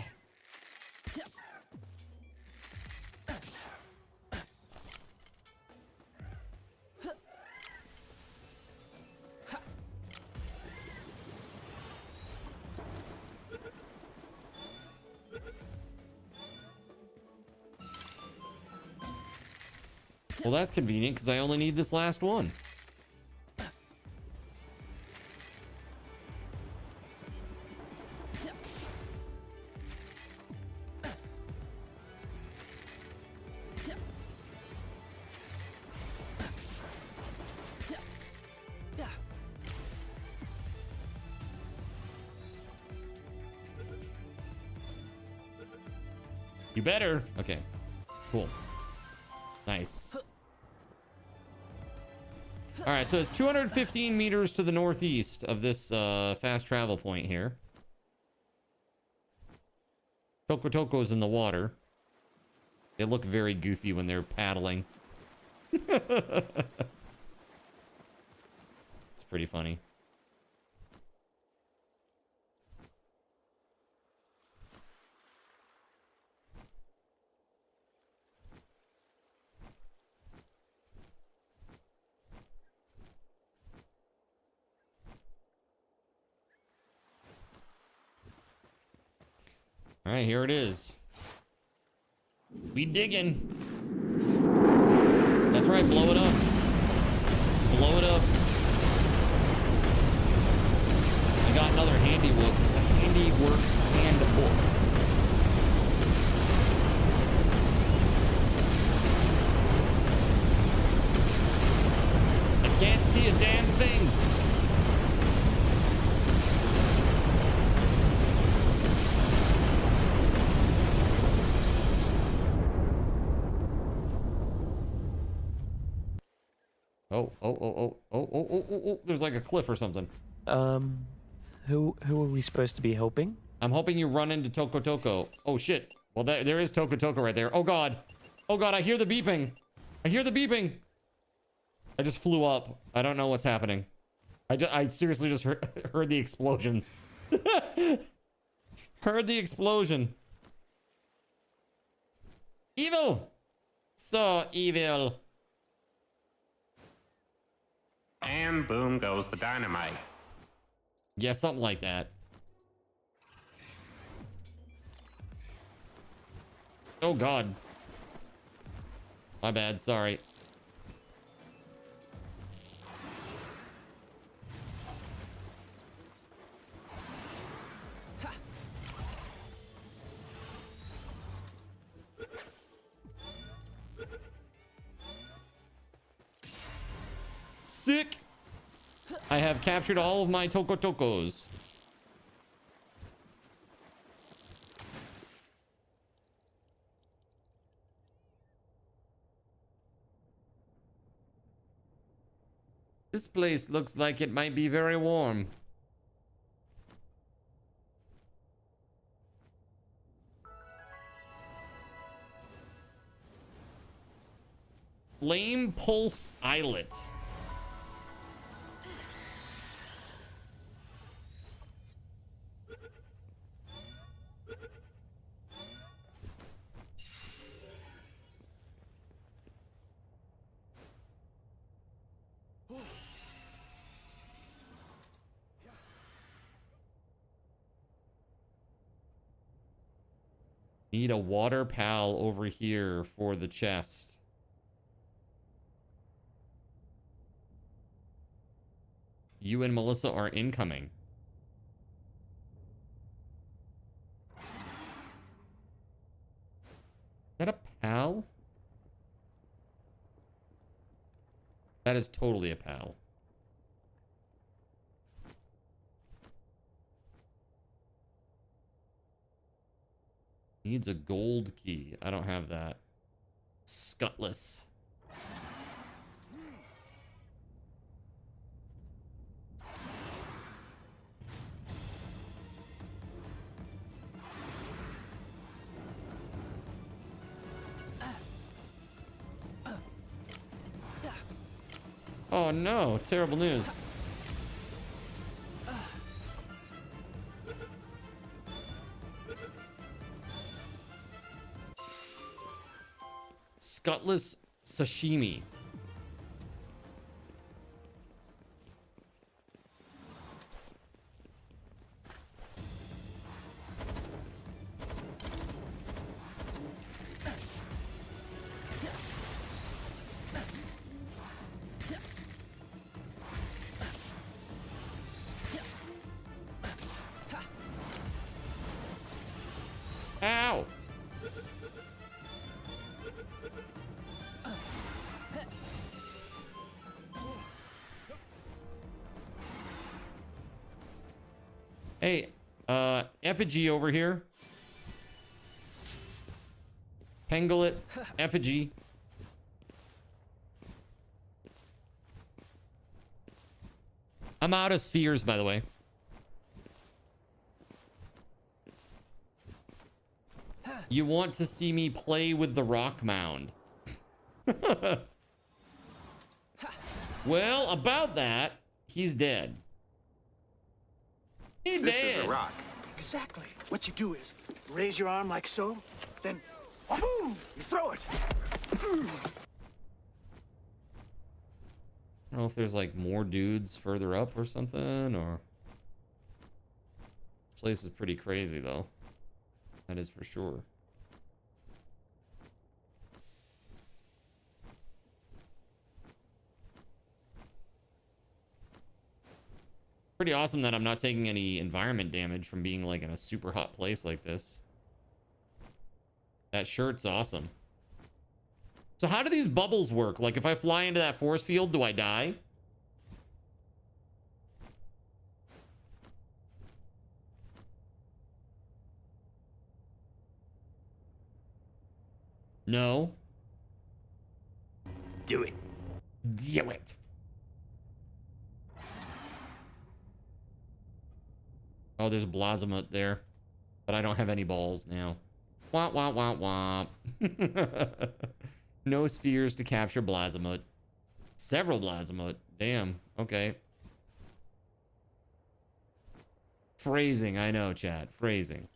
A: Well, that's convenient because I only need this last one. You better. Okay. Cool. Nice. All right, so it's 215 meters to the northeast of this fast travel point here. Toko Toko's in the water. They look very goofy when they're paddling. It's pretty funny. All right, here it is. We digging. That's right, blow it up. Blow it up. I got another handiwork handbook. see a damn thing. Oh. There's like a cliff or something.
N: Who are we supposed to be helping?
A: I'm hoping you run into Toko Toko. Oh shit. Well, there is Toko Toko right there. Oh god. Oh god, I hear the beeping. I hear the beeping. I just flew up. I don't know what's happening. I seriously just heard the explosions. Heard the explosion. Evil. So evil.
O: And boom goes the dynamite.
A: Yeah, something like that. Oh god. My bad, sorry. Sick! I have captured all of my Toko Tokos. This place looks like it might be very warm. Flame Pulse Islet. Need a water pal over here for the chest. You and Melissa are incoming. Is that a pal? That is totally a pal. Needs a gold key. I don't have that. Scutless. Oh no, terrible news. Scutless sashimi. Ow! Hey, effigy over here. Pengulet, effigy. I'm out of spheres, by the way. You want to see me play with the rock mound. Well, about that, he's dead. He's
J: This
A: dead.
J: is a rock. Exactly. What you do is raise your arm like so, then boom, you throw it.
A: I don't know if there's like more dudes further up or something, or... This place is pretty crazy, though. That is for sure. Pretty awesome that I'm not taking any environment damage from being like in a super hot place like this. That shirt's awesome. So how do these bubbles work? Like if I fly into that force field, do I die? No.
M: Do it.
A: Do it. Oh, there's Blazamut there. But I don't have any balls now. Womp, womp, womp, womp. No spheres to capture Blazamut. Several Blazamut. Damn. Okay. Phrasing. I know, chat. Phrasing.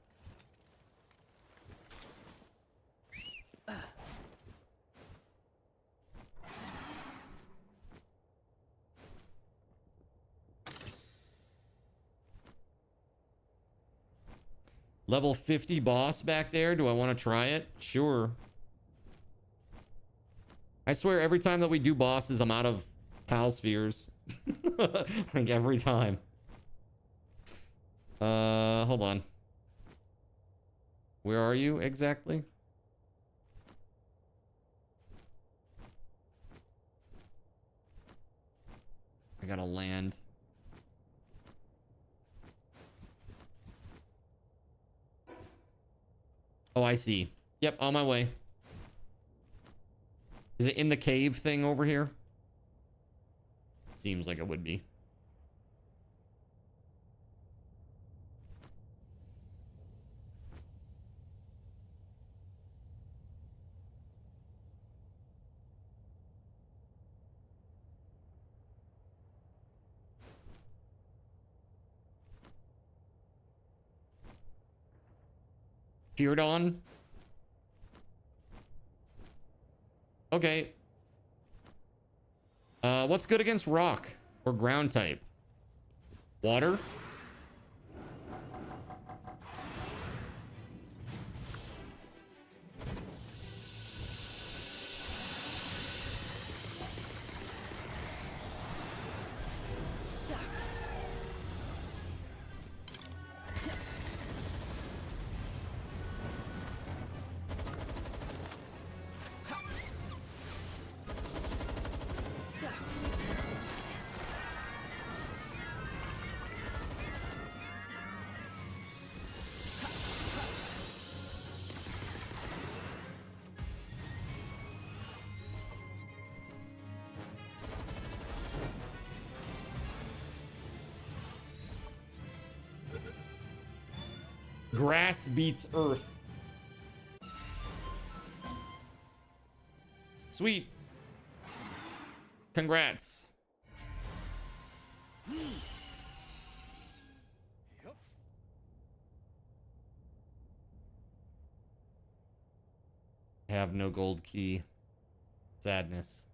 A: Level 50 boss back there. Do I want to try it? Sure. I swear every time that we do bosses, I'm out of PAL spheres. Like every time. Hold on. Where are you exactly? I gotta land. Oh, I see. Yep, on my way. Is it in the cave thing over here? Seems like it would be. Peered on. Okay. What's good against rock or ground type? Water? Grass beats earth. Sweet. Congrats. I have no gold key. Sadness.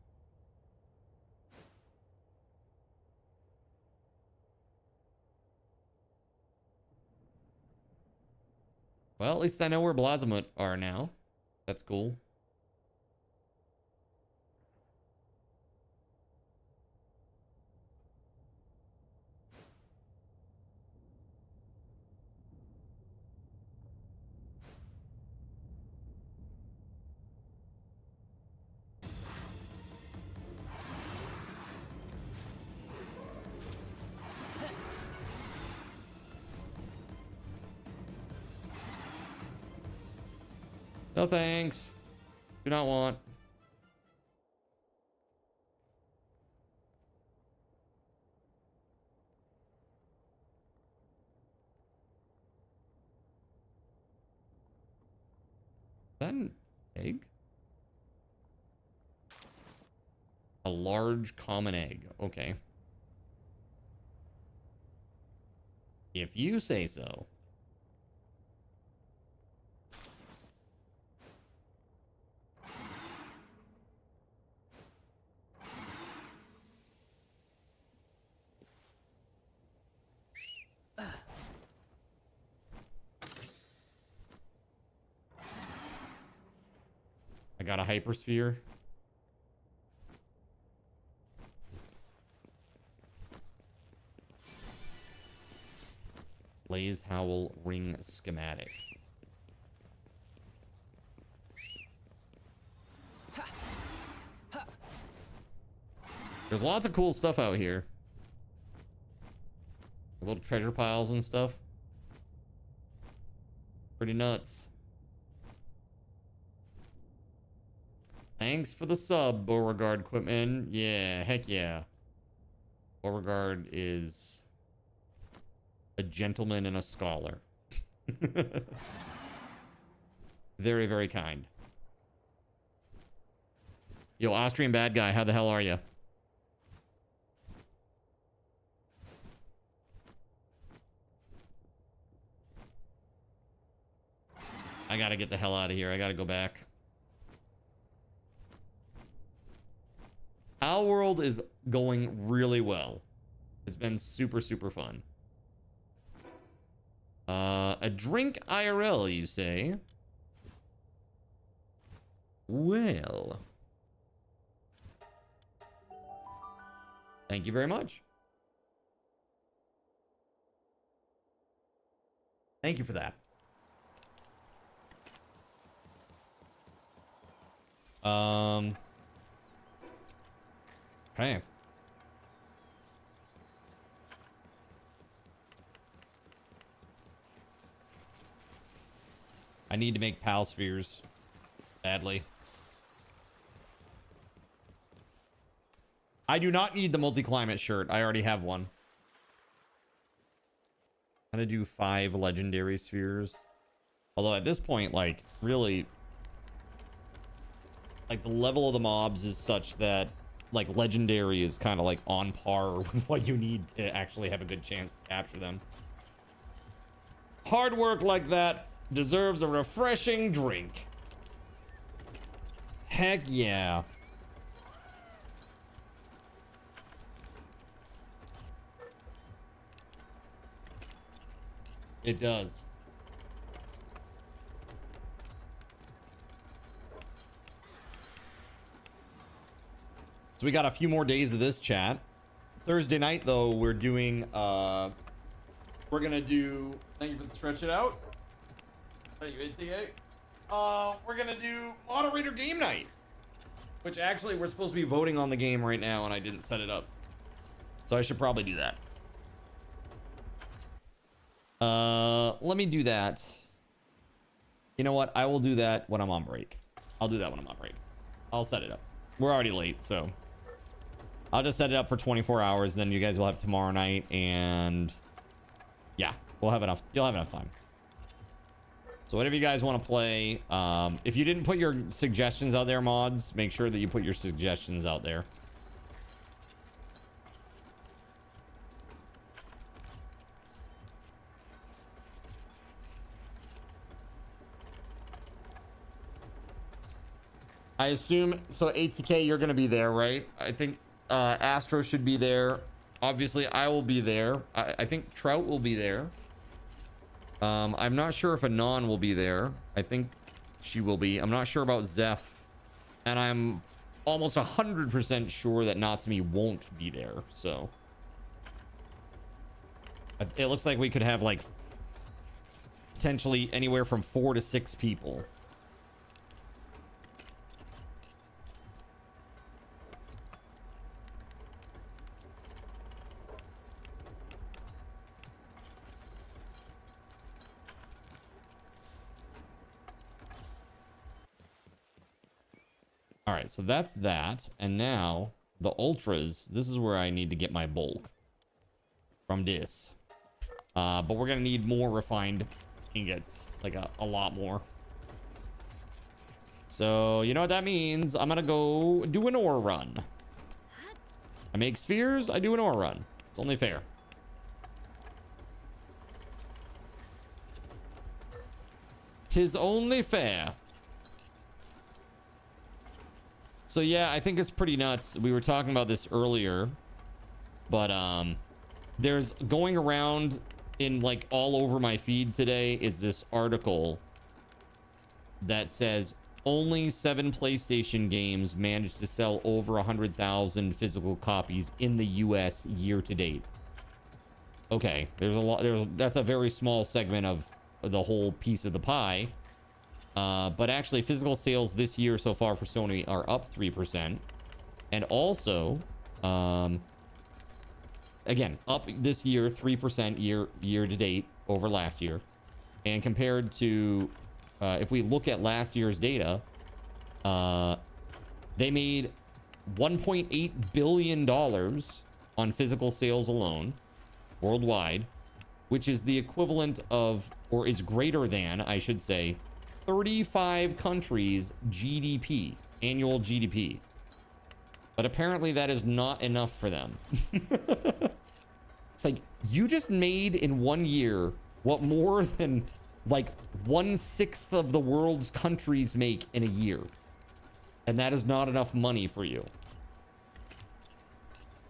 A: Well, at least I know where Blazamut are now. That's cool. No thanks. Do not want. Is that an egg? A large common egg. Okay. If you say so. I got a hypersphere. Blaze Howl ring schematic. There's lots of cool stuff out here. Little treasure piles and stuff. Pretty nuts. Thanks for the sub, Beauregard Quitman. Yeah, heck yeah. Beauregard is a gentleman and a scholar. Very, very kind. Yo, Austrian bad guy, how the hell are you? I gotta get the hell out of here. I gotta go back. Our world is going really well. It's been super, super fun. A drink IRL, you say? Well. Thank you very much. Thank you for that. Okay. I need to make PAL spheres badly. I do not need the multi-climate shirt. I already have one. I'm gonna do 5 legendary spheres. Although at this point, like, really, like, the level of the mobs is such that, like, legendary is kind of like on par with what you need to actually have a good chance to capture them. Hard work like that deserves a refreshing drink. Heck yeah. It does. So we got a few more days of this chat. Thursday night, though, we're doing, we're gonna do, thank you for the stretch it out. Thank you, NTA. We're gonna do moderator game night, which actually we're supposed to be voting on the game right now, and I didn't set it up. So I should probably do that. Let me do that. You know what? I will do that when I'm on break. I'll do that when I'm on break. I'll set it up. We're already late, so I'll just set it up for 24 hours. Then you guys will have tomorrow night, and yeah, we'll have enough. You'll have enough time. So whatever you guys want to play, if you didn't put your suggestions out there, mods, make sure that you put your suggestions out there. I assume, so ATK, you're going to be there, right? I think Astro should be there. Obviously, I will be there. I think Trout will be there. I'm not sure if Anon will be there. I think she will be. I'm not sure about Zeph. And I'm almost 100% sure that Natsumi won't be there, so. It looks like we could have, like, potentially anywhere from 4 to 6 people. All right, so that's that. And now the ultras, this is where I need to get my bulk from this. But we're going to need more refined ingots, like a lot more. So you know what that means? I'm going to go do an ore run. I make spheres, I do an ore run. It's only fair. Tis only fair. So yeah, I think it's pretty nuts. We were talking about this earlier, but there's going around in like all over my feed today is this article that says only 7 PlayStation games managed to sell over 100,000 physical copies in the US year to date. Okay, there's a lot. That's a very small segment of the whole piece of the pie. But actually, physical sales this year so far for Sony are up 3%. And also, again, up this year 3% year to date over last year. And compared to, if we look at last year's data, They made $1.8 billion on physical sales alone worldwide, which is the equivalent of, or is greater than, I should say, 35 countries' GDP, annual GDP. But apparently that is not enough for them. It's like, you just made in 1 year what more than like 1/6 of the world's countries make in a year. And that is not enough money for you.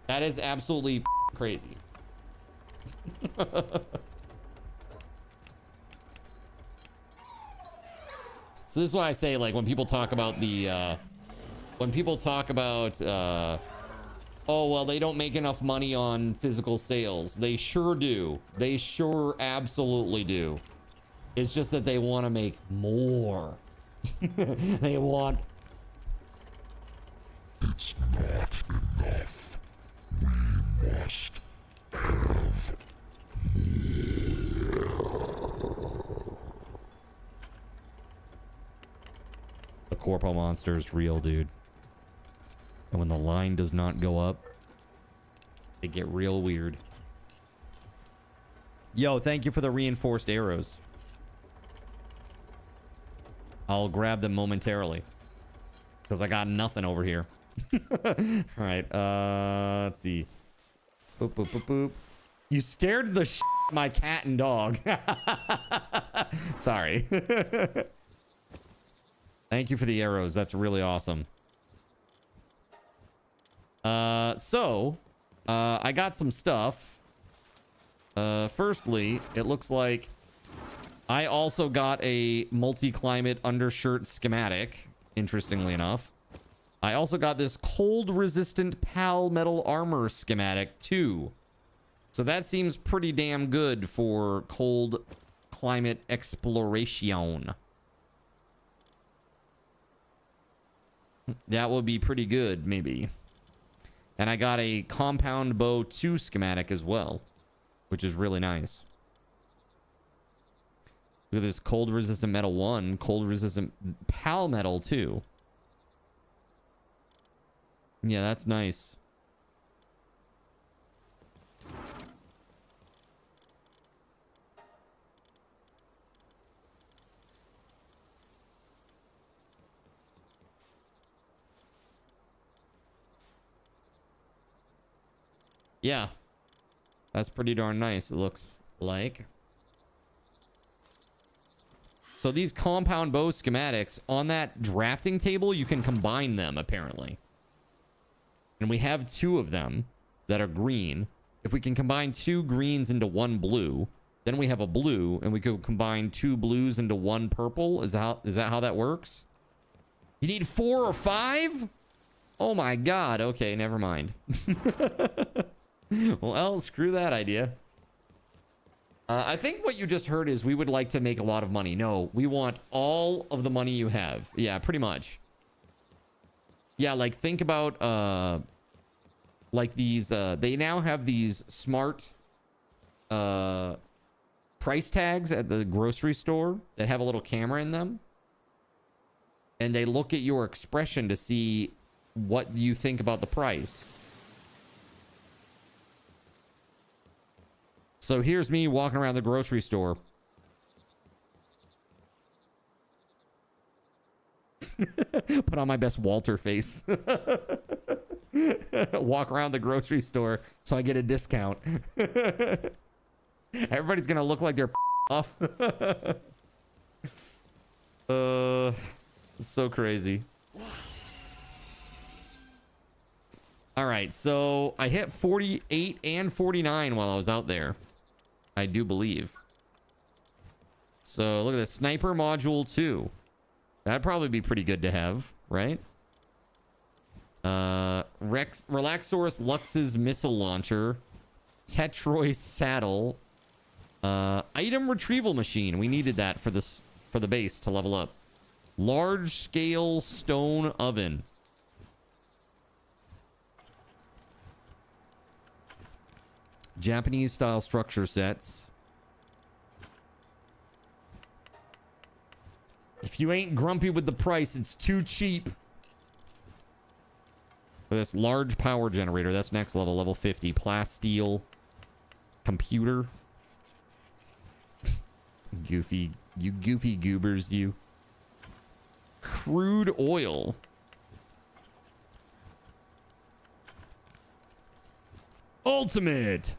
A: That is absolutely crazy. So this is why I say, like, when people talk about the, oh, well, they don't make enough money on physical sales. They sure do. They sure absolutely do. It's just that they want to make more. They want... It's not enough. We must have more. The Corpo monster is real, dude. And when the line does not go up, they get real weird. Yo, thank you for the reinforced arrows. I'll grab them momentarily. Because I got nothing over here. Alright, let's see. Boop, boop, boop, boop. You scared the shit out of my cat and dog. Sorry. Thank you for the arrows. That's really awesome. I got some stuff. Firstly, it looks like I also got a multi-climate undershirt schematic, interestingly enough. I also got this cold-resistant PAL metal armor schematic, too. So that seems pretty damn good for cold climate exploration. That would be pretty good, maybe. And I got a compound bow 2 schematic as well, which is really nice. Look at this cold resistant metal 1, cold resistant PAL metal 2. Yeah, that's nice. Yeah, that's pretty darn nice, it looks like. So these compound bow schematics, on that drafting table, you can combine them, apparently. And we have 2 of them that are green. If we can combine 2 greens into 1 blue, then we have a blue, and we could combine 2 blues into 1 purple. Is that how that works? You need 4 or 5? Oh my god, okay, never mind. Well, screw that idea. I think what you just heard is we would like to make a lot of money. No, we want all of the money you have. Yeah, pretty much. Yeah, like think about like these they now have these smart price tags at the grocery store that have a little camera in them. And they look at your expression to see what you think about the price. So here's me walking around the grocery store. Put on my best Walter face. Walk around the grocery store so I get a discount. Everybody's gonna look like they're off. It's so crazy. All right, so I hit 48 and 49 while I was out there. I do believe. So look at this, sniper module 2. That'd probably be pretty good to have, right? Relaxorus Lux's missile launcher, Tetroy saddle, item retrieval machine. We needed that for the base to level up. Large scale stone oven. Japanese style structure sets. If you ain't grumpy with the price, it's too cheap. For this large power generator, that's next level, level 50. Plasteel computer. Goofy, you goofy goobers, you. Crude oil. Ultimate.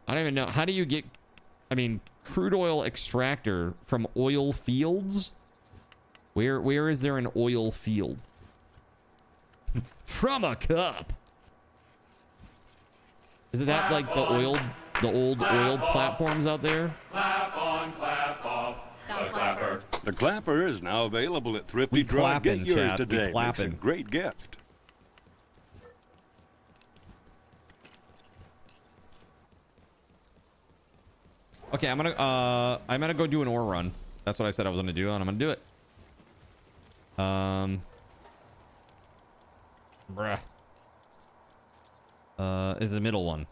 A: I don't even know. How do you get, I mean, crude oil extractor from oil fields? Where is there an oil field? From a cup. Is it that like the old oil platforms out there?
B: Clap on, clap off. The clapper. The clapper is now available at Thrifty
A: We
B: Drive. Get
A: clapping,
B: yours
A: chat. We
B: today. Makes a
A: clapping.
B: great gift.
A: Okay, I'm gonna go do an ore run. That's what I said I was gonna do, and I'm gonna do it. Bruh. Is the middle one?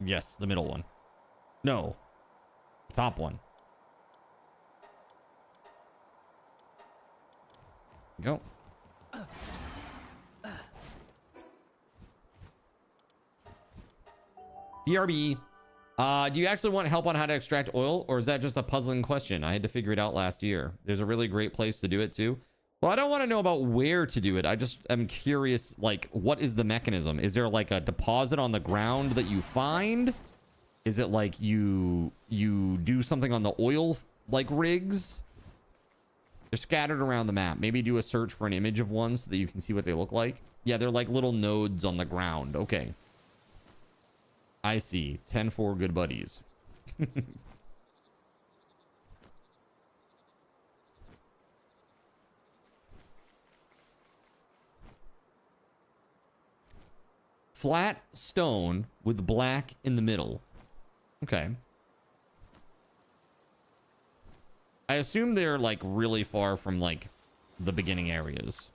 A: Yes, the middle one. No. Top one. Go. BRB. Do you actually want help on how to extract oil, or is that just a puzzling question? I had to figure it out last year. There's a really great place to do it too. Well, I don't want to know about where to do it. I just am curious, like, what is the mechanism? Is there like a deposit on the ground that you find? Is it like you do something on the oil like rigs? They're scattered around the map. Maybe do a search for an image of one so that you can see what they look like. Yeah, they're like little nodes on the ground. Okay. I see. 10-4 good buddies. Flat stone with black in the middle. Okay. I assume they're like really far from like the beginning areas.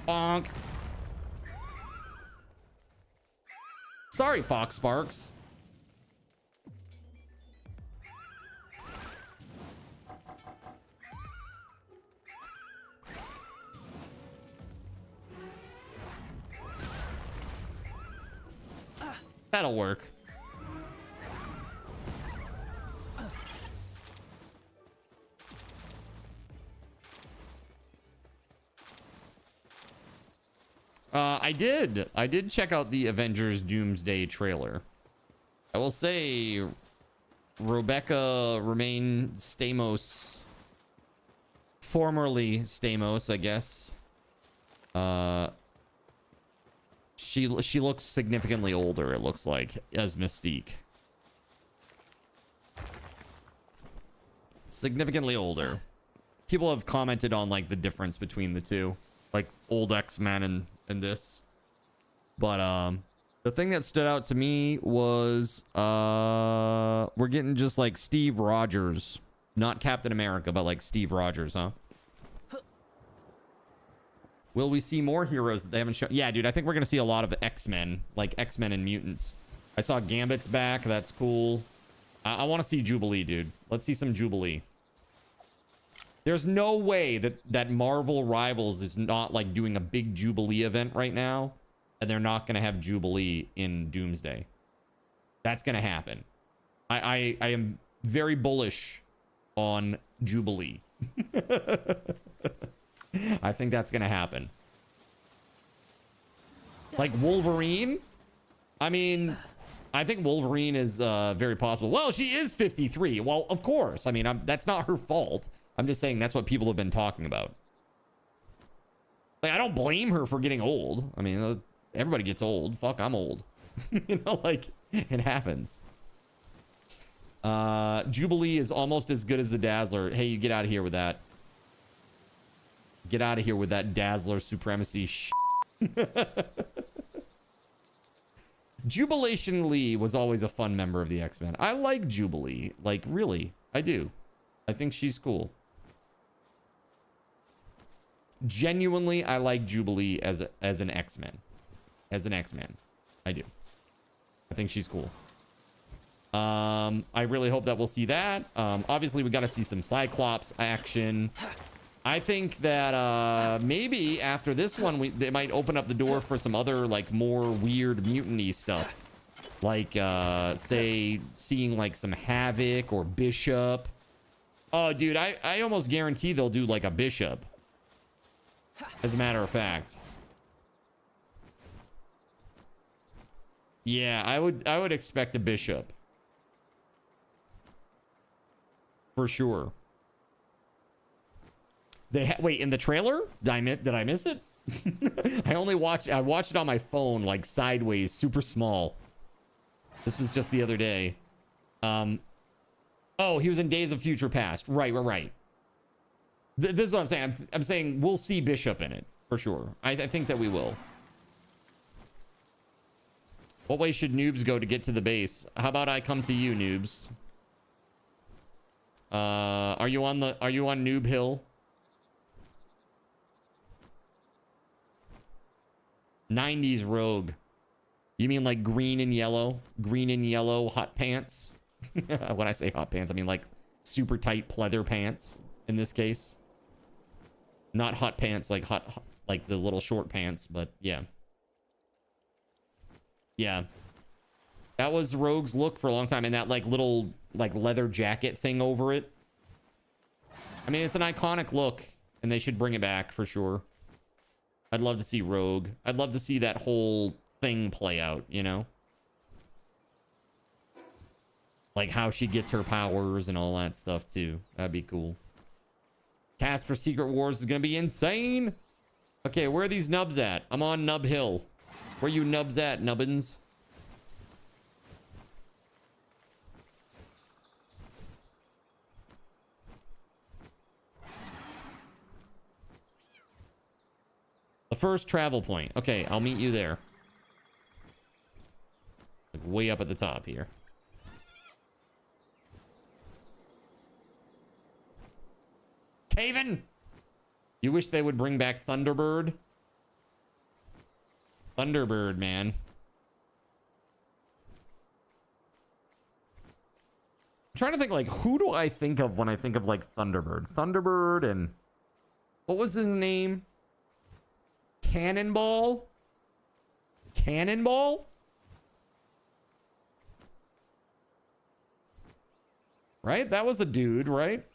A: Bonk. Sorry, Fox Sparks. That'll work. I did check out the Avengers Doomsday trailer. I will say Rebecca Remain Stamos, formerly Stamos, I guess. She looks significantly older, it looks like, as Mystique. Significantly older. People have commented on like the difference between the two, like old X-Men and this. But the thing that stood out to me was we're getting just like Steve Rogers, not Captain America, but like Steve Rogers, huh? Will we see more heroes that they haven't shown? Yeah, dude, I think we're gonna see a lot of X-Men, like X-Men and mutants. I saw Gambit's back. That's cool. I want to see Jubilee, dude. Let's see some Jubilee. There's no way that Marvel Rivals is not like doing a big Jubilee event right now, and they're not gonna have Jubilee in Doomsday. That's gonna happen. I am very bullish on Jubilee. I think that's gonna happen. Like Wolverine? I mean, I think Wolverine is very possible. Well, she is 53. Well, of course. I mean, that's not her fault. I'm just saying that's what people have been talking about. Like, I don't blame her for getting old. I mean, everybody gets old. Fuck, I'm old. You know, like, it happens. Jubilee is almost as good as the Dazzler. Hey, you get out of here with that. Get out of here with that Dazzler supremacy shit. Jubilation Lee was always a fun member of the X-Men. I like Jubilee. Like, really. I do. I think she's cool. Genuinely, I like Jubilee as an X-Men. As an X-Men. I do. I think she's cool. I really hope that we'll see that. Obviously, we got to see some Cyclops action. I think that maybe after this one, they might open up the door for some other, like, more weird mutiny stuff. Like, say, seeing, like, some Havoc or Bishop. Oh, dude, I almost guarantee they'll do, like, a Bishop. As a matter of fact. Yeah, I would expect a Bishop. For sure. Wait, in the trailer? Did I miss it? I watched it on my phone, like sideways, super small. This was just the other day. Oh, he was in Days of Future Past. Right. This is what I'm saying. I'm saying we'll see Bishop in it, for sure. I think that we will. What way should noobs go to get to the base? How about I come to you, noobs? Are you on Noob Hill? 90s Rogue. You mean like green and yellow? Green and yellow hot pants? When I say hot pants, I mean like super tight pleather pants in this case. Not hot pants like like the little short pants, but yeah. Yeah. That was Rogue's look for a long time, and that like little like leather jacket thing over it. I mean, it's an iconic look, and they should bring it back for sure. I'd love to see Rogue. I'd love to see that whole thing play out, you know? Like how she gets her powers and all that stuff too. That'd be cool. Cast for Secret Wars is gonna be insane. Okay, where are these nubs at? I'm on Nub Hill. Where you nubs at, nubbins? The first travel point. Okay, I'll meet you there. Like way up at the top here. Caven! You wish they would bring back Thunderbird? Thunderbird, man. I'm trying to think, like, who do I think of when I think of, like, Thunderbird? Thunderbird and... what was his name? Cannonball? Cannonball? Right? That was a dude, right?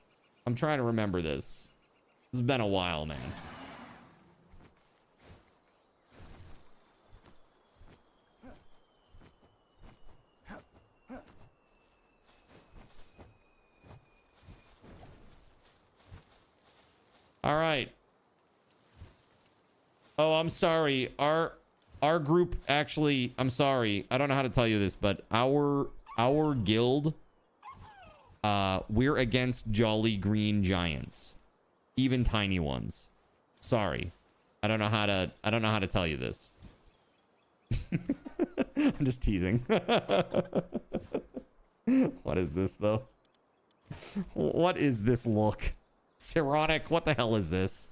A: I'm trying to remember this. This has been a while, man. All right. Oh, I'm sorry. Our group actually, I'm sorry. I don't know how to tell you this, but our guild, we're against Jolly Green Giants, even tiny ones. Sorry. I don't know how to tell you this. I'm just teasing. What is this though? What is this look? Sironic, what the hell is this?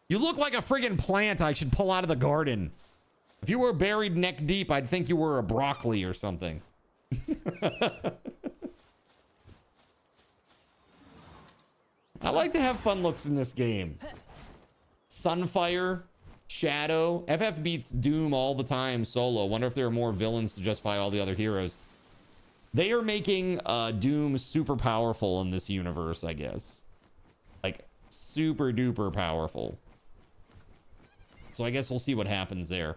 A: You look like a friggin' plant I should pull out of the garden. If you were buried neck deep, I'd think you were a broccoli or something. I like to have fun looks in this game. Sunfire, Shadow. FF beats Doom all the time solo. Wonder if there are more villains to justify all the other heroes. They are making Doom super powerful in this universe, I guess. Like, super duper powerful. So I guess we'll see what happens there.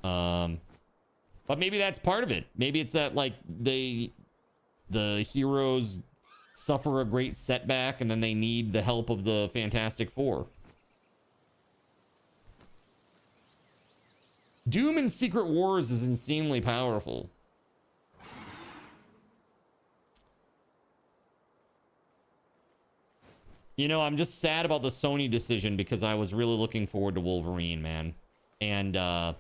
A: But maybe that's part of it. Maybe it's that, like, the heroes suffer a great setback and then they need the help of the Fantastic Four. Doom in Secret Wars is insanely powerful. You know, I'm just sad about the Sony decision because I was really looking forward to Wolverine, man. And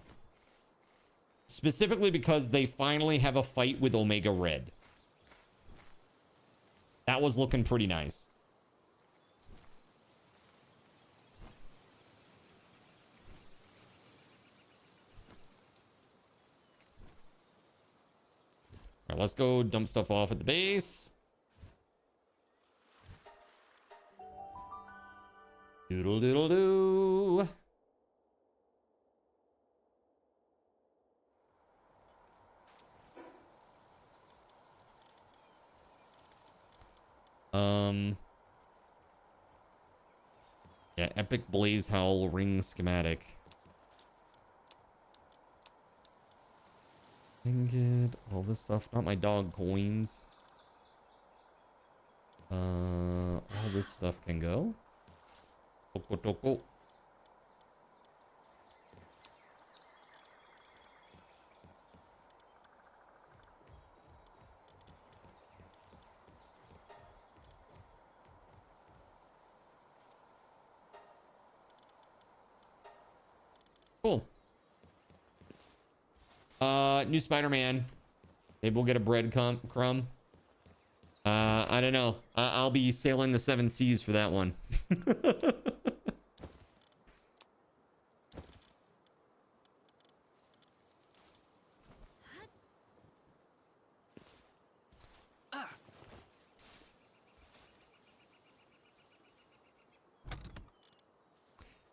A: specifically because they finally have a fight with Omega Red. That was looking pretty nice. All right, let's go dump stuff off at the base. Doodle doodle doo. Yeah, epic blaze howl ring schematic. Ingot, all this stuff. Not my dog coins. All this stuff can go. Toko toko. Cool. New Spider-Man. Maybe we'll get a bread crumb. I don't know. I'll be sailing the 7 seas for that one.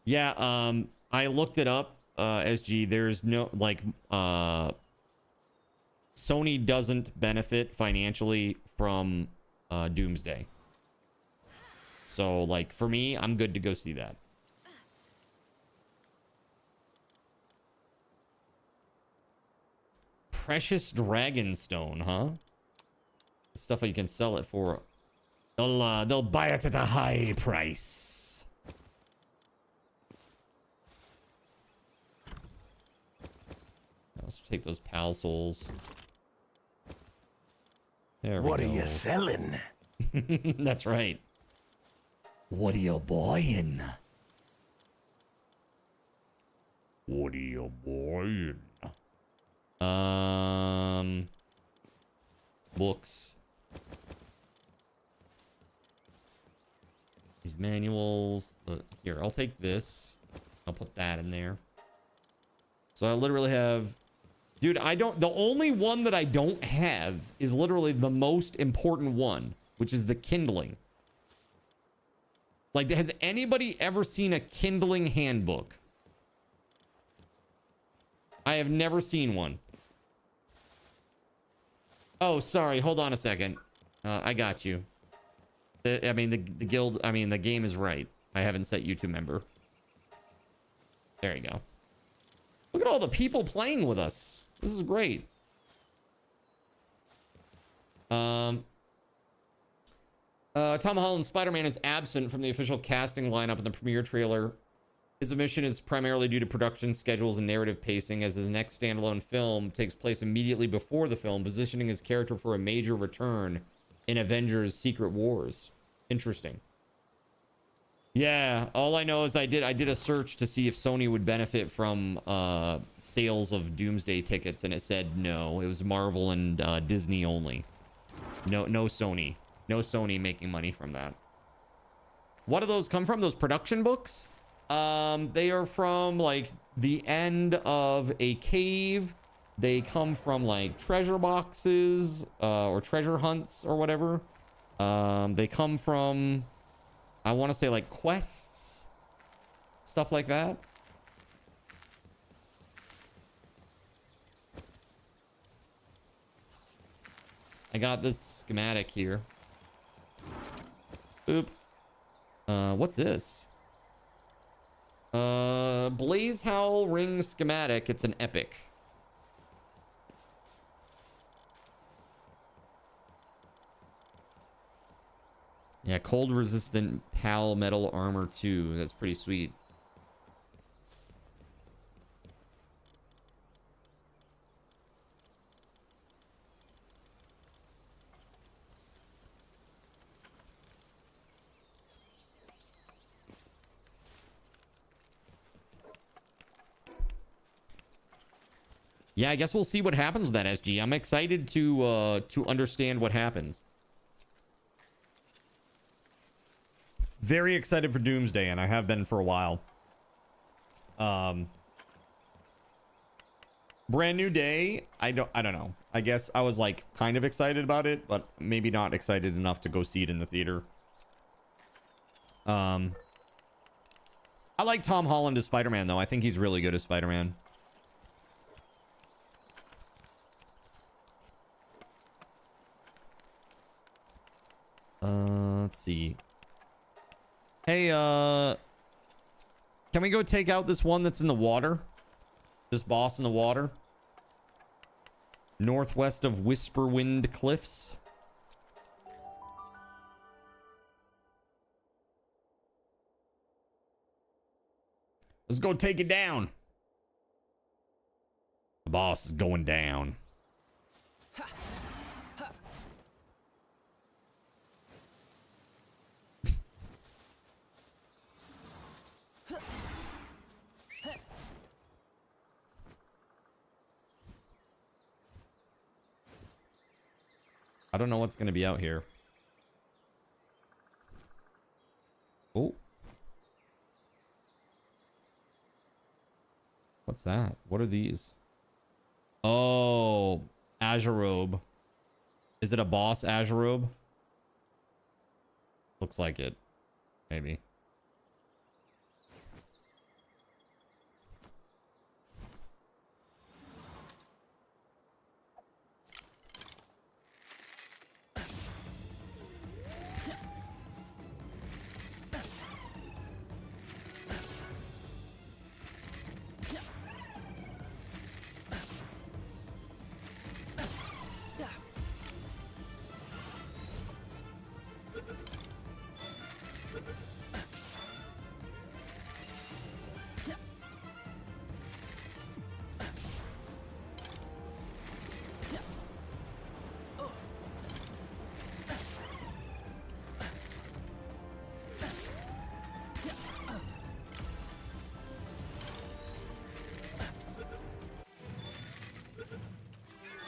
A: Yeah, I looked it up, SG. There's no, like, Sony doesn't benefit financially from Doomsday. So, like, for me, I'm good to go see that. Precious Dragonstone, huh? Stuff you can sell it for. They'll buy it at a high price. Let's take those pal souls. There we go.
J: What are you selling?
A: That's right. What are you buying? What are you buying? Books. These manuals. Here, I'll take this. I'll put that in there. So I literally have... Dude, the only one that I don't have is literally the most important one, which is the kindling. Like, has anybody ever seen a kindling handbook? I have never seen one. Oh, sorry. Hold on a second. I got you. I mean, the guild... I mean, the game is right. I haven't set you to member. There you go. Look at all the people playing with us. This is great. Tom Holland's Spider-Man is absent from the official casting lineup in the premiere trailer. His omission is primarily due to production schedules and narrative pacing, as his next standalone film takes place immediately before the film, positioning his character for a major return in Avengers: Secret Wars. Interesting. Yeah, all I know is I did a search to see if Sony would benefit from sales of Doomsday tickets, and it said no. It was Marvel and Disney only. No Sony. No Sony making money from that. What do those come from? Those production books? They are from, like, the end of a cave. They come from, like, treasure boxes or treasure hunts or whatever. They come from... I want to say, like, quests, stuff like that. I got this schematic here. Oop. What's this? Blaze Howl Ring schematic. It's an epic. Yeah, cold resistant PAL metal armor too. That's pretty sweet. Yeah, I guess we'll see what happens with that, SG. I'm excited to understand what happens. Very excited for Doomsday, and I have been for a while. Brand new day. I don't know. I guess I was like kind of excited about it, but maybe not excited enough to go see it in the theater. I like Tom Holland as Spider-Man though. I think he's really good as Spider-Man. Let's see. Hey, can we go take out this one that's in the water? This boss in the water? Northwest of Whisperwind Cliffs. Let's go take it down. The boss is going down. I don't know what's going to be out here. Oh. What's that? What are these? Oh, Azurobe. Is it a boss Azurobe? Looks like it. Maybe.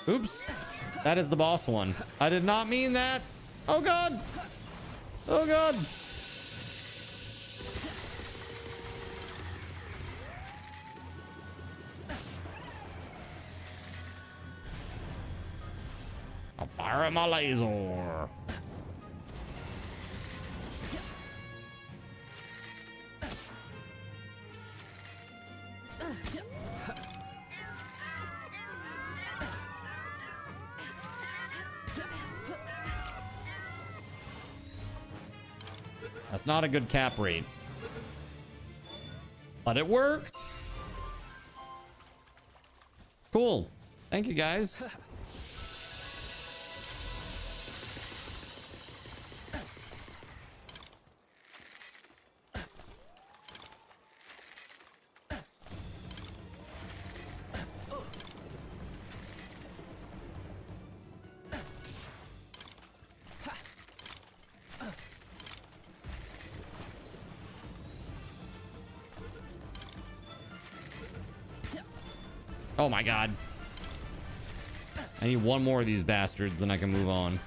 A: Oops. That is the boss one. I did not mean that. Oh god. Oh god. I'll fire my laser. That's not a good cap rate. But it worked. Cool. Thank you, guys. Oh my god. I need one more of these bastards, then I can move on.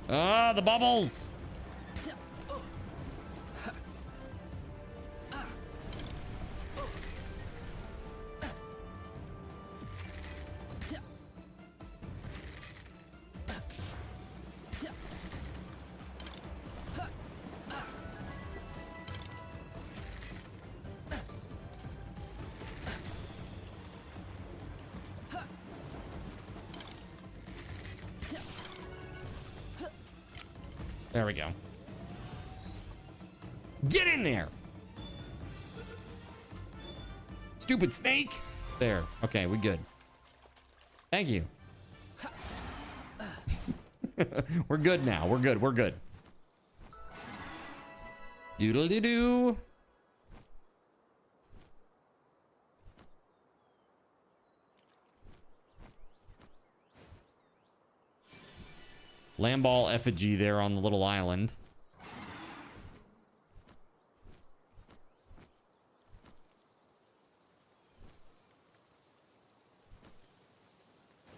A: Ah, the bubbles! There we go. Get in there! Stupid snake! There. Okay, we good. Thank you. We're good now. We're good. We're good. Doodle-doo-doo. Lamball effigy there on the little island.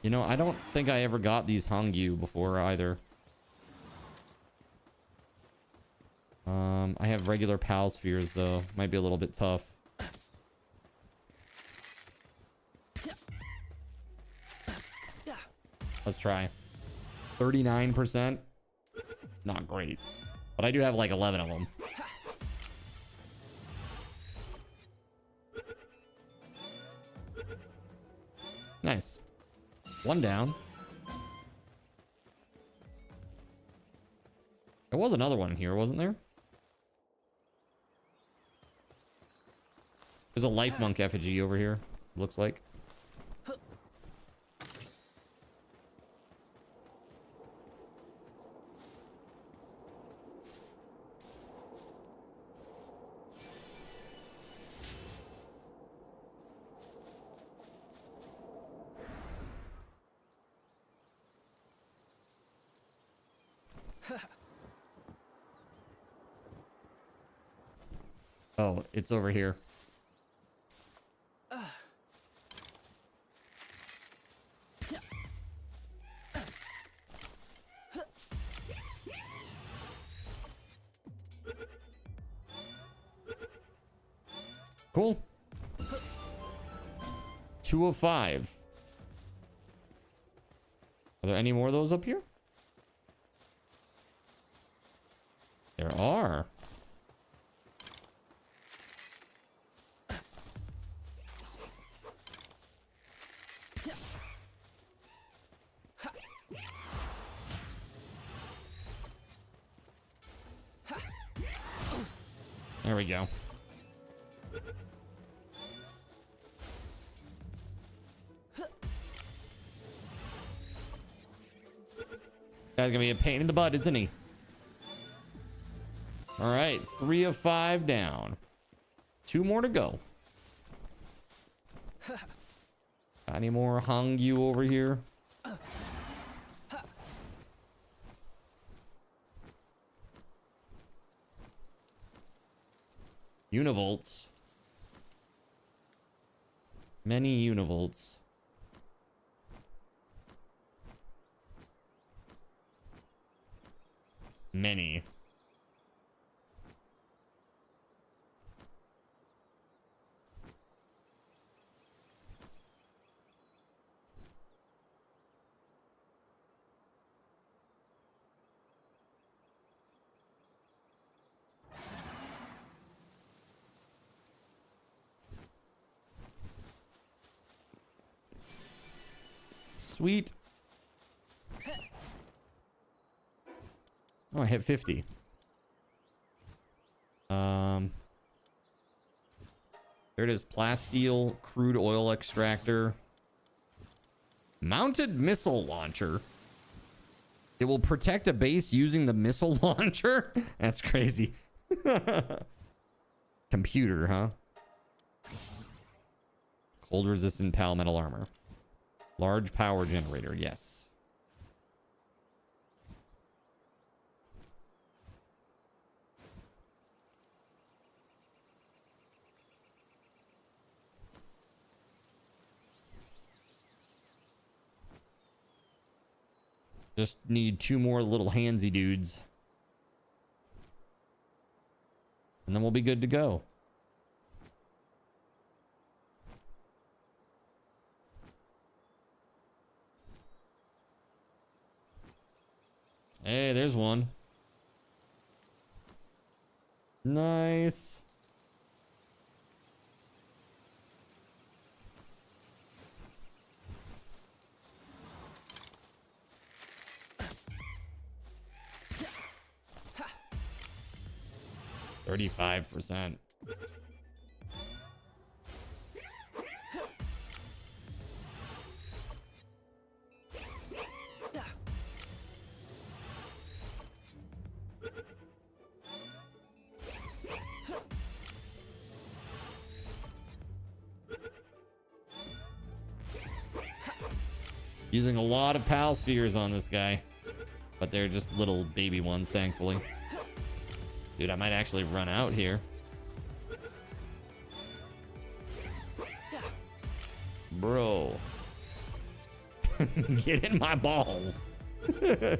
A: You know, I don't think I ever got these Hangyu before either. I have regular PAL spheres though. Might be a little bit tough. Let's try. 39%. Not great. But I do have like 11 of them. Nice. One down. There was another one here, wasn't there? There's a life monk effigy over here, looks like. Oh, it's over here. Cool. 2 of 5. Are there any more of those up here? There are. There we go. That's gonna be a pain in the butt, isn't he? All right, 3 of 5 down. 2 more to go. Got any more Hangyu over here? Univolts. Many univolts. Many. Sweet. Oh, I hit 50. There it is. Plasteel crude oil extractor. Mounted missile launcher. It will protect a base using the missile launcher? That's crazy. Computer, huh? Cold resistant PAL metal armor. Large power generator, yes. Just need 2 more little handsy dudes. And then we'll be good to go. Hey, there's one. Nice. %. Using a lot of PAL spheres on this guy, but they're just little baby ones, thankfully. Dude, I might actually run out here. Bro. Get in my balls. There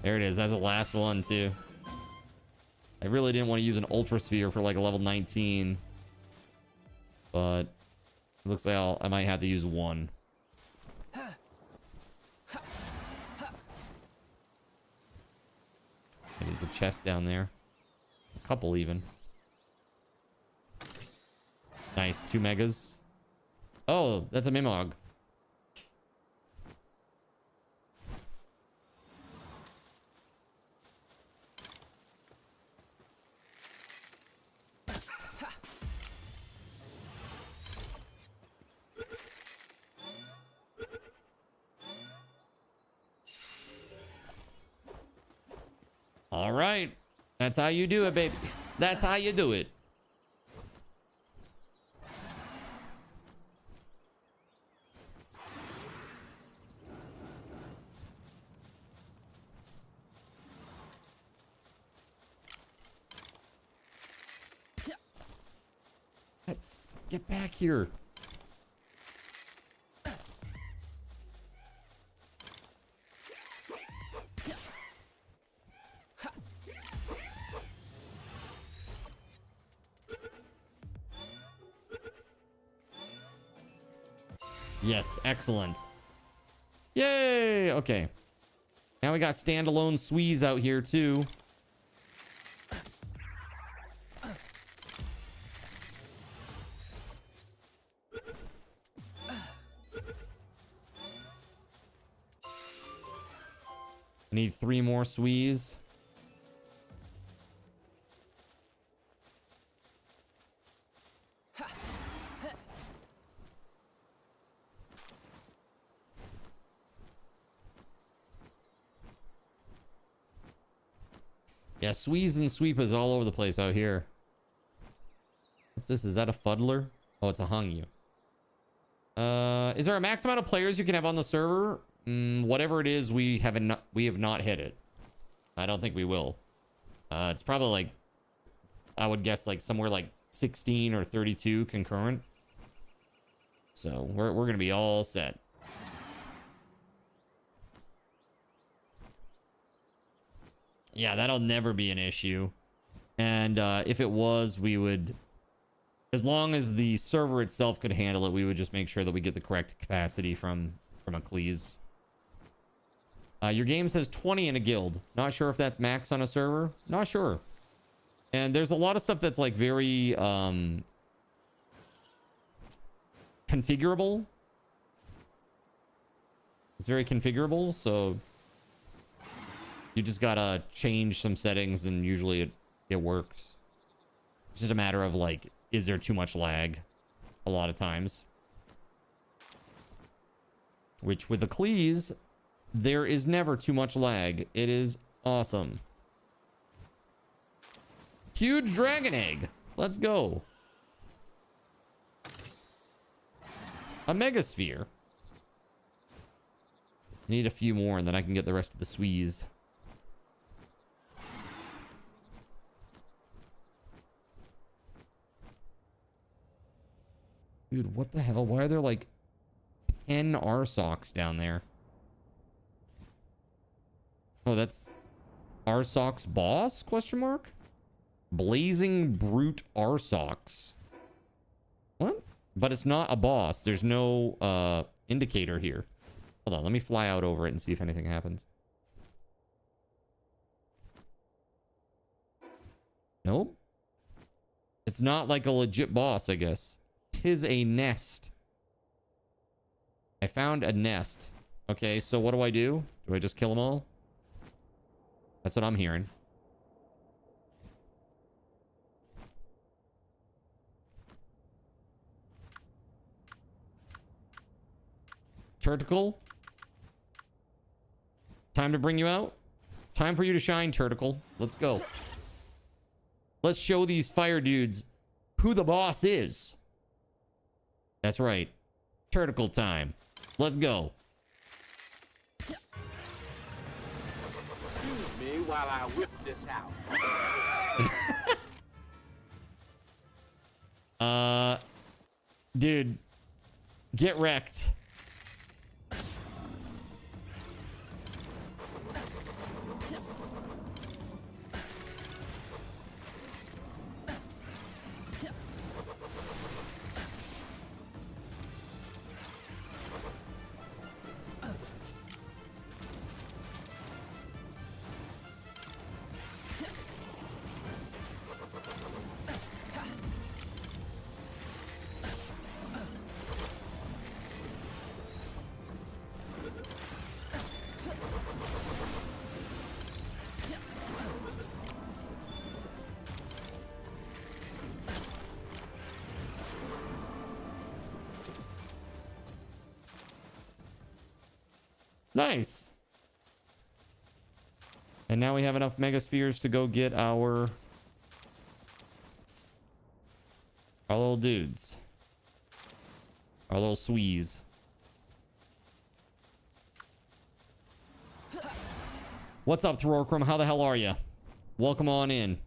A: it is. That's the last one, too. I really didn't want to use an Ultra Sphere for like a level 19. But it looks like I might have to use one. There's a chest down there. A couple even. Nice, 2 megas. Oh, that's a Mimog. All right. That's how you do it, baby. That's how you do it. Get back here. Yes, excellent. Yay! Okay. Now we got standalone Swees out here too. I need 3 more Swees. Yeah, Swees and Sweepas all over the place out here. What's this? Is that a fuddler? Oh, it's a Hungyu. Is there a max amount of players you can have on the server? Whatever it is, we have not hit it. I don't think we will. It's probably like, I would guess like somewhere like 16 or 32 concurrent. So we're gonna be all set. Yeah, that'll never be an issue. And if it was, we would, as long as the server itself could handle it, we would just make sure that we get the correct capacity from Eccles. Your game says 20 in a guild. Not sure if that's max on a server. Not sure. And there's a lot of stuff that's like very configurable. It's very configurable, so you just gotta change some settings and usually it works. It's just a matter of like, is there too much lag a lot of times? Which with Eccles, there is never too much lag. It is awesome. Huge dragon egg. Let's go. A megasphere. Need a few more and then I can get the rest of the Swees. Dude, what the hell? Why are there like 10 RSOCs down there? Oh, that's RSOC's boss? Question mark? Blazing Brute RSOCs. What? But it's not a boss. There's no indicator here. Hold on, let me fly out over it and see if anything happens. Nope. It's not like a legit boss, I guess. 'Tis a nest. I found a nest. Okay, so what do I do? Do I just kill them all? That's what I'm hearing. Turticle? Time to bring you out? Time for you to shine, Turticle. Let's go. Let's show these fire dudes who the boss is. That's right. Turticle time. Let's go.
C: Excuse me while I whip this out.
A: Dude. Get wrecked. Nice. And now we have enough megaspheres to go get our little dudes. Our little swees. What's up, Thorkrum? How the hell are you? Welcome on in.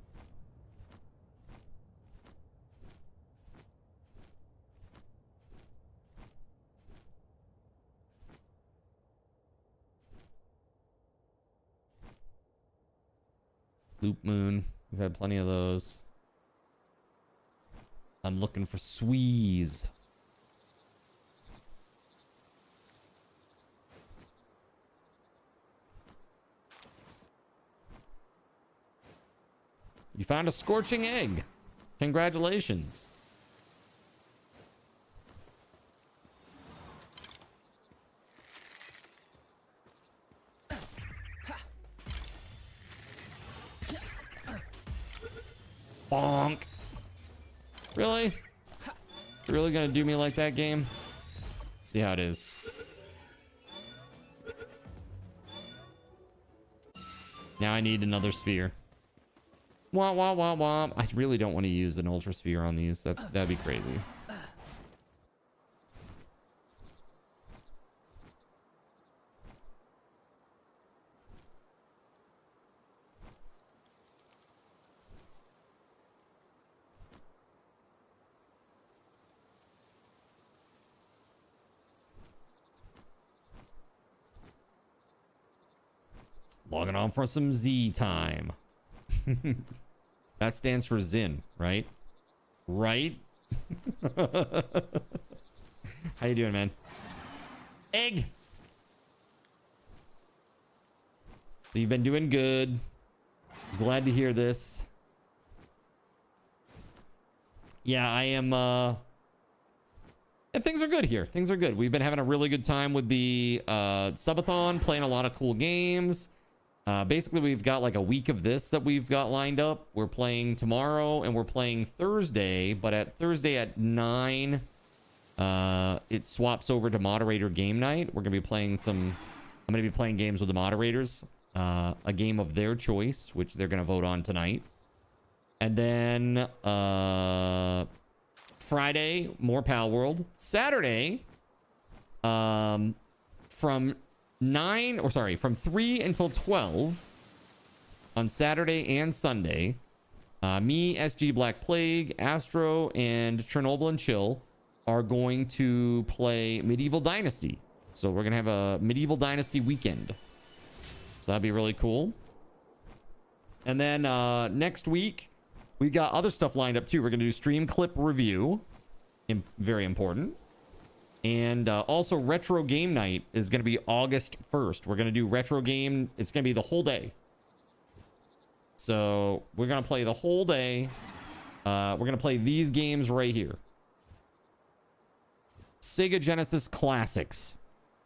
A: Loop Moon. We've had plenty of those. I'm looking for swees. You found a scorching egg. Congratulations. Bonk. Really? You're really gonna do me like that, game? See how it is. Now I need another sphere. Wah, wah, wah, wah. I really don't want to use an ultra sphere on these. That'd be crazy. Logging on for some Z time. That stands for Zin, right? Right? How you doing, man? Egg! So you've been doing good. Glad to hear this. Yeah, I am, and things are good here. Things are good. We've been having a really good time with the Subathon, playing a lot of cool games. Basically, we've got like a week of this that we've got lined up. We're playing tomorrow and we're playing Thursday, but at Thursday at 9, it swaps over to moderator game night. We're going to be playing I'm going to be playing games with the moderators, a game of their choice, which they're going to vote on tonight. And then Friday, more Pal World. Saturday, from 3 until 12 on Saturday and Sunday, me, SG Black Plague, Astro, and Chernobyl and Chill are going to play Medieval Dynasty. So we're going to have a Medieval Dynasty weekend. So that'd be really cool. And then next week, we got other stuff lined up too. We're going to do stream clip review. Very important. And also retro game night is going to be August 1st. We're going to do retro game. It's going to be the whole day. So we're going to play the whole day. We're going to play these games right here. Sega Genesis classics.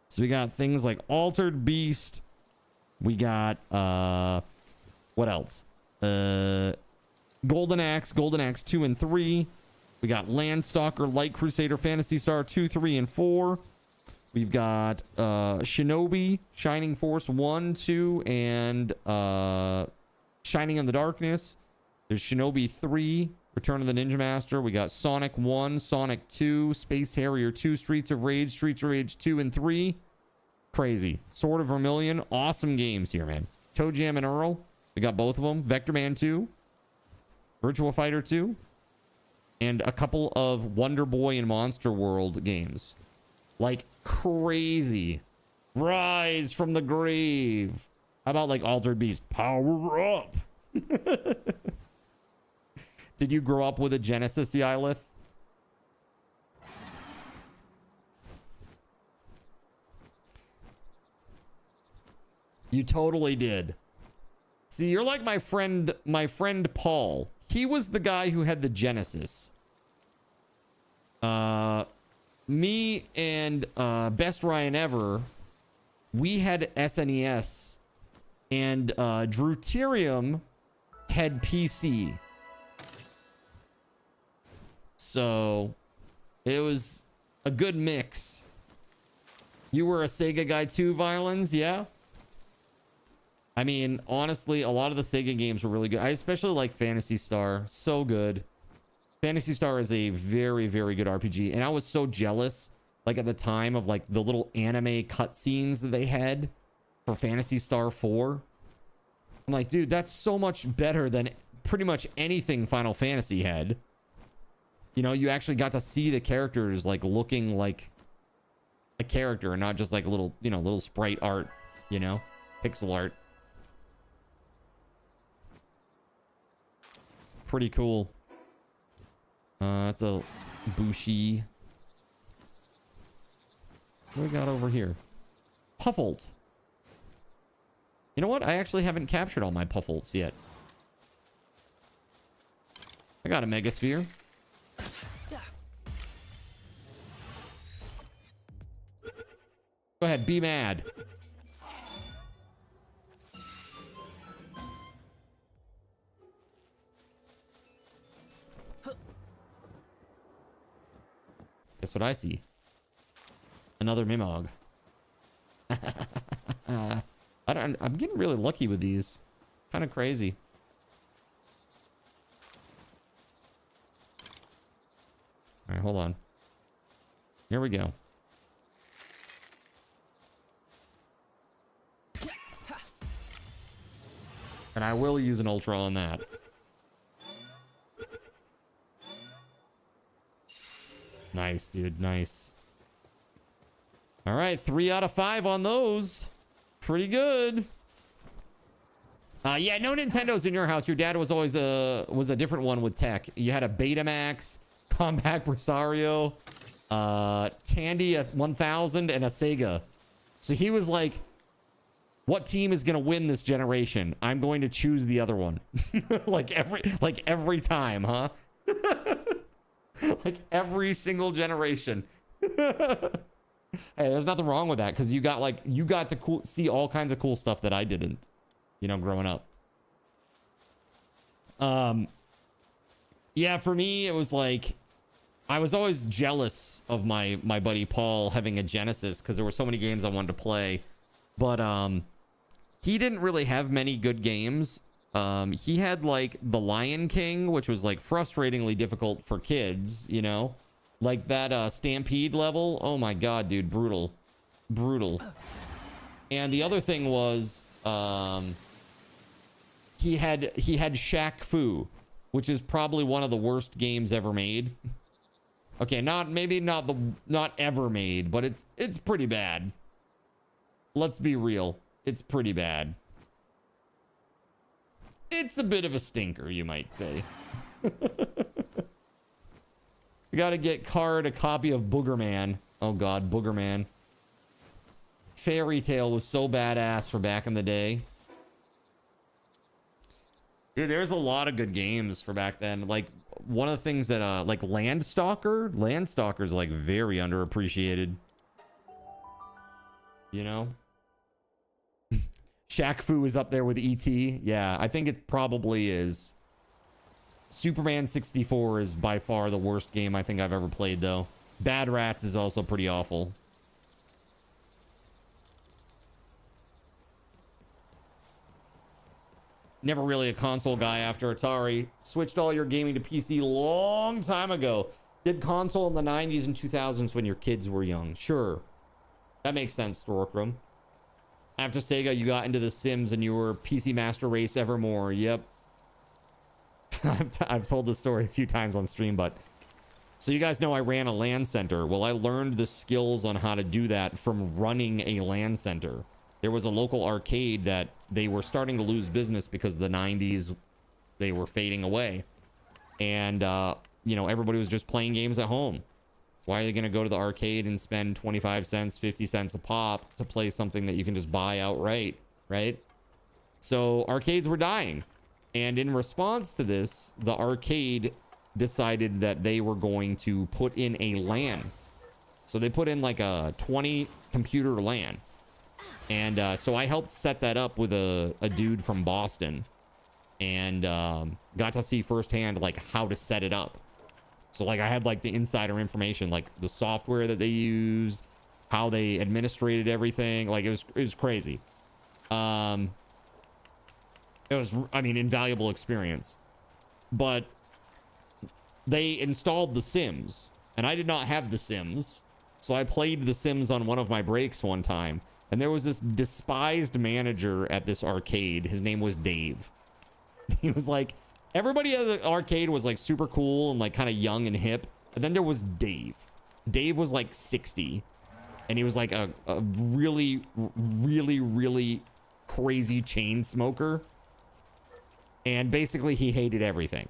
A: So we got things like Altered Beast. We got, what else? Golden Axe 2 and 3. We got Landstalker, Light Crusader, Phantasy Star 2, 3, and 4. We've got Shinobi, Shining Force 1, 2, and Shining in the Darkness. There's Shinobi 3, Return of the Ninja Master. We got Sonic 1, Sonic 2, Space Harrier 2, Streets of Rage 2 and 3. Crazy. Sword of Vermilion. Awesome games here, man. Toe Jam and Earl. We got both of them. Vector Man 2. Virtua Fighter 2. And a couple of Wonder Boy and Monster World games. Like crazy. Rise from the grave. How about like Altered Beast? Power up. Did you grow up with a Genesis, Yylith? You totally did. See, you're like my friend Paul. He was the guy who had the Genesis. Me and Best Ryan Ever, we had SNES, and Drewterium had PC. So it was a good mix. You were a Sega guy too, Violins? Yeah. I mean, honestly, a lot of the Sega games were really good. I especially like Phantasy Star. So good. Phantasy Star is a very, very good RPG. And I was so jealous, like, at the time of, like, the little anime cutscenes that they had for Phantasy Star 4. I'm like, dude, that's so much better than pretty much anything Final Fantasy had. You know, you actually got to see the characters, like, looking like a character and not just, like, little, you know, little sprite art, you know? Pixel art. Pretty cool. That's a Bushi. What do we got over here? Puffalt. You know what? I actually haven't captured all my Puffalts yet. I got a Megasphere. Go ahead, be mad. Guess what I see? Another Mimog. I'm getting really lucky with these. Kind of crazy. All right, hold on. Here we go. And I will use an Ultra on that. Nice, dude. Nice. All right, 3 out of 5 on those. Pretty good. Yeah, no Nintendos in your house. Your dad was always a different one with tech. You had a Betamax, Compact Presario, Tandy 1000, and a Sega. So he was like, what team is going to win this generation? I'm going to choose the other one. like every time, huh? Like every single generation. Hey, there's nothing wrong with that because you got to see all kinds of cool stuff that I didn't, you know, growing up. Yeah, for me it was like I was always jealous of my buddy Paul having a Genesis because there were so many games I wanted to play, but he didn't really have many good games. He had like the Lion King, which was like frustratingly difficult for kids, you know, like that Stampede level. Oh my god, dude, brutal. And the other thing was he had Shaq Fu, which is probably one of the worst games ever made. Okay, not ever made, but it's pretty bad. Let's be real, it's pretty bad. It's a bit of a stinker, you might say. We gotta get Card a copy of Boogerman. Oh god, Boogerman. Fairy Tale was so badass for back in the day. Dude, there's a lot of good games for back then. Like, one of the things that, like Landstalker's like very underappreciated. You know? Shaq Fu is up there with E.T. Yeah, I think it probably is. Superman 64 is by far the worst game I think I've ever played, though. Bad Rats is also pretty awful. Never really a console guy after Atari. Switched all your gaming to PC long time ago. Did console in the 90s and 2000s when your kids were young. Sure. That makes sense, Storkram. After Sega, you got into The Sims and you were PC Master Race Evermore. Yep. I've told this story a few times on stream, but... So you guys know I ran a LAN center. Well, I learned the skills on how to do that from running a LAN center. There was a local arcade that they were starting to lose business because the 90s, they were fading away. And, you know, everybody was just playing games at home. Why are they going to go to the arcade and spend 25 cents, 50 cents a pop to play something that you can just buy outright, right? So arcades were dying. And in response to this, the arcade decided that they were going to put in a LAN. So they put in like a 20 computer LAN. And so I helped set that up with a dude from Boston. And got to see firsthand like how to set it up. So like I had like the insider information, like the software that they used, how they administrated everything. Like, it was crazy. It was, I mean, invaluable experience. But they installed The Sims, and I did not have The Sims. So I played The Sims on one of my breaks one time, and there was this despised manager at this arcade. His name was Dave. He was like, everybody at the arcade was like super cool and like kind of young and hip. And then there was Dave. Dave was like 60. And he was like a really, really, really crazy chain smoker. And basically he hated everything.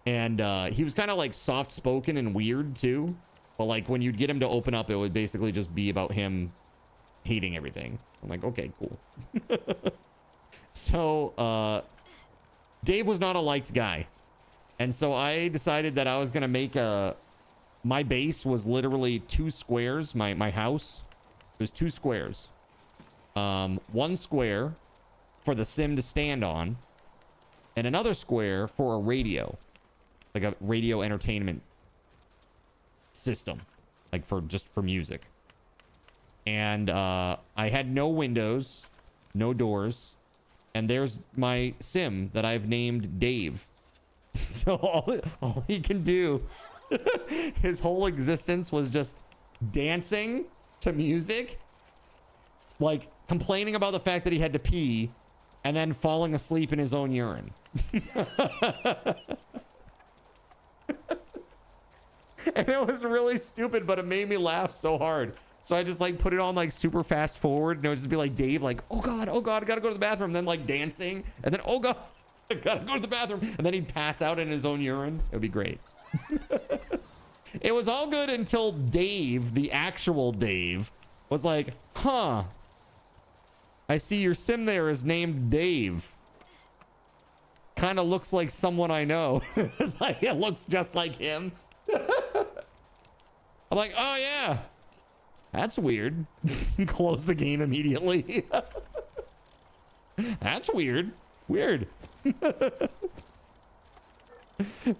A: And he was kind of like soft spoken and weird too. But like when you'd get him to open up, it would basically just be about him hating everything. I'm like, okay, cool. So Dave was not a liked guy. And so I decided that I was going to make my base was literally 2 squares. My house, it was 2 squares. 1 square for the sim to stand on, and another square for a radio, like a radio entertainment system, like just for music. And I had no windows, no doors, and there's my sim that I've named Dave. So all he can do, his whole existence was just dancing to music, like complaining about the fact that he had to pee, and then falling asleep in his own urine. And it was really stupid, but it made me laugh so hard. So I just like put it on like super fast forward, and it would just be like Dave, like, oh god, I gotta go to the bathroom, and then like dancing, and then oh god, I gotta go to the bathroom, and then he'd pass out in his own urine. It would be great. It was all good until Dave, the actual Dave, was like, huh, I see your sim there is named Dave. Kind of looks like someone I know. It's like, it looks just like him. I'm like, oh yeah, that's weird. Close the game immediately. That's weird. Weird.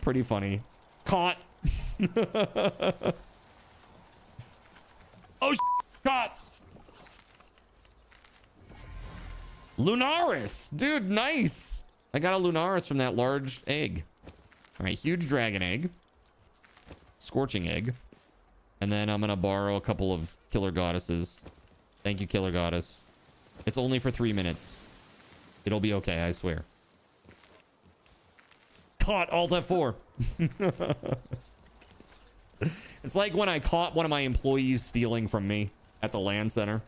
A: Pretty funny. Caught. Oh, caught. Lunaris. Dude, nice. I got a Lunaris from that large egg. All right, huge dragon egg. Scorching egg. And then I'm going to borrow a couple of killer goddesses. Thank you, killer goddess. It's only for 3 minutes. It'll be okay, I swear. Caught Alt F4. It's like when I caught one of my employees stealing from me at the LAN center.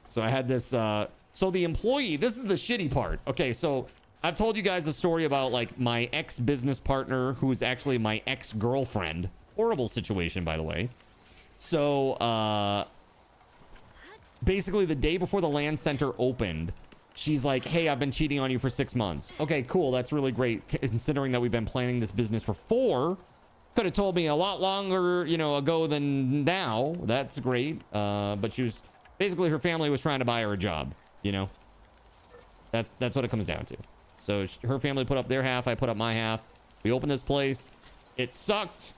A: So I had this, so the employee, this is the shitty part. Okay, so I've told you guys a story about like my ex-business partner who is actually my ex-girlfriend. Horrible situation, by the way. So, basically the day before the LAN center opened, she's like, hey, I've been cheating on you for 6 months. Okay, cool. That's really great. Considering that we've been planning this business for 4. Could have told me a lot longer, you know, ago than now. That's great. But she was, basically her family was trying to buy her a job, you know. That's what it comes down to. So her family put up their half. I put up my half. We opened this place. It sucked.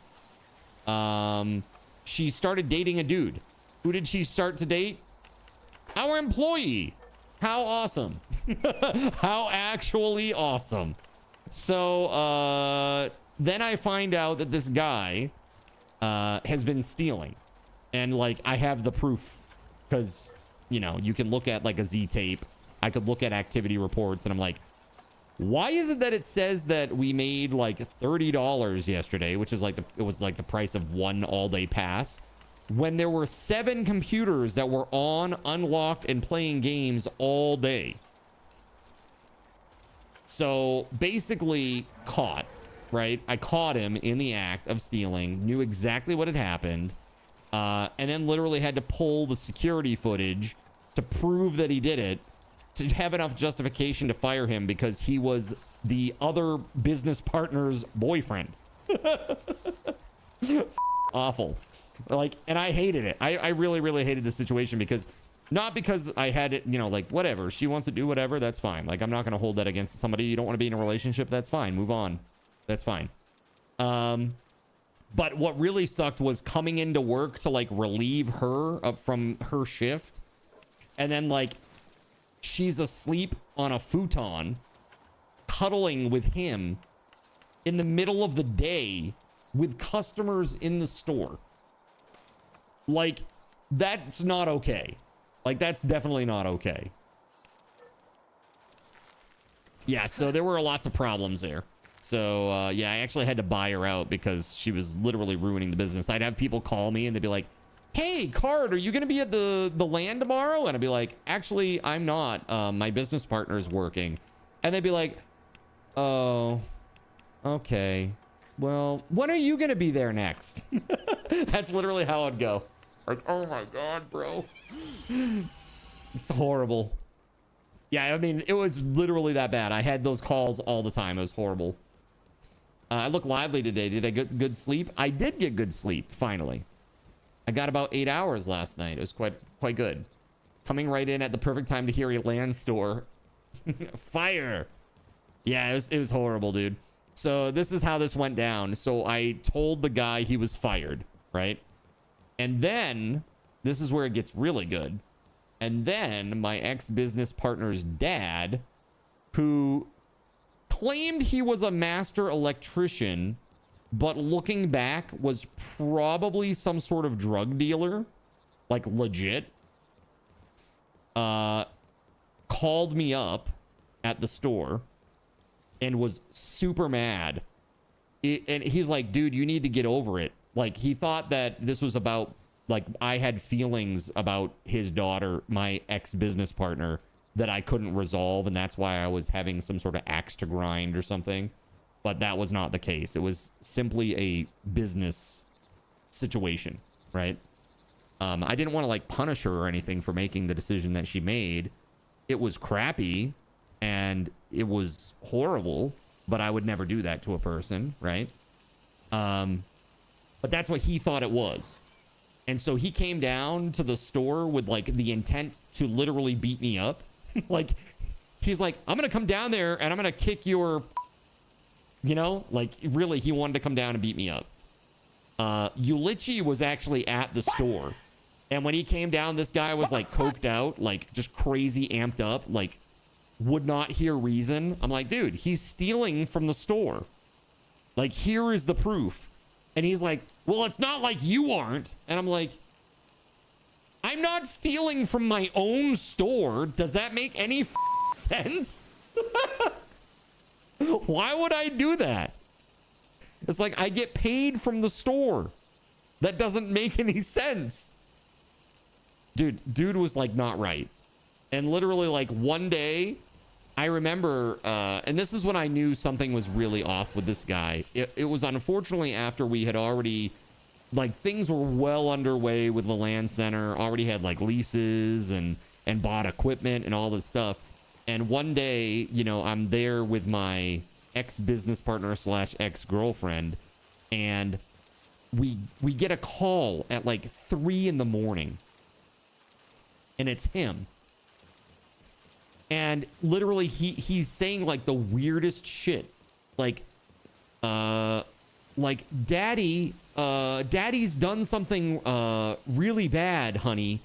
A: She started dating a dude. Who did she start to date? Our employee. How awesome. How actually awesome. So, then I find out that this guy, has been stealing. And, like, I have the proof. Because, you know, you can look at, like, a Z-tape. I could look at activity reports, and I'm like, why is it that it says that we made like $30 yesterday, which is like it was like the price of 1 all-day pass, when there were 7 computers that were on, unlocked, and playing games all day? So basically caught, right? I caught him in the act of stealing, knew exactly what had happened, and then literally had to pull the security footage to prove that he did it, to have enough justification to fire him because he was the other business partner's boyfriend. Awful. Like, and I hated it. I really, really hated the situation because, not because I had it, you know, like, whatever. She wants to do whatever, that's fine. Like, I'm not going to hold that against somebody. You don't want to be in a relationship, that's fine. Move on. That's fine. But what really sucked was coming into work to like relieve her from her shift. And then like she's asleep on a futon, cuddling with him in the middle of the day with customers in the store. Like, that's not okay. Like, that's definitely not okay. Yeah, so there were lots of problems there. So, yeah, I actually had to buy her out because she was literally ruining the business. I'd have people call me and they'd be like, hey, Card, are you going to be at the land tomorrow? And I'd be like, actually, I'm not. My business partner's working. And they'd be like, oh, okay. Well, when are you going to be there next? That's literally how it'd go. Like, oh my God, bro. It's horrible. Yeah, I mean, it was literally that bad. I had those calls all the time. It was horrible. I look lively today. Did I get good sleep? I did get good sleep, finally. I got about 8 hours last night. It was quite good. Coming right in at the perfect time to hear a land store. Fire. Yeah, it was horrible, dude. So this is how this went down. So I told the guy he was fired, right? And then, this is where it gets really good. And then my ex-business partner's dad, who claimed he was a master electrician, but looking back was probably some sort of drug dealer, like legit, called me up at the store and was super mad. And he's like, dude, you need to get over it. Like, he thought that this was about, like, I had feelings about his daughter, my ex-business partner, that I couldn't resolve, and that's why I was having some sort of axe to grind or something. But that was not the case. It was simply a business situation, right? I didn't want to, like, punish her or anything for making the decision that she made. It was crappy, and it was horrible, but I would never do that to a person, right? But that's what he thought it was. And so he came down to the store with, like, the intent to literally beat me up. Like, he's like, I'm going to come down there and I'm going to kick your, you know, like, really, he wanted to come down and beat me up. Ulichi was actually at the store. And when he came down, this guy was, like, coked out, like, just crazy amped up, like, would not hear reason. I'm like, dude, he's stealing from the store. Like, here is the proof. And he's like, well, it's not like you aren't. And I'm like, I'm not stealing from my own store. Does that make any sense? Why would I do that? It's like, I get paid from the store. That doesn't make any sense. Dude was like not right. And literally like one day, I remember, and this is when I knew something was really off with this guy. It was unfortunately after we had already, like, things were well underway with the land center, already had like leases and bought equipment and all this stuff. And one day, you know, I'm there with my ex-business partner / ex-girlfriend, and we get a call at like 3 in the morning, and it's him. And literally he's saying like the weirdest shit. Like daddy's done something really bad, honey.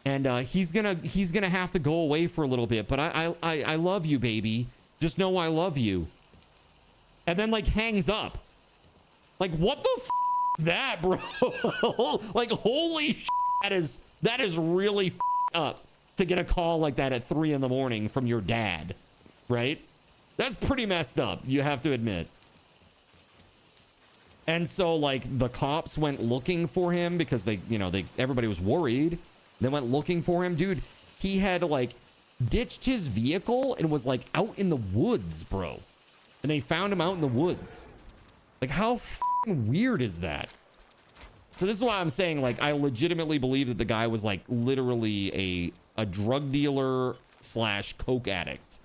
A: And he's gonna have to go away for a little bit, but I love you, baby. Just know I love you. And then like hangs up. Like, what the f is that, bro? Like, holy shit, that is really up. To get a call like that at 3 in the morning from your dad, right? That's pretty messed up, you have to admit. And so like the cops went looking for him because everybody was worried. They went looking for him. Dude, he had like ditched his vehicle and was like out in the woods, bro. And they found him out in the woods. Like, how f***ing weird is that? So this is why I'm saying, like, I legitimately believe that the guy was like literally a drug dealer / coke addict,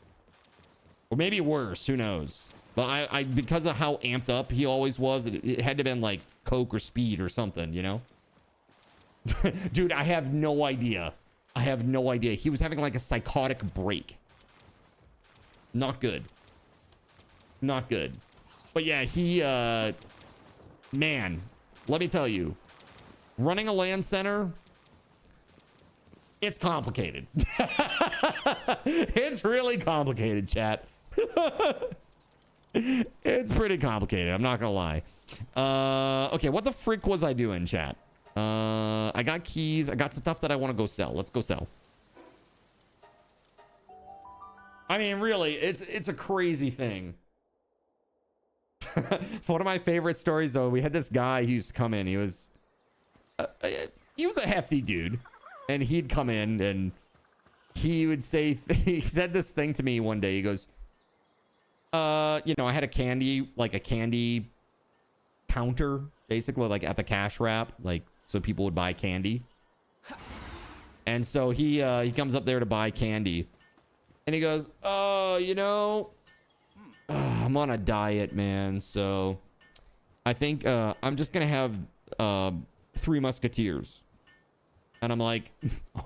A: or maybe worse, who knows. But I because of how amped up he always was, it had to have been like coke or speed or something, you know. Dude, I have no idea. He was having like a psychotic break. Not good. But yeah, he man, let me tell you, running a LAN center, it's complicated. It's really complicated, chat. It's pretty complicated. I'm not gonna lie. Okay, what the frick was I doing, chat? I got keys. I got stuff that I want to go sell. Let's go sell. I mean, really, it's a crazy thing. One of my favorite stories, though, we had this guy who used to come in. He was a hefty dude, and he'd come in and he would say, he said this thing to me one day. He goes, you know, I had a candy counter, basically, like at the cash wrap, like so people would buy candy. And so he comes up there to buy candy, and he goes, "Oh, you know, I'm on a diet, man. So I think I'm just gonna have 3 Musketeers." And I'm like,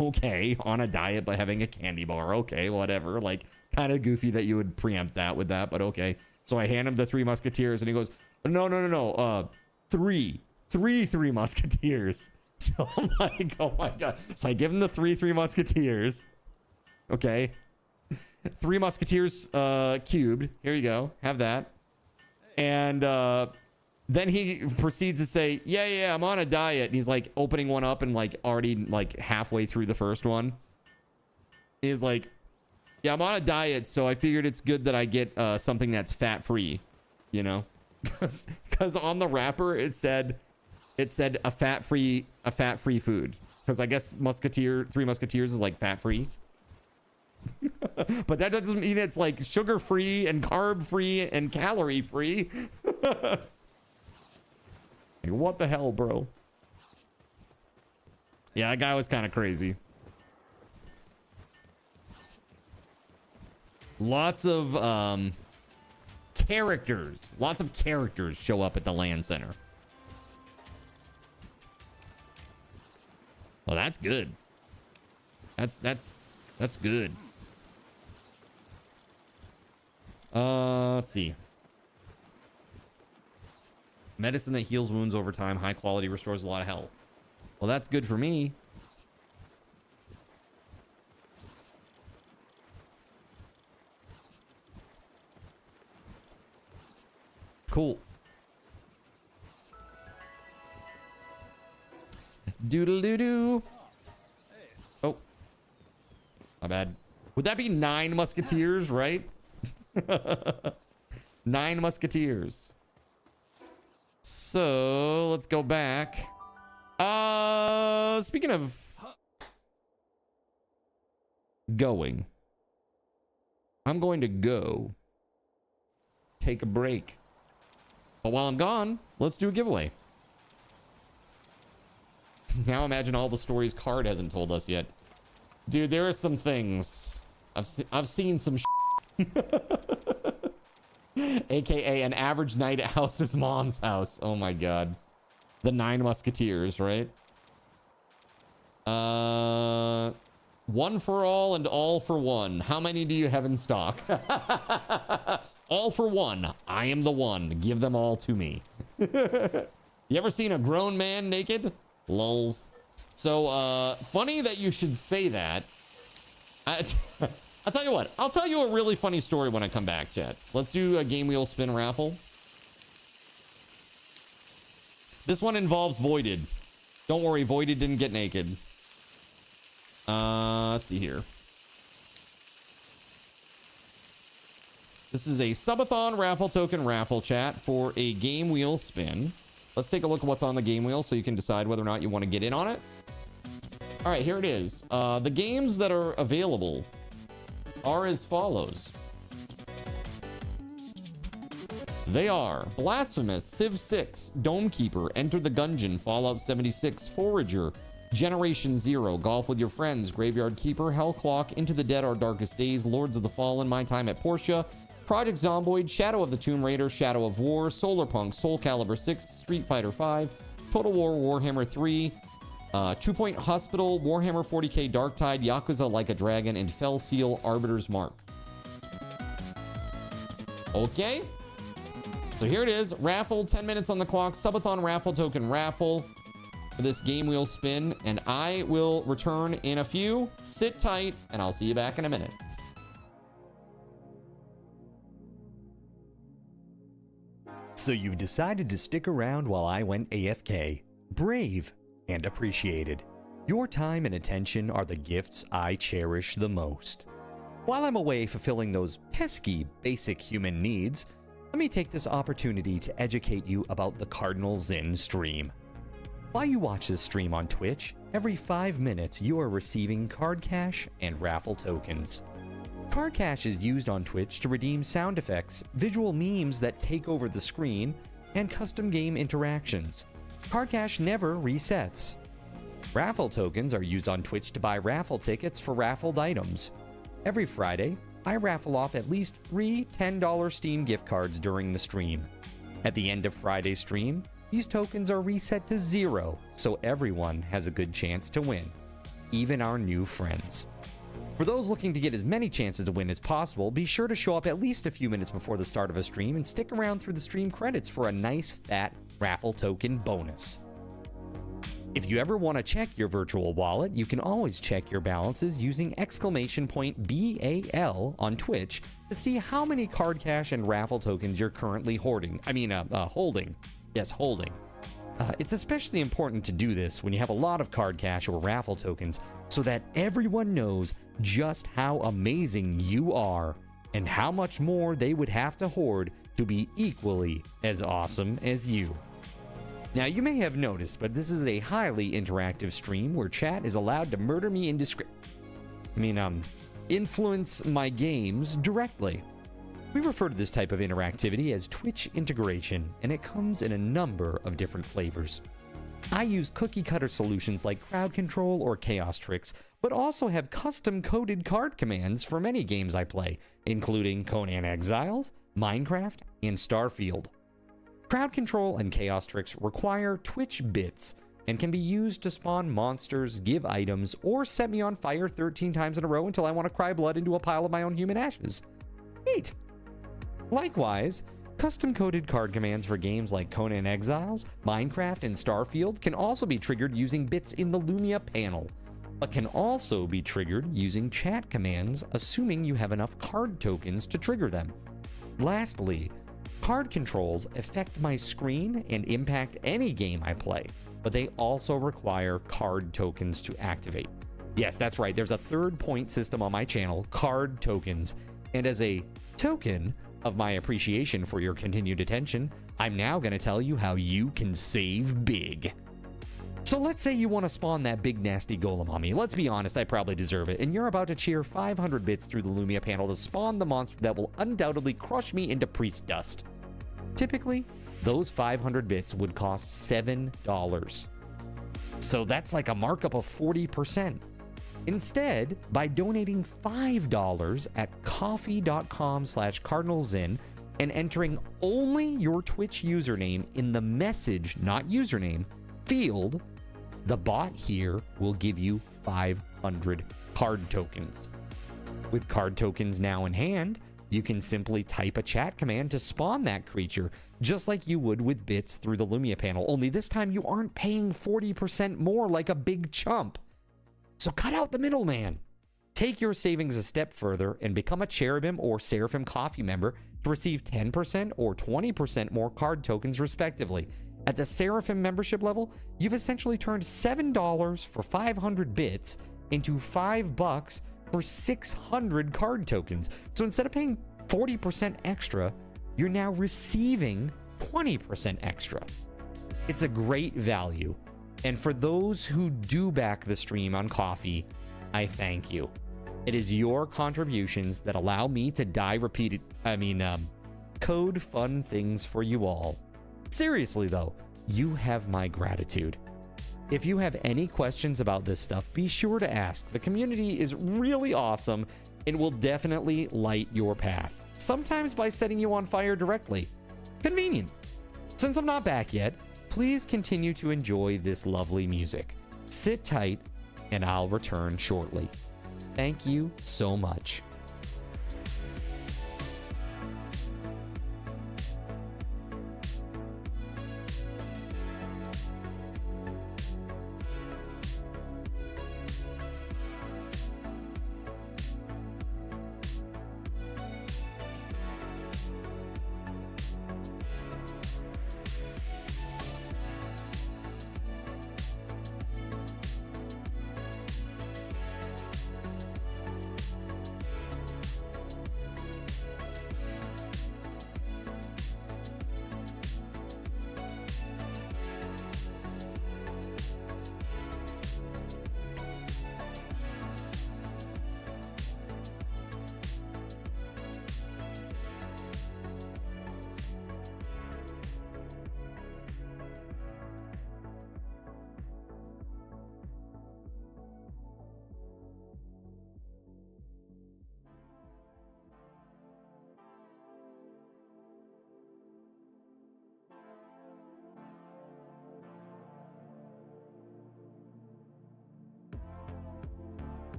A: okay, on a diet but having a candy bar, okay, whatever. Like, kind of goofy that you would preempt that with that, but okay. So I hand him the 3 Musketeers, and he goes, no, 3 Musketeers. So I'm like, oh my god. So I give him the 3 Musketeers. Okay. 3 Musketeers cubed. Here you go. Have that. And then he proceeds to say, yeah, I'm on a diet. And he's like opening one up and like already like halfway through the first one. He's like, yeah, I'm on a diet, so I figured it's good that I get something that's fat-free, you know? Because on the wrapper it said a fat-free food. Because I guess 3 Musketeers is like fat-free. But that doesn't mean it's like sugar-free and carb-free and calorie-free. Like, what the hell, bro? Yeah, that guy was kind of crazy. Lots of characters show up at the LAN center. Well, that's good. That's good. Let's see. Medicine that heals wounds over time, high quality, restores a lot of health. Well, that's good for me. Cool. Doodle-doo-doo. Oh. My bad. Would that be 9 Musketeers, right? 9 Musketeers. So, let's go back. Speaking of going, I'm going to go take a break. But while I'm gone, let's do a giveaway. Now imagine all the stories Card hasn't told us yet. Dude, there are some things. I've seen some AKA an average night at House's mom's house. Oh my god. The 9 Musketeers, right? 1 for all and all for one. How many do you have in stock? All for one. I am the one. Give them all to me. You ever seen a grown man naked? Lulz. So, funny that you should say that. I'll tell you what. I'll tell you a really funny story when I come back, chat. Let's do a game wheel spin raffle. This one involves Voided. Don't worry, Voided didn't get naked. Let's see here. This is a Subathon raffle token raffle, chat, for a game wheel spin. Let's take a look at what's on the game wheel so you can decide whether or not you want to get in on it. All right, here it is. The games that are available are as follows. They are Blasphemous, Civ 6, Domekeeper, Enter the Gungeon, Fallout 76, Forager, Generation Zero, Golf with Your Friends, Graveyard Keeper, Hellclock, Into the Dead, Our Darkest Days, Lords of the Fallen, My Time at Portia, Project Zomboid, Shadow of the Tomb Raider, Shadow of War, Solarpunk, Soul Calibur 6, Street Fighter 5, Total War Warhammer 3, 2 Point Hospital, Warhammer 40k Darktide, Yakuza Like a Dragon, and Fell Seal Arbiter's Mark. Okay. So here it is. Raffle, 10 minutes on the clock. Subathon raffle token raffle for this game wheel spin. And I will return in a few. Sit tight, and I'll see you back in a minute.
M: So you've decided to stick around while I went AFK. Brave and appreciated. Your time and attention are the gifts I cherish the most. While I'm away fulfilling those pesky basic human needs, let me take this opportunity to educate you about the Cardinal Zen stream. While you watch this stream on Twitch, every 5 minutes you are receiving card cash and raffle tokens. Card cash is used on Twitch to redeem sound effects, visual memes that take over the screen, and custom game interactions. Card cash never resets. Raffle tokens are used on Twitch to buy raffle tickets for raffled items. Every Friday, I raffle off at least 3 $10 Steam gift cards during the stream. At the end of Friday's stream, these tokens are reset to 0, so everyone has a good chance to win, even our new friends. For those looking to get as many chances to win as possible, be sure to show up at least a few minutes before the start of a stream and stick around through the stream credits for a nice fat raffle token bonus. If you ever want to check your virtual wallet, you can always check your balances using !BAL on Twitch to see how many card cash and raffle tokens you're currently holding. Yes, holding. It's especially important to do this when you have a lot of card cash or raffle tokens so that everyone knows just how amazing you are and how much more they would have to hoard to be equally as awesome as you. Now, you may have noticed, but this is a highly interactive stream where chat is allowed to murder me influence my games directly. We refer to this type of interactivity as Twitch integration, and it comes in a number of different flavors. I use cookie-cutter solutions like crowd control or chaos tricks, but also have custom-coded card commands for many games I play, including Conan Exiles, Minecraft, and Starfield. Crowd control and chaos tricks require Twitch bits and can be used to spawn monsters, give items, or set me on fire 13 times in a row until I want to cry blood into a pile of my own human ashes. Neat! Likewise, custom-coded card commands for games like Conan Exiles, Minecraft, and Starfield can also be triggered using bits in the Lumia panel, but can also be triggered using chat commands, assuming you have enough card tokens to trigger them. Lastly, card controls affect my screen and impact any game I play, but they also require card tokens to activate. Yes, that's right, there's a third point system on my channel, card tokens, and as a token of my appreciation for your continued attention, I'm now going to tell you how you can save big. So let's say you want to spawn that big nasty golem on me. Let's be honest, I probably deserve it, and you're about to cheer 500 bits through the Lumia panel to spawn the monster that will undoubtedly crush me into priest dust. Typically, those 500 bits would cost $7. So that's like a markup of 40%. Instead, by donating $5 at coffee.com/cardinalzen and entering only your Twitch username in the message, not username, field, the bot here will give you 500 card tokens. With card tokens now in hand, you can simply type a chat command to spawn that creature, just like you would with bits through the Lumia panel, only this time you aren't paying 40% more like a big chump. So cut out the middleman. Take your savings a step further and become a Cherubim or Seraphim Coffee member to receive 10% or 20% more card tokens respectively. At the Seraphim membership level, you've essentially turned $7 for 500 bits into $5 for 600 card tokens. So instead of paying 40% extra, you're now receiving 20% extra. It's a great value. And for those who do back the stream on Coffee, I thank you. It is your contributions that allow me to code fun things for you all. Seriously though, you have my gratitude. If you have any questions about this stuff, be sure to ask. The community is really awesome and will definitely light your path. Sometimes by setting you on fire directly. Convenient. Since I'm not back yet, please continue to enjoy this lovely music. Sit tight, and I'll return shortly. Thank you so much.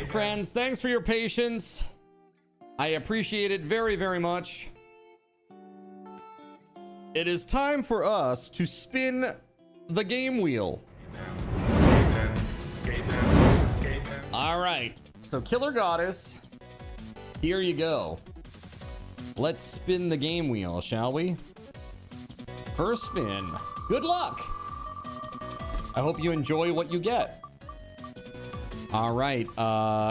A: right, friends. Thanks for your patience. I appreciate it very, very much. It is time for us to spin the game wheel. All right. So, Killer Goddess, here you go. Let's spin the game wheel, shall we? First spin. Good luck. I hope you enjoy what you get. All right.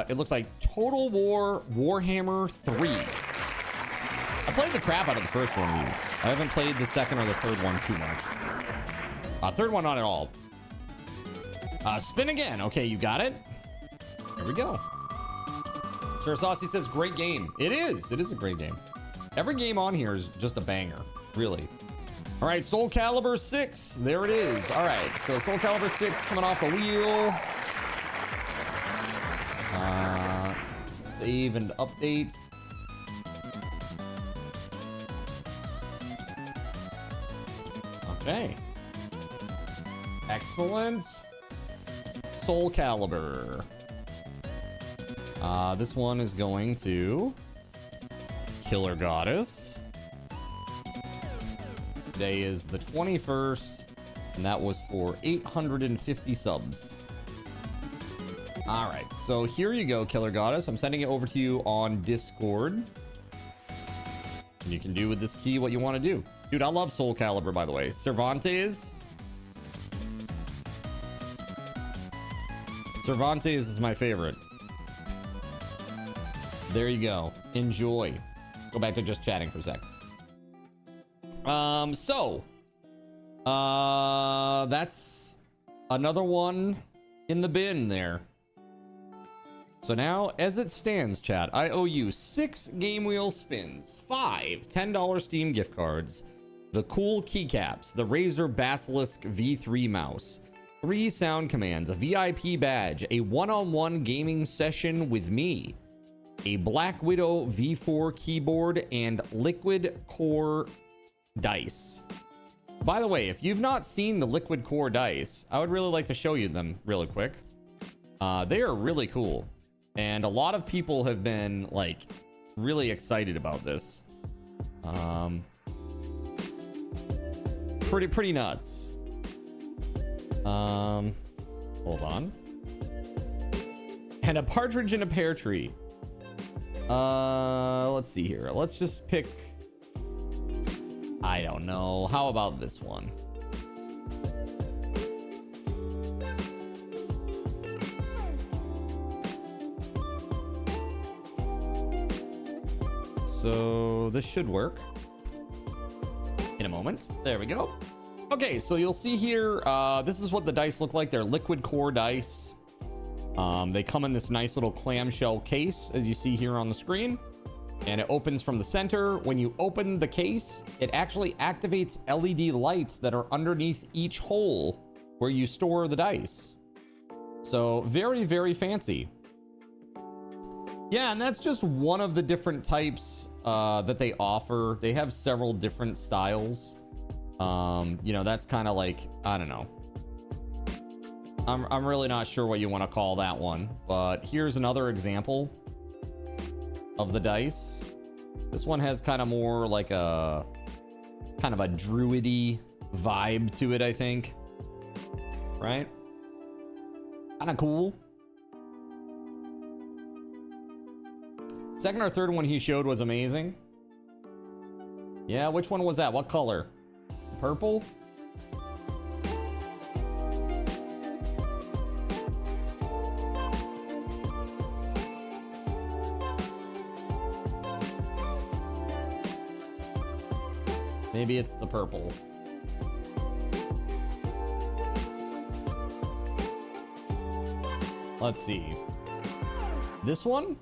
A: It looks like Total War Warhammer 3. I played the crap out of the first one of these. I haven't played the second or the third one too much. Third one, not at all. Spin again. Okay, you got it. Here we go. Sir Saucy says, great game. It is. It is a great game. Every game on here is just a banger, really. All right, Soul Calibur 6. There it is. All right, so Soul Calibur 6 coming off the wheel. Save and update. Okay. Excellent. Soul Calibur. This one is going to Killer Goddess. Today is the 21st, and that was for 850 subs. All right, so here you go, Killer Goddess. I'm sending it over to you on Discord. And you can do with this key what you want to do. Dude, I love Soul Calibur, by the way. Cervantes. Cervantes is my favorite. There you go. Enjoy. Go back to just chatting for a sec. That's another one in the bin there. So now, as it stands, chat, I owe you 6 game wheel spins, 5 $10 Steam gift cards, the cool keycaps, the Razer Basilisk V3 mouse, 3 sound commands, a VIP badge, a one-on-one gaming session with me, a Black Widow V4 keyboard, and Liquid Core dice. By the way, if you've not seen the Liquid Core dice, I would really like to show you them really quick. They are really cool, and a lot of people have been like really excited about this. Pretty nuts. Hold on. And a partridge in a pear tree. Let's see here. Let's just pick, I don't know. How about this one? So this should work in a moment. There we go. Okay, so you'll see here, this is what the dice look like. They're Liquid Core dice. They come in this nice little clamshell case, as you see here on the screen, and it opens from the center. When you open the case, it actually activates LED lights that are underneath each hole where you store the dice. So very fancy. Yeah, and that's just one of the different types that they offer. They have several different styles. You know, that's kind of like, I don't know. I'm really not sure what you want to call that one, but here's another example of the dice. This one has kind of more like a kind of a druidy vibe to it, I think. Right? Kind of cool. Second or third one he showed was amazing. Yeah, which one was that? What color? Purple? Maybe it's the purple. Let's see. This one?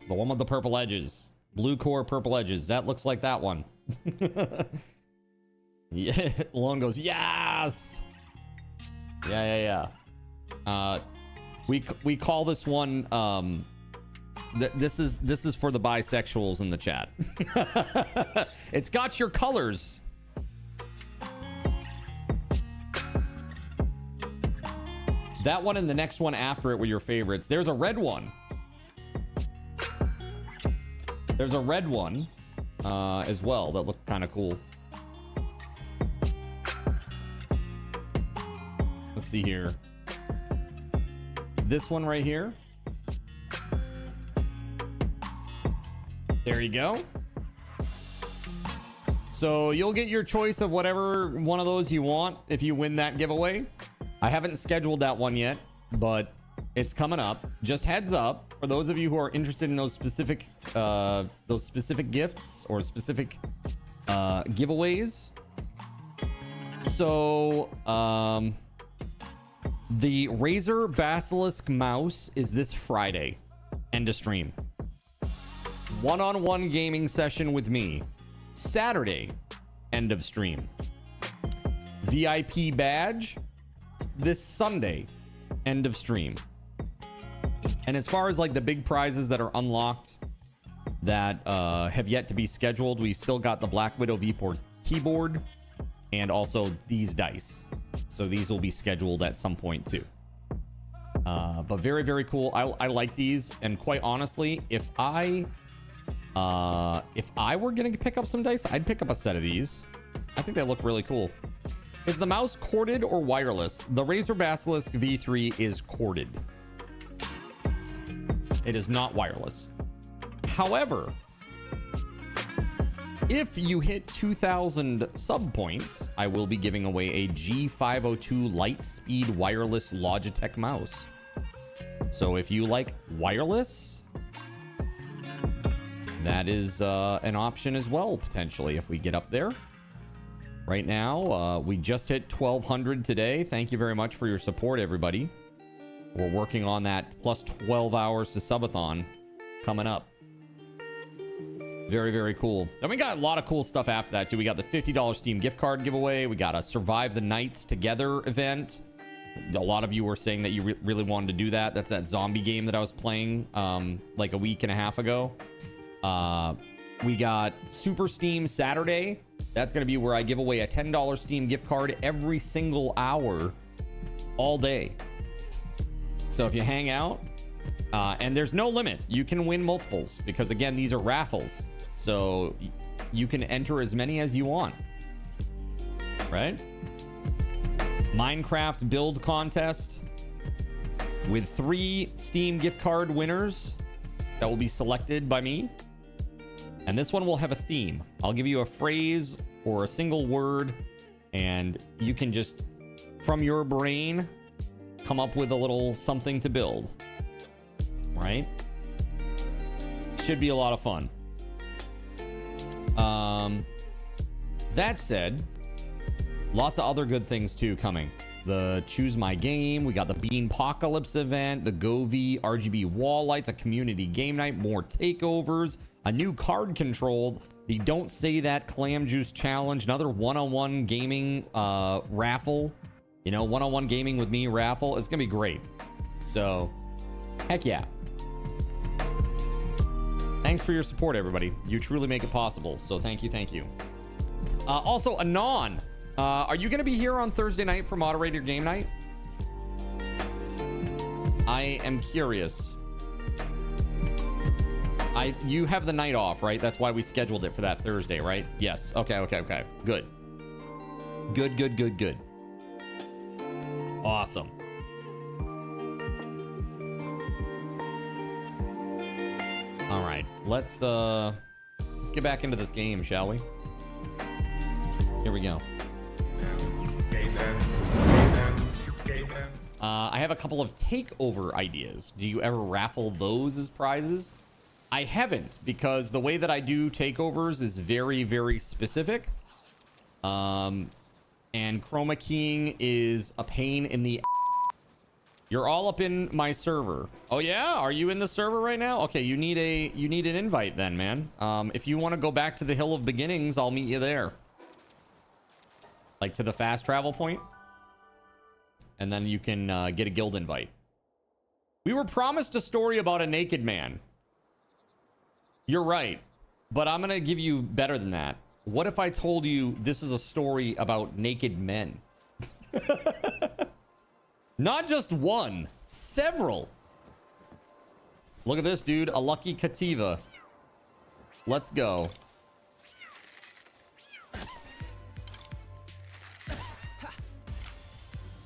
A: The one with the purple edges. Blue core, purple edges. That looks like that one. Yeah, Lone goes, yes! Yeah. We call this one, this is for the bisexuals in the chat. It's got your colors. That one and the next one after it were your favorites. There's a red one. There's a red one as well that looked kind of cool. Let's see here. This one right here. There you go. So you'll get your choice of whatever one of those you want if you win that giveaway. I haven't scheduled that one yet, but it's coming up. Just heads up for those of you who are interested in those specific gifts or specific giveaways. So the Razer Basilisk mouse is this Friday. End of stream. One-on-one gaming session with me. Saturday, end of stream. VIP badge this Sunday, end of stream. And as far as like the big prizes that are unlocked that have yet to be scheduled, we still got the Black Widow V4 keyboard and also these dice. So these will be scheduled at some point too. But very, very cool. I like these, and quite honestly, if I were gonna pick up some dice, I'd pick up a set of these. I think they look really cool. Is the mouse corded or wireless? The Razer Basilisk V3 is corded. It is not wireless. However, if you hit 2,000 sub points, I will be giving away a G502 Lightspeed wireless Logitech mouse. So if you like wireless, that is an option as well, potentially, if we get up there. Right now, we just hit 1,200 today. Thank you very much for your support, everybody. We're working on that plus 12 hours to Subathon coming up. Very, very cool. Then we got a lot of cool stuff after that, too. We got the $50 Steam gift card giveaway. We got a Survive the Nights Together event. A lot of you were saying that you really wanted to do that. That's that zombie game that I was playing like a week and a half ago. We got Super Steam Saturday. That's going to be where I give away a $10 Steam gift card every single hour all day. So if you hang out, and there's no limit, you can win multiples because, again, these are raffles. So you can enter as many as you want, right? Minecraft build contest with 3 Steam gift card winners that will be selected by me. And this one will have a theme. I'll give you a phrase or a single word, and you can just, from your brain, come up with a little something to build. Right? Should be a lot of fun. That said, lots of other good things too coming. The Choose My Game, we got the Beanpocalypse event, the Govee RGB wall lights, a community game night, more takeovers, a new card control, the Don't Say That Clam Juice challenge, another one-on-one gaming raffle. You know, one-on-one gaming with me raffle. It's gonna be great. So, heck yeah. Thanks for your support, everybody. You truly make it possible. So thank you, thank you. Also, Anon, are you going to be here on Thursday night for Moderator Game Night? I am curious. You have the night off, right? That's why we scheduled it for that Thursday, right? Yes. Okay. Good. Good. Awesome. All right, let's get back into this game, shall we? Here we go. I have a couple of takeover ideas. Do you ever raffle those as prizes? I haven't, because the way that I do takeovers is very, very specific. And chroma keying is a pain in the... You're all up in my server. Oh yeah? Are you in the server right now? Okay, you need an invite then, man. If you want to go back to the Hill of Beginnings, I'll meet you there. Like to the fast travel point. And then you can get a guild invite. We were promised a story about a naked man. You're right. But I'm going to give you better than that. What if I told you this is a story about naked men? Not just one, several. Look at this, dude. A lucky Cativa. Let's go.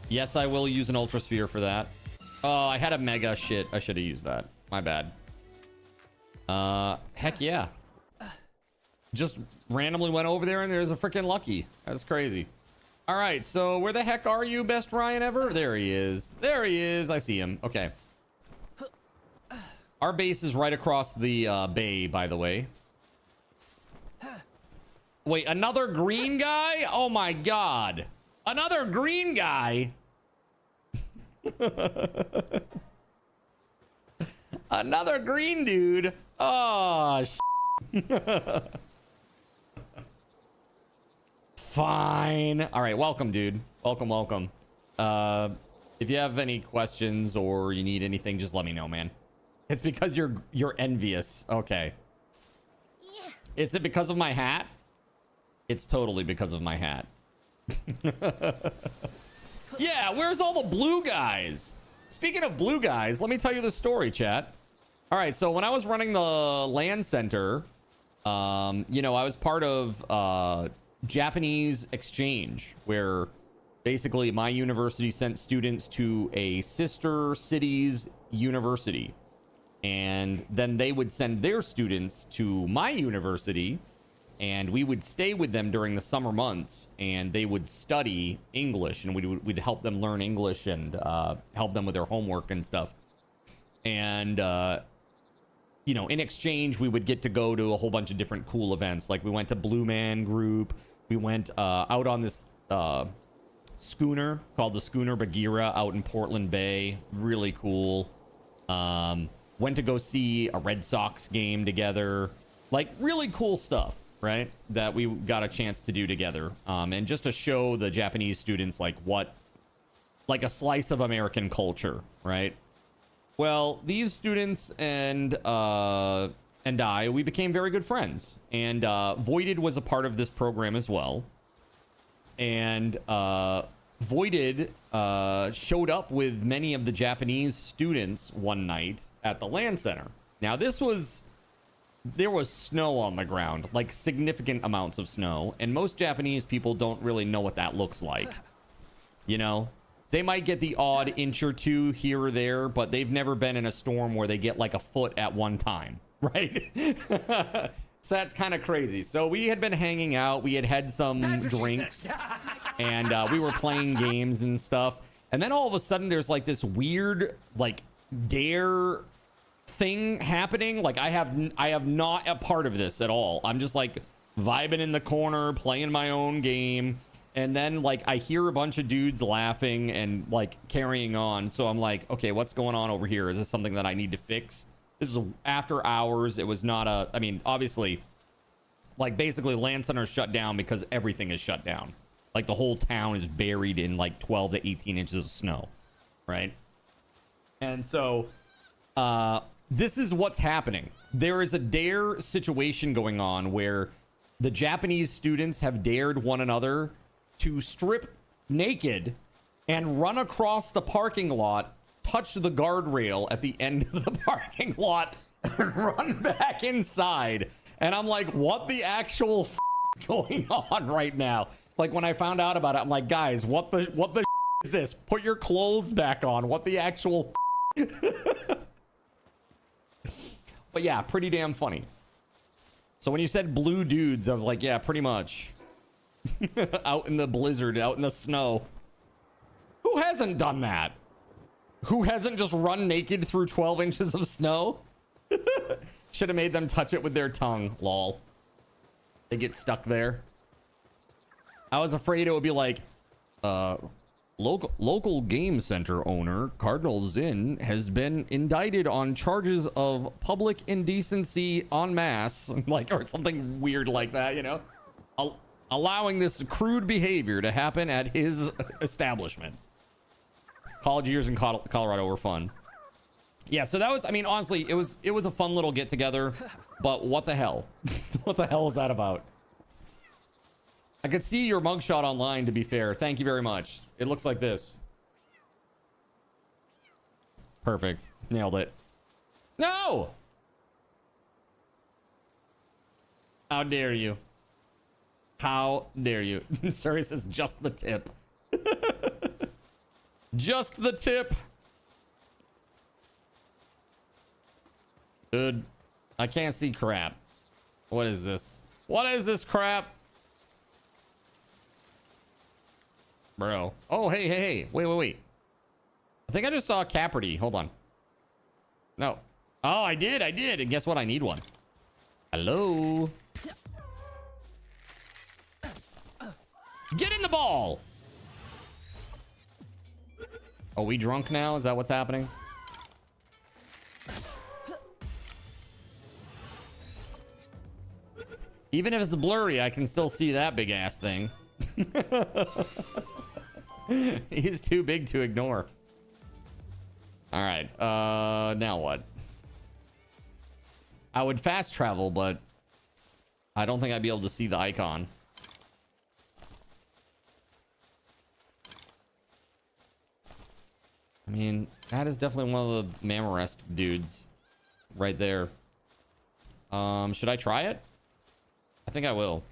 A: Yes, I will use an Ultra Sphere for that. Oh, I had a Mega. Shit, I should have used that. My bad. Heck yeah. Just randomly went over there and there's a freaking lucky. That's crazy. All right, so where the heck are you, best Ryan ever? There he is. There he is. I see him. Okay. Our base is right across the bay, by the way. Wait, another green guy? Oh my god. Another green guy? Another green dude? Oh, fine. All right, welcome, dude. Welcome, welcome. If you have any questions or you need anything, just let me know, man. It's because you're envious. Okay.
D: Yeah.
A: Is it because of my hat? It's totally because of my hat. Yeah, where's all the blue guys? Speaking of blue guys, let me tell you the story, chat. All right, so when I was running the land center, you know, I was part of Japanese exchange, where basically my university sent students to a sister city's university. And then they would send their students to my university, and we would stay with them during the summer months, and they would study English, and we'd help them learn English and help them with their homework and stuff. And, you know, in exchange, we would get to go to a whole bunch of different cool events. Like we went to Blue Man Group. We went out on this schooner called the Schooner Bagheera out in Portland Bay. Really cool. Went to go see a Red Sox game together. Like, really cool stuff, right? That we got a chance to do together. And just to show the Japanese students, like, what... like a slice of American culture, right? Well, these students and I, we became very good friends. And Voided was a part of this program as well. And Voided showed up with many of the Japanese students one night at the land center. Now, there was snow on the ground, like significant amounts of snow. And most Japanese people don't really know what that looks like. You know? They might get the odd inch or two here or there, but they've never been in a storm where they get like a foot at one time, right? So that's kind of crazy. So we had been hanging out. We had some drinks, and we were playing games and stuff. And then all of a sudden, there's like this weird, like, dare thing happening. Like I have not a part of this at all. I'm just like vibing in the corner, playing my own game. And then, like, I hear a bunch of dudes laughing and, like, carrying on. So I'm like, okay, what's going on over here? Is this something that I need to fix? This is after hours. It was not a... I mean, obviously, like, basically, land center's shut down because everything is shut down. Like, the whole town is buried in, like, 12 to 18 inches of snow, right? And so, this is what's happening. There is a dare situation going on where the Japanese students have dared one another to strip naked and run across the parking lot, touch the guardrail at the end of the parking lot, and run back inside. And I'm like, what the actual is going on right now? Like, when I found out about it, I'm like, guys, what the is this? Put your clothes back on. What the actual But yeah, pretty damn funny. So when you said blue dudes, I was like, yeah, pretty much. Out in the blizzard, out in the snow. Who hasn't done that? Who hasn't just run naked through 12 inches of snow? Should have made them touch it with their tongue. Lol. They get stuck there. I was afraid it would be like, local game center owner Cardinal Zinn has been indicted on charges of public indecency en masse, like, or something weird like that, you know? Allowing this crude behavior to happen at his establishment. College years in Colorado were fun. Yeah, so that was, I mean, honestly, it was a fun little get together, but what the hell? What the hell is that about? I could see your mugshot online, to be fair. Thank you very much. It looks like this. Perfect. Nailed it. No! How dare you? How dare you? Sorry, it says just the tip. Just the tip. Dude, I can't see crap. What is this? What is this crap? Bro. Oh, hey, hey, hey. Wait. I think I just saw a Caperty. Hold on. No. Oh, I did. And guess what? I need one. Hello? Get in the ball! Are we drunk now? Is that what's happening? Even if it's blurry, I can still see that big ass thing. He's too big to ignore. All right. Now what? I would fast travel, but I don't think I'd be able to see the icon. I mean, that is definitely one of the Mamarest dudes right there. Should I try it? I think I will.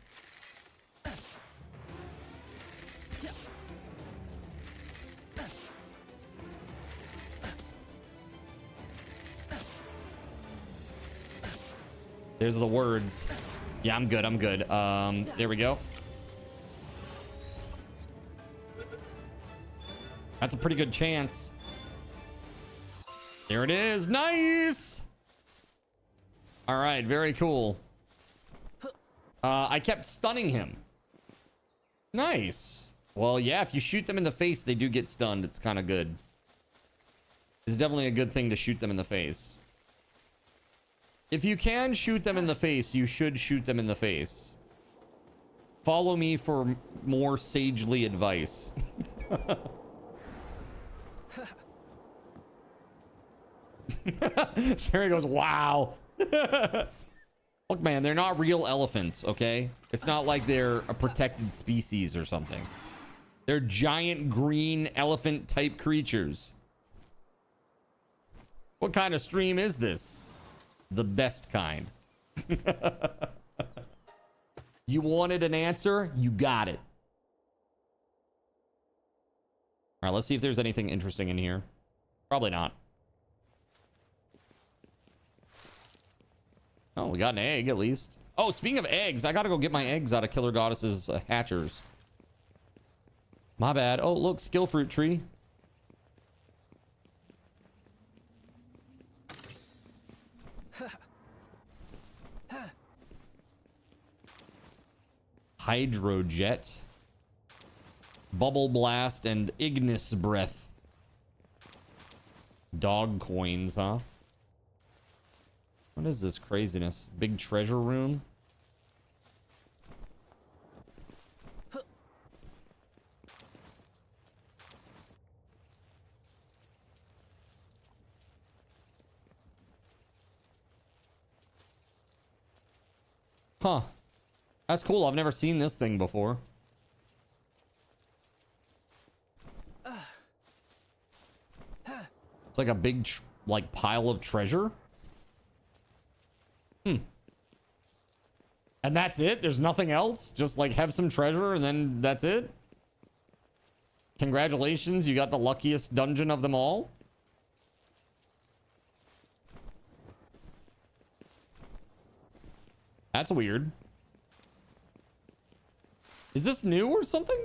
A: There's the words. Yeah, I'm good. There we go. That's a pretty good chance. There it is. Nice. All right, very cool. I kept stunning him. Nice. Well, yeah, if you shoot them in the face, they do get stunned. It's kind of good. It's definitely a good thing to shoot them in the face. If you can shoot them in the face, you should shoot them in the face. Follow me for more sagely advice. Sarah goes, wow. Look, man, they're not real elephants, okay? It's not like they're a protected species or something. They're giant green elephant type creatures. What kind of stream is this? The best kind. You wanted an answer? You got it. All right, let's see if there's anything interesting in here. Probably not. Oh, we got an egg at least. Oh, speaking of eggs, I gotta go get my eggs out of Killer Goddess's hatchers. My bad. Oh, look, skill fruit tree. Hydrojet. Bubble blast and Ignis breath. Dog coins, huh? What is this craziness? Big treasure room? Huh. That's cool. I've never seen this thing before. It's like a big, pile of treasure. And that's it? There's nothing else? Just, have some treasure and then that's it? Congratulations, you got the luckiest dungeon of them all? That's weird. Is this new or something?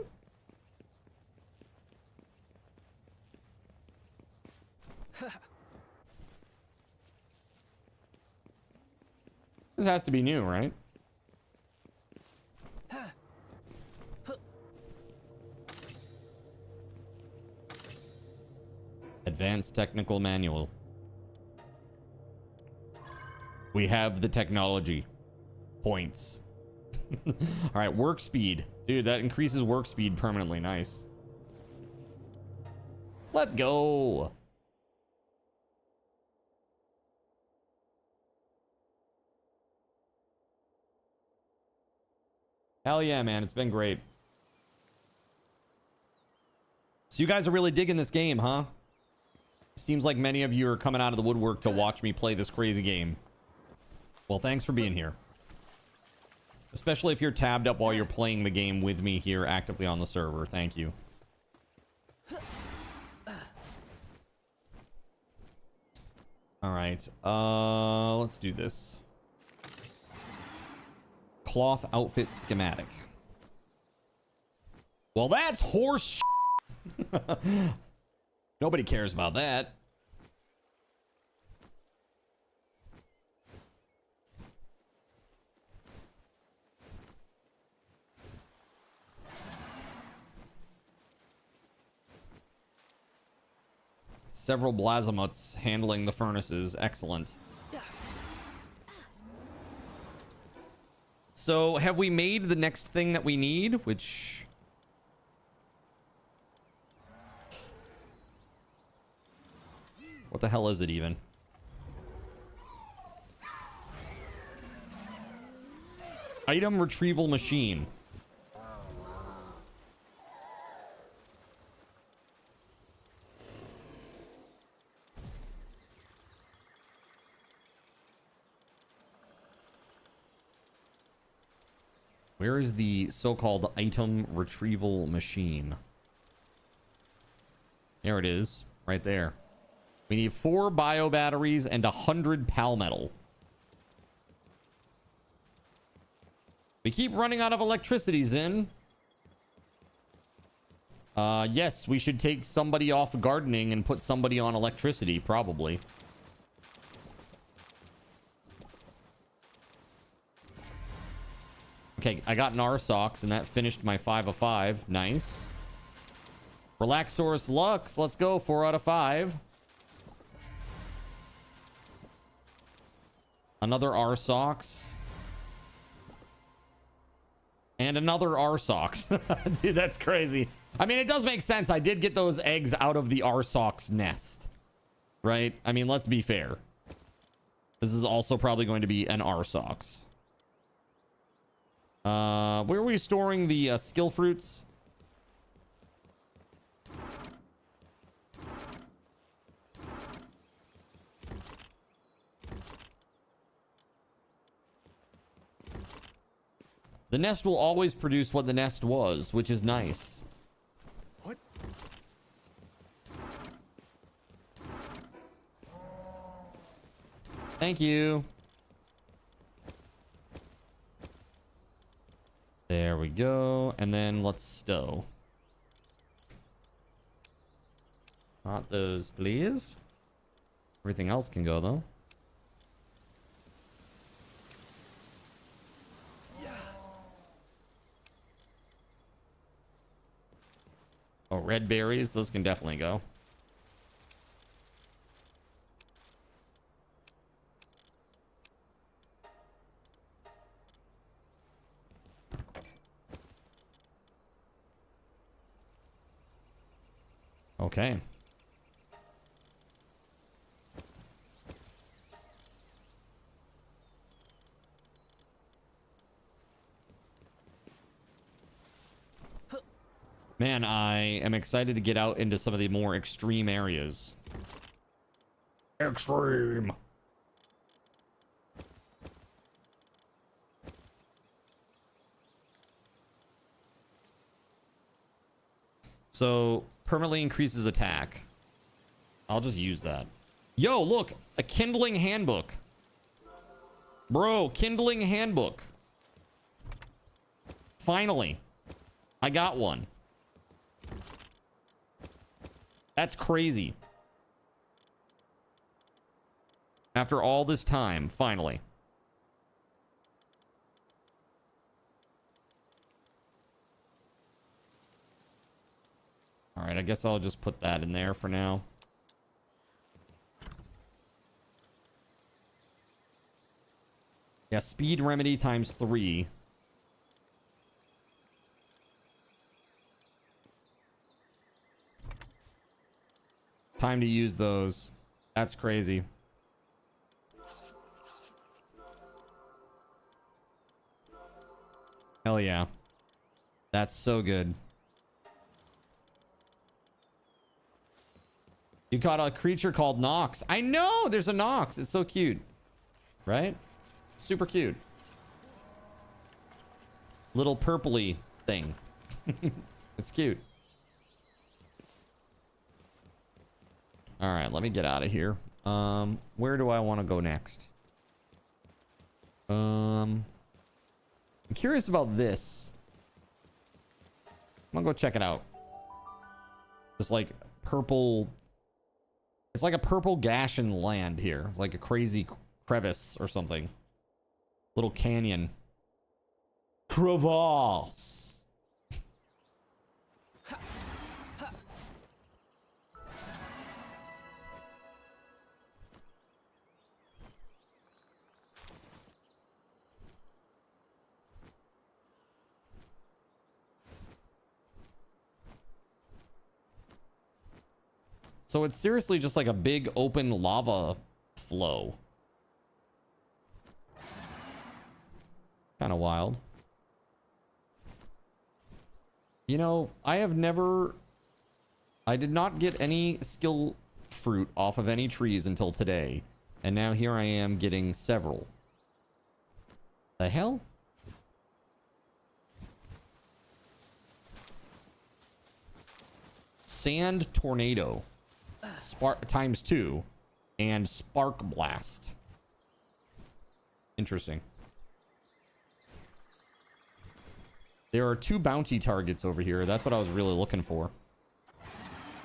A: This has to be new, right? Advanced technical manual. We have the technology. Points. All right, work speed. Dude, that increases work speed permanently. Nice. Let's go. Hell yeah, man. It's been great. So you guys are really digging this game, huh? Seems like many of you are coming out of the woodwork to watch me play this crazy game. Well, thanks for being here. Especially if you're tabbed up while you're playing the game with me here actively on the server. Thank you. All right. Let's do this. Cloth outfit schematic. Well, that's horse shit. Nobody cares about that. Several blazamuts handling the furnaces. Excellent. So, have we made the next thing that we need? Which... what the hell is it even? Item retrieval machine. Where is the so-called item retrieval machine? There it is, right there. We need 4 bio batteries and 100 pal metal. We keep running out of electricity, Zin. Yes, we should take somebody off gardening and put somebody on electricity, probably. Okay, I got an R-Sox, and that finished my 5 of 5. Nice. Relaxorus Lux, let's go. 4 out of 5. Another R-Sox. And another R-Sox. Dude, that's crazy. I mean, it does make sense. I did get those eggs out of the R-Sox nest. Right? I mean, let's be fair. This is also probably going to be an R-Sox. Where are we storing the skill fruits? The nest will always produce what the nest was, which is nice.
F: What?
A: Thank you. There we go. And then let's stow. Not those, please. Everything else can go, though. Oh, red berries. Those can definitely go. Okay. Man, I am excited to get out into some of the more extreme areas. Extreme. So, permanently increases attack. I'll just use that. Yo, look, a kindling handbook. Bro, kindling handbook. Finally, I got one. That's crazy. After all this time, finally. All right, I guess I'll just put that in there for now. Yeah, speed remedy times 3. Time to use those. That's crazy. Hell yeah. That's so good. You caught a creature called Nox. I know there's a Nox. It's so cute. Right? Super cute. Little purpley thing. It's cute. All right, let me get out of here. Where do I want to go next? I'm curious about this. I'm gonna go check it out. It's like purple. It's like a purple gash in land here. Like a crazy crevice or something. Little canyon. Crevasse. So it's seriously just like a big open lava flow. Kind of wild. You know, I did not get any skill fruit off of any trees until today. And now here I am getting several. The hell? Sand tornado. Spark times 2 and spark blast. Interesting. There are 2 bounty targets over here. That's what I was really looking for.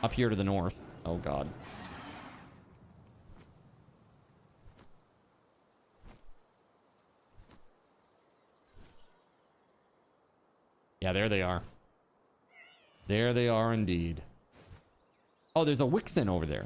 A: Up here to the north. Oh god. Yeah, there they are. There they are indeed. Oh, there's a Wixen over there.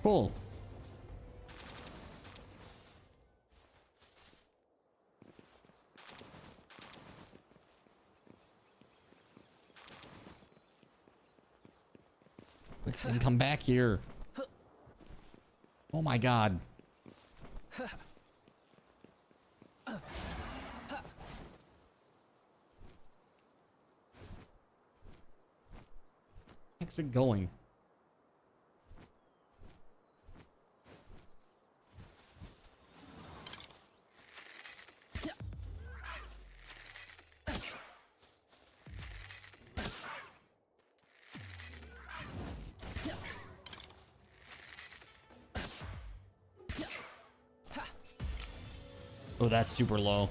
A: Cool. Wixen, come back here. Oh my god. Where's it going? Oh, that's super low.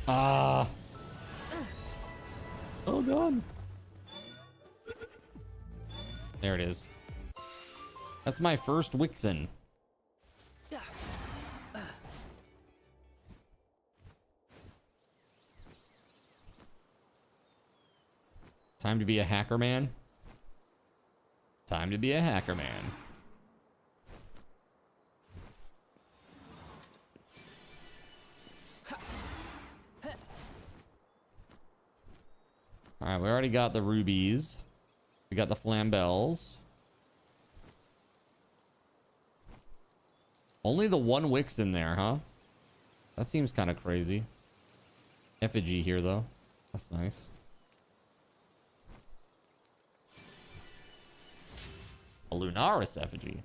A: Ah. Oh god. There it is. That's my first Wixen. Time to be a hacker man. Time to be a hacker man. All right, we already got the rubies. We got the flambels. Only the one Wix in there, huh? That seems kind of crazy. Effigy here, though. That's nice. A Lunaris effigy.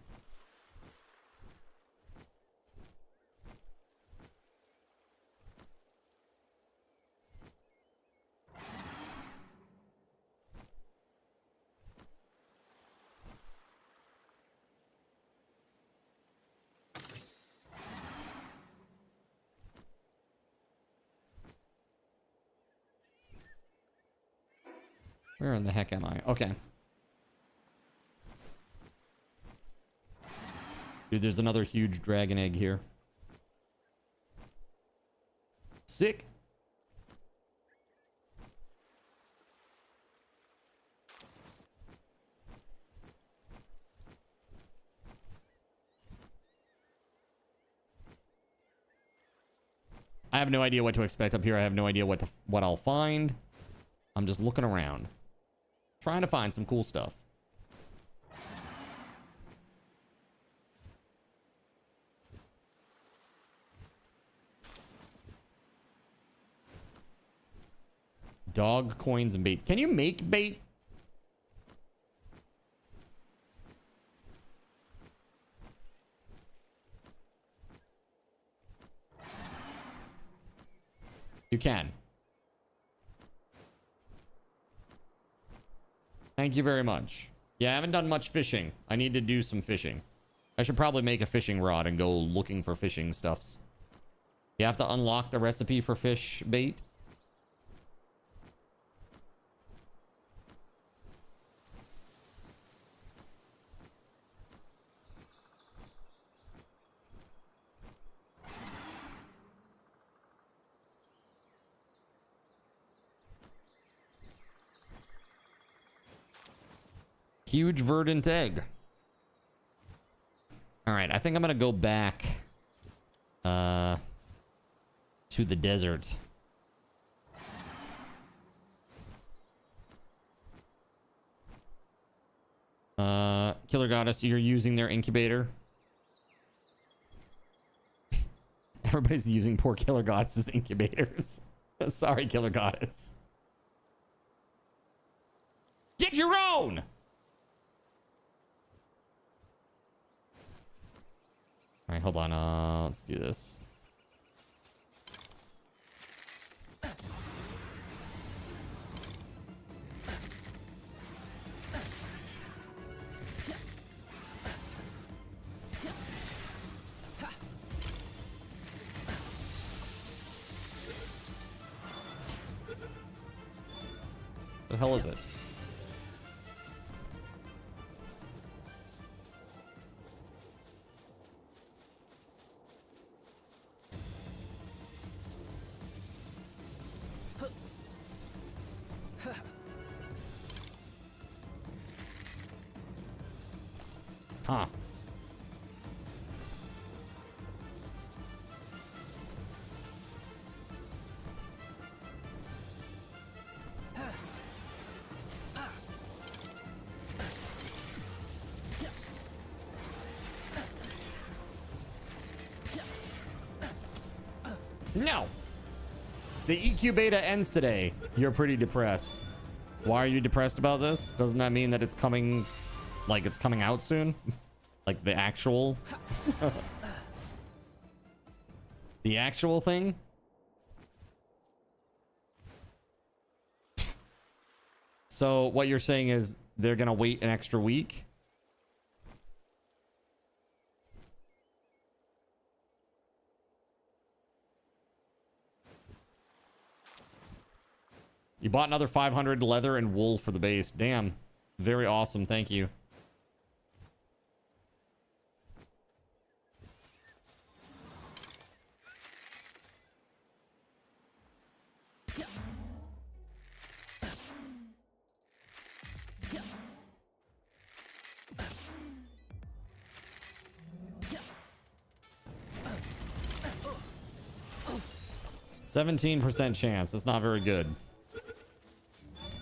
A: Where in the heck am I? Okay. Dude, there's another huge dragon egg here. Sick. I have no idea what to expect up here. I have no idea what I'll find. I'm just looking around, trying to find some cool stuff. Dog coins and bait. Can you make bait? You can. Thank you very much. Yeah, I haven't done much fishing. I need to do some fishing. I should probably make a fishing rod and go looking for fishing stuffs. You have to unlock the recipe for fish bait. Huge verdant egg. All right, I think I'm gonna go back to the desert. Killer Goddess, you're using their incubator. Everybody's using poor Killer Goddess's incubators. Sorry, Killer Goddess. Get your own! All right, hold on. Let's do this. The hell is it? Huh. No. The EQ beta ends today. You're pretty depressed. Why are you depressed about this? Doesn't that mean that it's coming, like it's coming out soon? Like the actual the actual thing? So what you're saying is they're gonna wait an extra week? You bought another 500 leather and wool for the base. Damn. Very awesome. Thank you. %17 chance. That's not very good.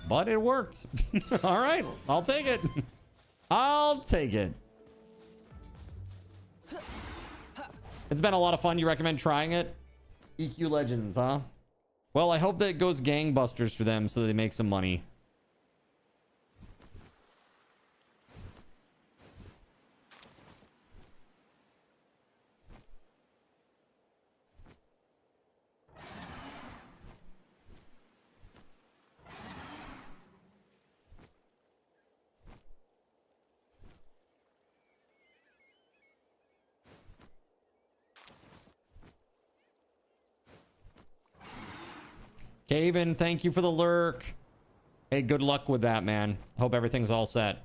A: But it worked. All right, I'll take it. I'll take it. It's been a lot of fun. You recommend trying it? EQ Legends, huh? Well, I hope that it goes gangbusters for them so that they make some money. Caven, thank you for the lurk. Hey, good luck with that, man. Hope everything's all set.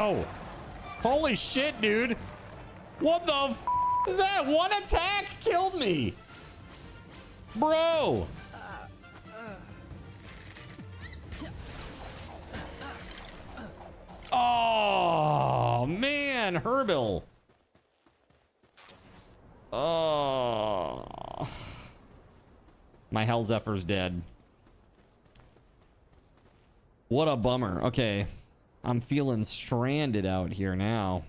A: Bro. Holy shit, dude. What the f is that? One attack killed me. Bro. Oh, man. Herbil. Oh. My Hell Zephyr's dead. What a bummer. Okay. I'm feeling stranded out here now.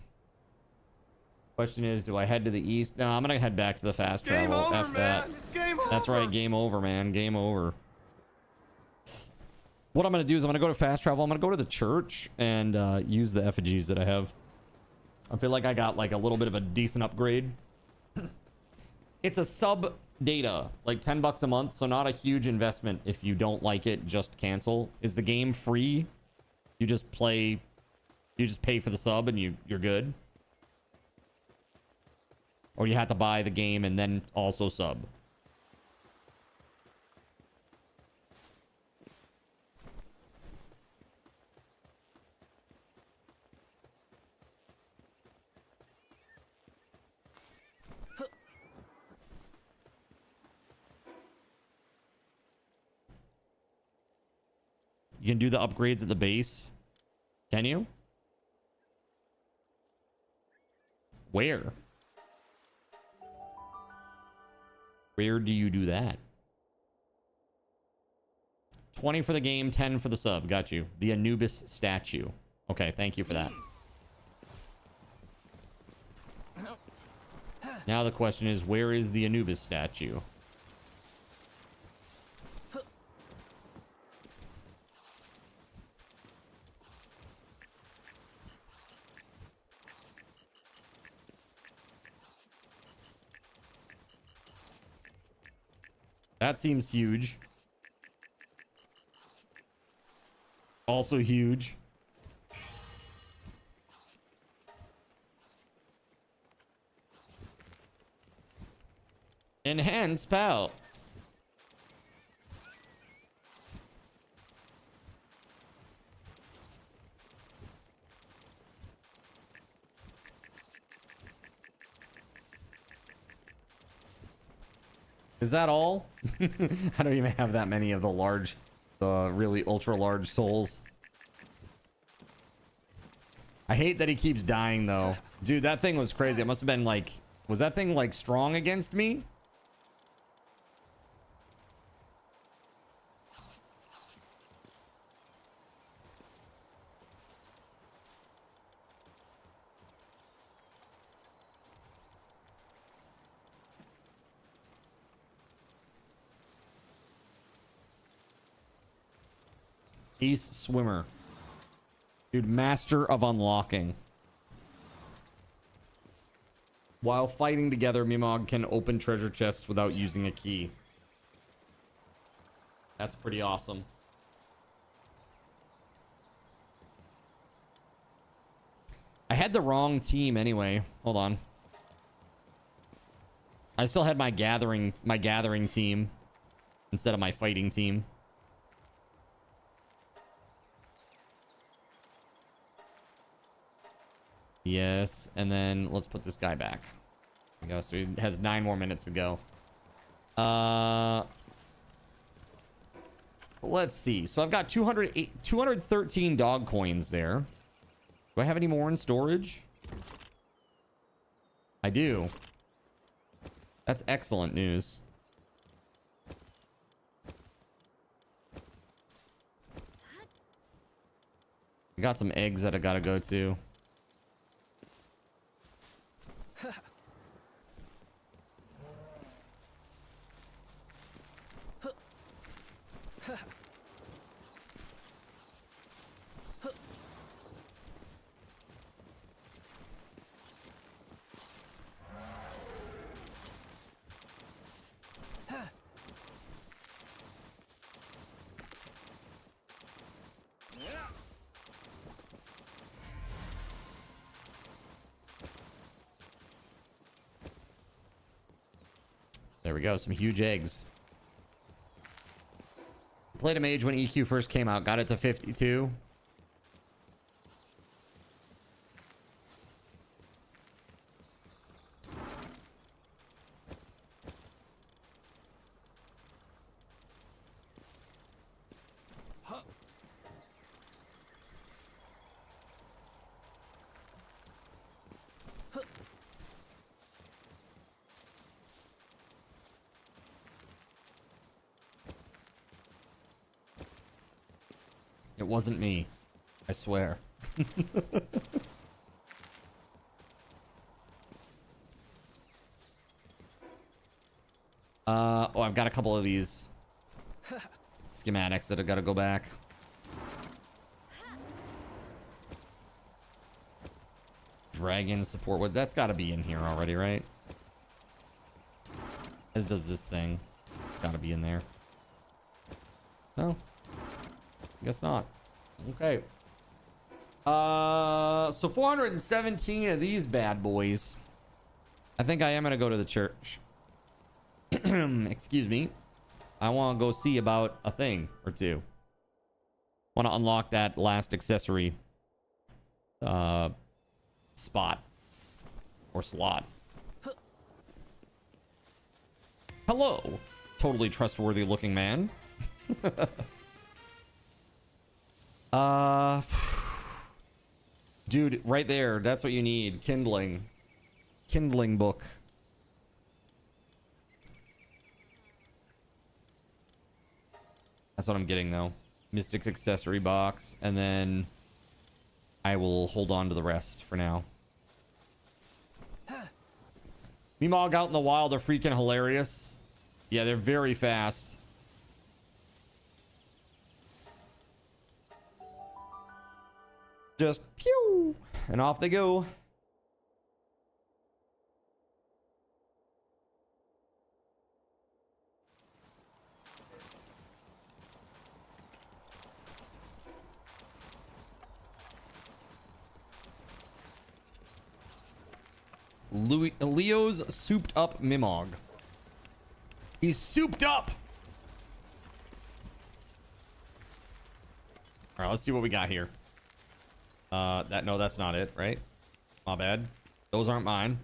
A: Question is, do I head to the east? No, I'm gonna head back to the fast travel.
J: Game over,
A: F that.
J: man. It's game over.
A: That's right. Game over, man. Game over. What I'm gonna do is I'm gonna go to fast travel. I'm gonna go to the church and use the effigies that I have. I feel like I got like a little bit of a decent upgrade. It's a sub data, like $10 a month, so not a huge investment. If you don't like it, just cancel. Is the game free? You just play, you just pay for the sub and you're good? Or you have to buy the game and then also sub? You can do the upgrades at the base. Can you? Where? Where do you do that? 20 for the game, 10 for the sub. Got you. The Anubis statue. Okay, thank you for that. Now the question is, where is the Anubis statue? That seems huge. Also huge. Enhanced pals. Is that all? I don't even have that many of the really ultra large souls. I hate that he keeps dying though. Dude, that thing was crazy. It must have been like, was that thing like strong against me? Ace Swimmer. Dude, master of unlocking. While fighting together, Mimog can open treasure chests without using a key. That's pretty awesome. I had the wrong team anyway. Hold on. I still had my gathering team instead of my fighting team. Yes, and then let's put this guy back. There we go. So he has 9 more minutes to go. Let's see. So I've got 213 dog coins there. Do I have any more in storage? I do. That's excellent news. I got some eggs that I gotta go to. There we go, some huge eggs. Played a mage when EQ first came out, got it to 52. It wasn't me. I swear. Oh, I've got a couple of these schematics that I gotta go back. Dragon support. What? That's gotta be in here already, right? As does this thing. Gotta be in there. No. Guess not. Okay. So 417 of these bad boys. I think I am gonna go to the church. Excuse me. I want to go see about a thing or two. Want to unlock that last accessory spot or slot. Hello, totally trustworthy looking man. Dude, right there, that's what you need. Kindling book. That's what I'm getting though. Mystic accessory box, and then I will hold on to the rest for now. Meemog out in the wild are freaking hilarious. Yeah, they're very fast. Just pew, and off they go. Leo's souped up Mimog. He's souped up. All right, let's see what we got here. No, that's not it, right? My bad. Those aren't mine.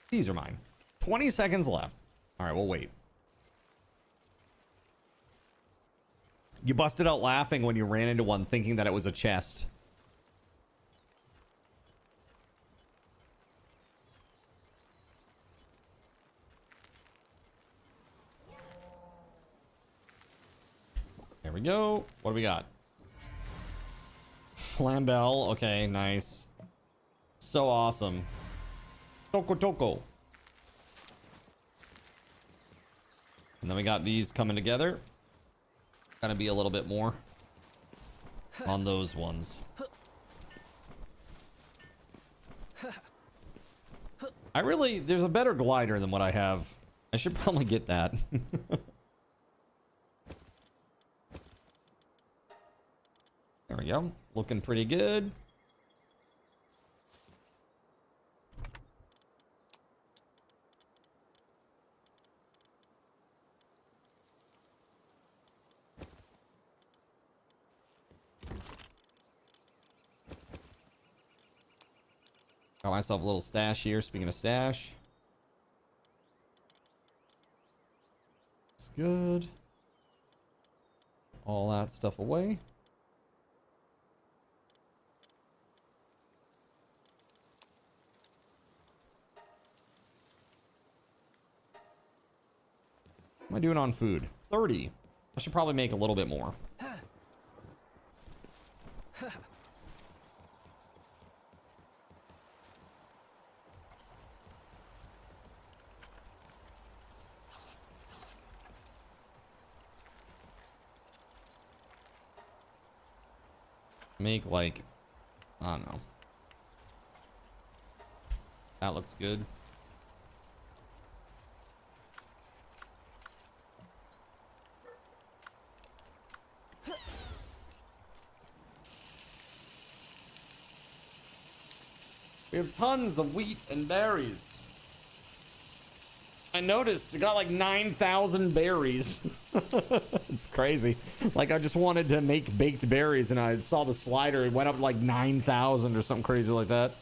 A: These are mine. 20 seconds left. All right, we'll wait. You busted out laughing when you ran into one thinking that it was a chest. There we go. What do we got? Flambell. Okay, nice. So awesome. Toko. And then we got these coming together. Gotta be a little bit more on those ones. There's a better glider than what I have. I should probably get that. There we go. Looking pretty good. Got myself a little stash here. Speaking of stash. It's good. All that stuff away. What am I doing on food? 30. I should probably make a little bit more. Make like, I don't know. That looks good. We have tons of wheat and berries. I noticed we got like 9,000 berries. It's crazy. Like I just wanted to make baked berries and I saw the slider. It went up to like 9,000 or something crazy like that.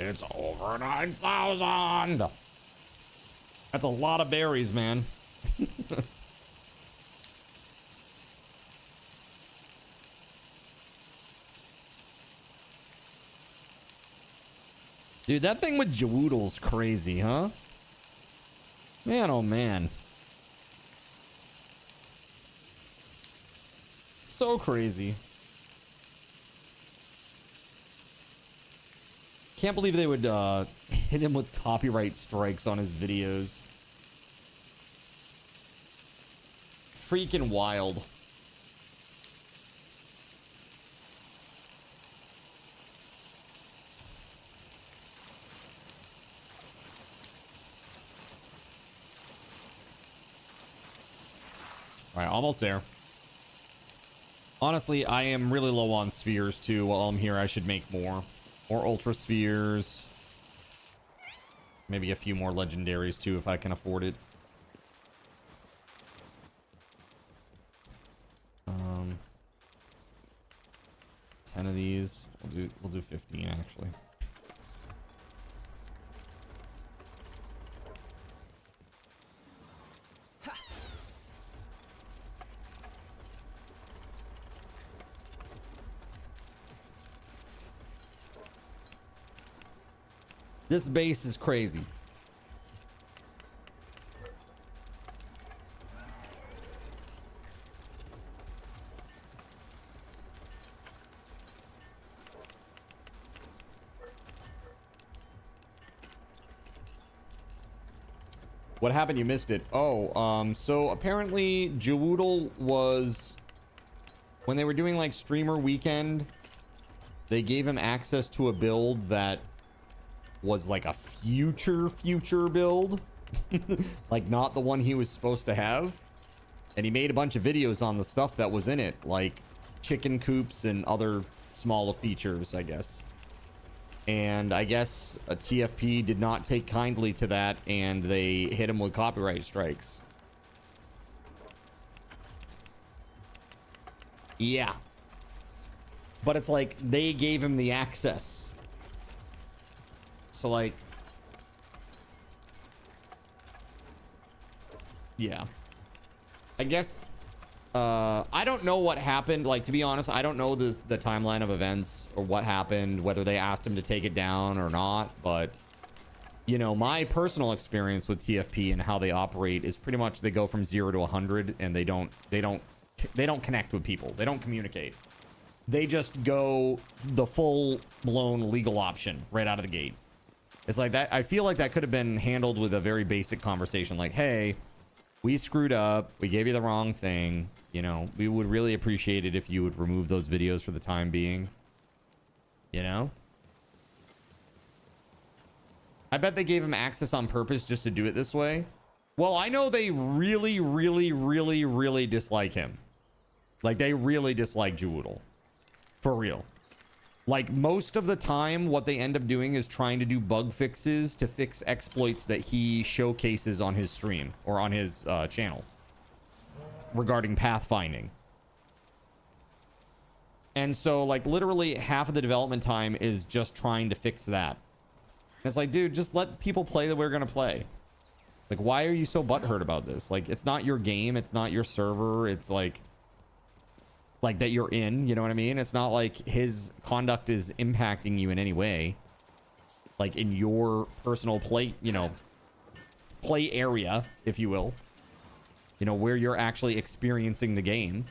A: It's over 9,000. That's a lot of berries, man. Dude, that thing with Jawoodle's crazy, huh? Man, oh man. So crazy. Can't believe they would hit him with copyright strikes on his videos. Freaking wild. All right, almost there. Honestly, I am really low on spheres too. While I'm here, I should make more. More ultra spheres. Maybe a few more legendaries too, if I can afford it. 10 of these. We'll do 15 actually. This base is crazy. What happened? You missed it. Oh, so apparently Jawoodle was, when they were doing like streamer weekend, they gave him access to a build that was like a future build. Like not the one he was supposed to have. And he made a bunch of videos on the stuff that was in it, like chicken coops and other smaller features, I guess. And I guess a TFP did not take kindly to that, and they hit him with copyright strikes. Yeah. But it's like they gave him the access. So like, yeah, I guess, I don't know what happened. Like, to be honest, I don't know the timeline of events or what happened, whether they asked him to take it down or not. But, you know, my personal experience with TFP and how they operate is pretty much they go from 0 to 100 and they don't connect with people. They don't communicate. They just go the full blown legal option right out of the gate. It's like that. I feel like that could have been handled with a very basic conversation. Like, hey, we screwed up. We gave you the wrong thing. You know, we would really appreciate it if you would remove those videos for the time being. You know? I bet they gave him access on purpose just to do it this way. Well, I know they really dislike him. Like, they really dislike Jawoodle. For real. Like, most of the time, what they end up doing is trying to do bug fixes to fix exploits that he showcases on his stream or on his channel regarding pathfinding. And so, like, literally half of the development time is just trying to fix that. And it's like, dude, just let people play the way we're going to play. Like, why are you so butthurt about this? Like, it's not your game. It's not your server. It's like that you're in, you know what I mean? It's not like his conduct is impacting you in any way. Like in your personal play, you know, play area, if you will. You know, where you're actually experiencing the game.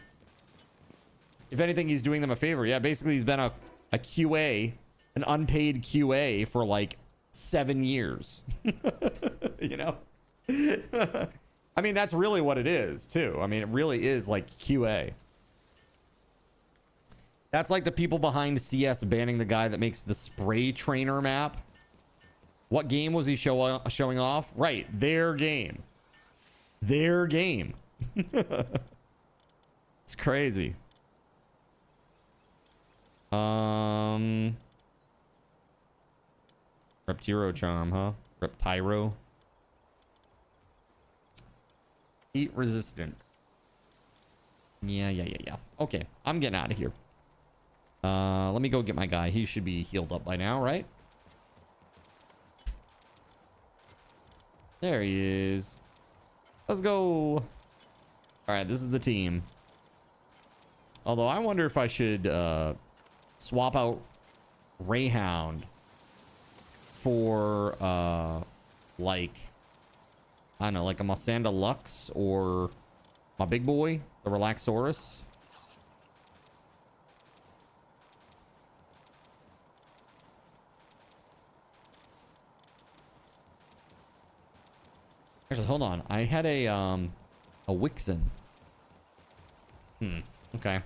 A: If anything, he's doing them a favor. Yeah, basically he's been a QA, an unpaid QA for like 7 years. You know? I mean, that's really what it is, too. I mean, it really is like QA. That's like the people behind CS banning the guy that makes the spray trainer map. What game was he showing off? Right, their game. Their game. It's crazy. Reptiro charm, huh? Reptiro. Heat resistant. Yeah. Okay, I'm getting out of here. Let me go get my guy. He should be healed up by now, right? There he is. Let's go. All right, this is the team. Although I wonder if I should swap out Rayhound for like, I don't know, like a Masanda Lux or my big boy, the Relaxaurus. Actually, hold on. I had a Wixen. Okay.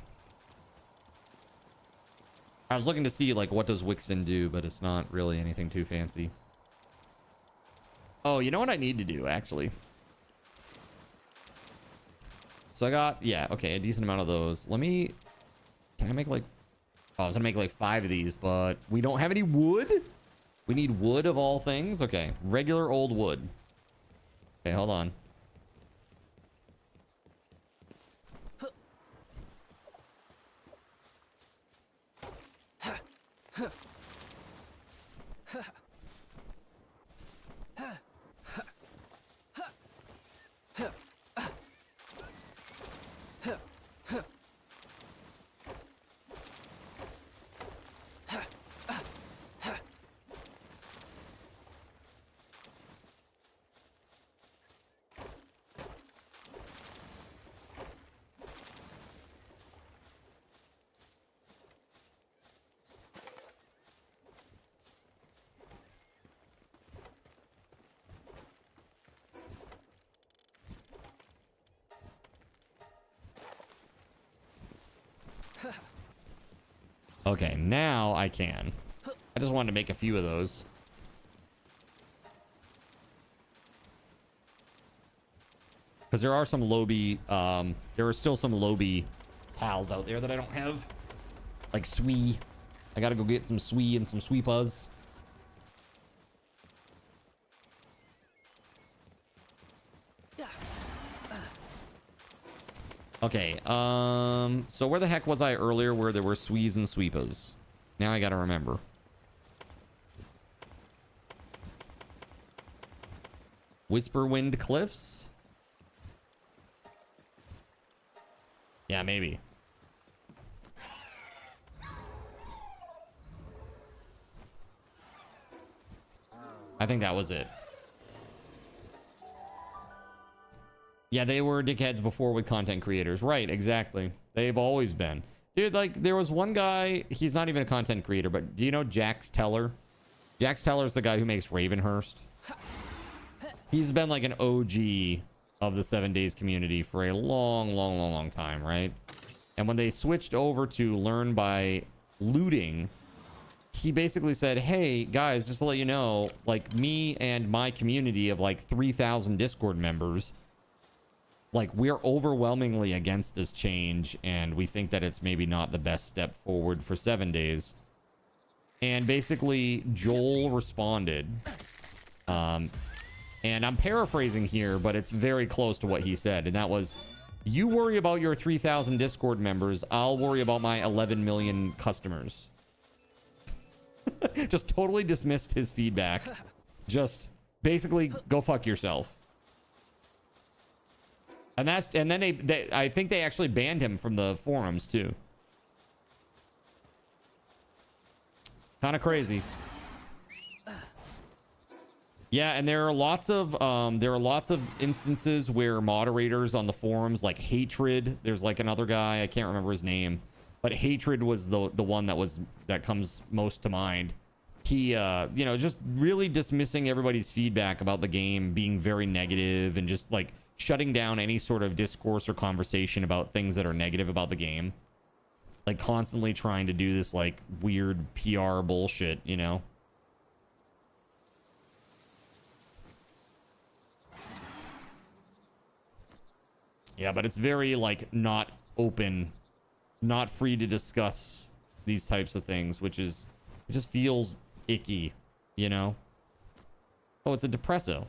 A: I was looking to see, like, what does Wixen do, but it's not really anything too fancy. Oh, you know what I need to do, actually? So I got, yeah, okay, a decent amount of those. Let me, can I make, like, oh, I was gonna make, like, 5 of these, but we don't have any wood? We need wood of all things? Okay, regular old wood. Okay, hold on. Okay, now I can. I just wanted to make a few of those. Because there are some Lobi, there are still some Lobi pals out there that I don't have. Like Swee. I gotta go get some Swee and some Sweepas. Okay, so where the heck was I earlier where there were Swees and Sweepas? Now I gotta remember. Whisperwind Cliffs? Yeah, maybe. I think that was it. Yeah, they were dickheads before with content creators. Right, exactly. They've always been. Dude, like, there was one guy, he's not even a content creator, but do you know Jax Teller? Jax Teller's the guy who makes Ravenhurst. He's been like an OG of the 7 Days community for a long time, right? And when they switched over to learn by looting, he basically said, hey, guys, just to let you know, like, me and my community of like 3,000 Discord members, like, we're overwhelmingly against this change, and we think that it's maybe not the best step forward for 7 Days. And basically, Joel responded, and I'm paraphrasing here, but it's very close to what he said, and that was, you worry about your 3,000 Discord members, I'll worry about my 11 million customers. Just totally dismissed his feedback. Just basically, go fuck yourself. And then they I think they actually banned him from the forums too. Kind of crazy. Yeah, and there are lots of instances where moderators on the forums, like Hatred, there's like another guy, I can't remember his name, but Hatred was the one that comes most to mind. He you know, just really dismissing everybody's feedback about the game, being very negative, and just like shutting down any sort of discourse or conversation about things that are negative about the game. Like constantly trying to do this like weird PR bullshit, you know? Yeah, but it's very like not open, not free to discuss these types of things, which is, it just feels icky, you know? Oh, it's a depresso.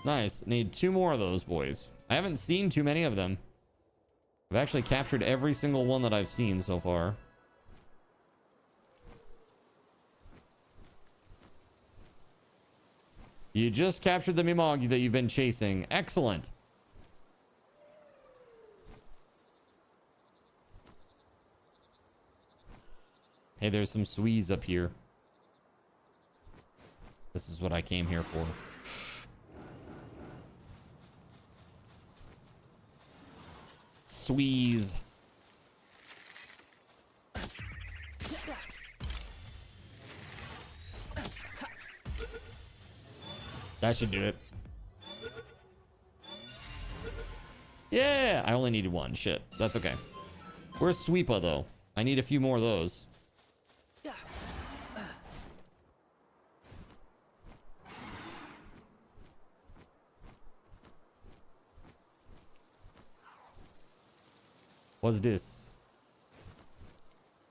A: Nice. Need 2 more of those boys. I haven't seen too many of them. I've actually captured every single one that I've seen so far. You just captured the Mimog that you've been chasing. Excellent. Hey, there's some Swees up here. This is what I came here for. Squeeze. That should do it. Yeah, I only needed one. Shit, that's okay. Where's Sweepa though? I need a few more of those. What's this?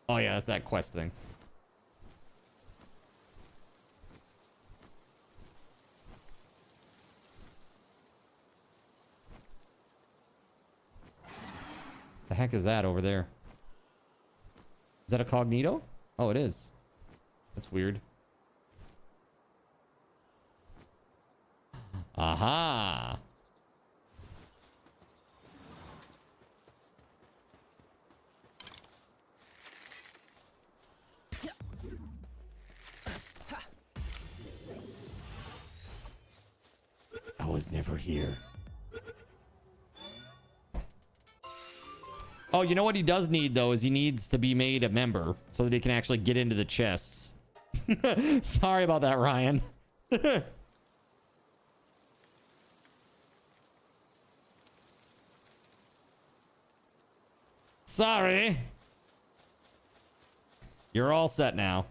A: Oh yeah, that's that quest thing. The heck is that over there? Is that a cognito? Oh, it is. That's weird. Aha. I was never here. Oh, you know what he does need, though, is he needs to be made a member so that he can actually get into the chests. Sorry about that, Ryan. Sorry. You're all set now.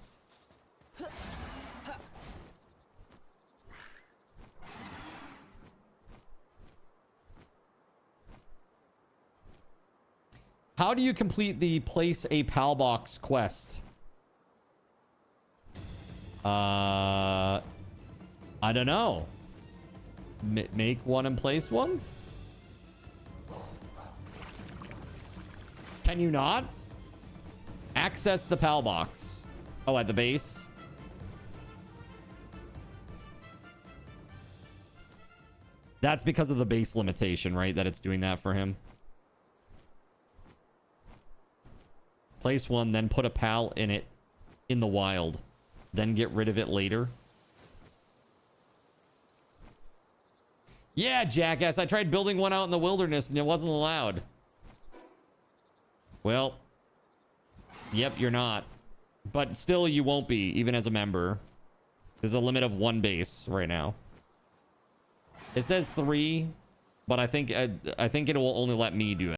A: How do you complete the place a pal box quest? I don't know. Make one and place one? Can you not? Access the pal box. Oh, at the base? That's because of the base limitation, right? That it's doing that for him. Place one, then put a pal in it in the wild. Then get rid of it later. Yeah, jackass. I tried building one out in the wilderness and it wasn't allowed. Well, yep, you're not. But still, you won't be, even as a member. There's a limit of 1 base right now. It says 3, but I think it will only let me do it.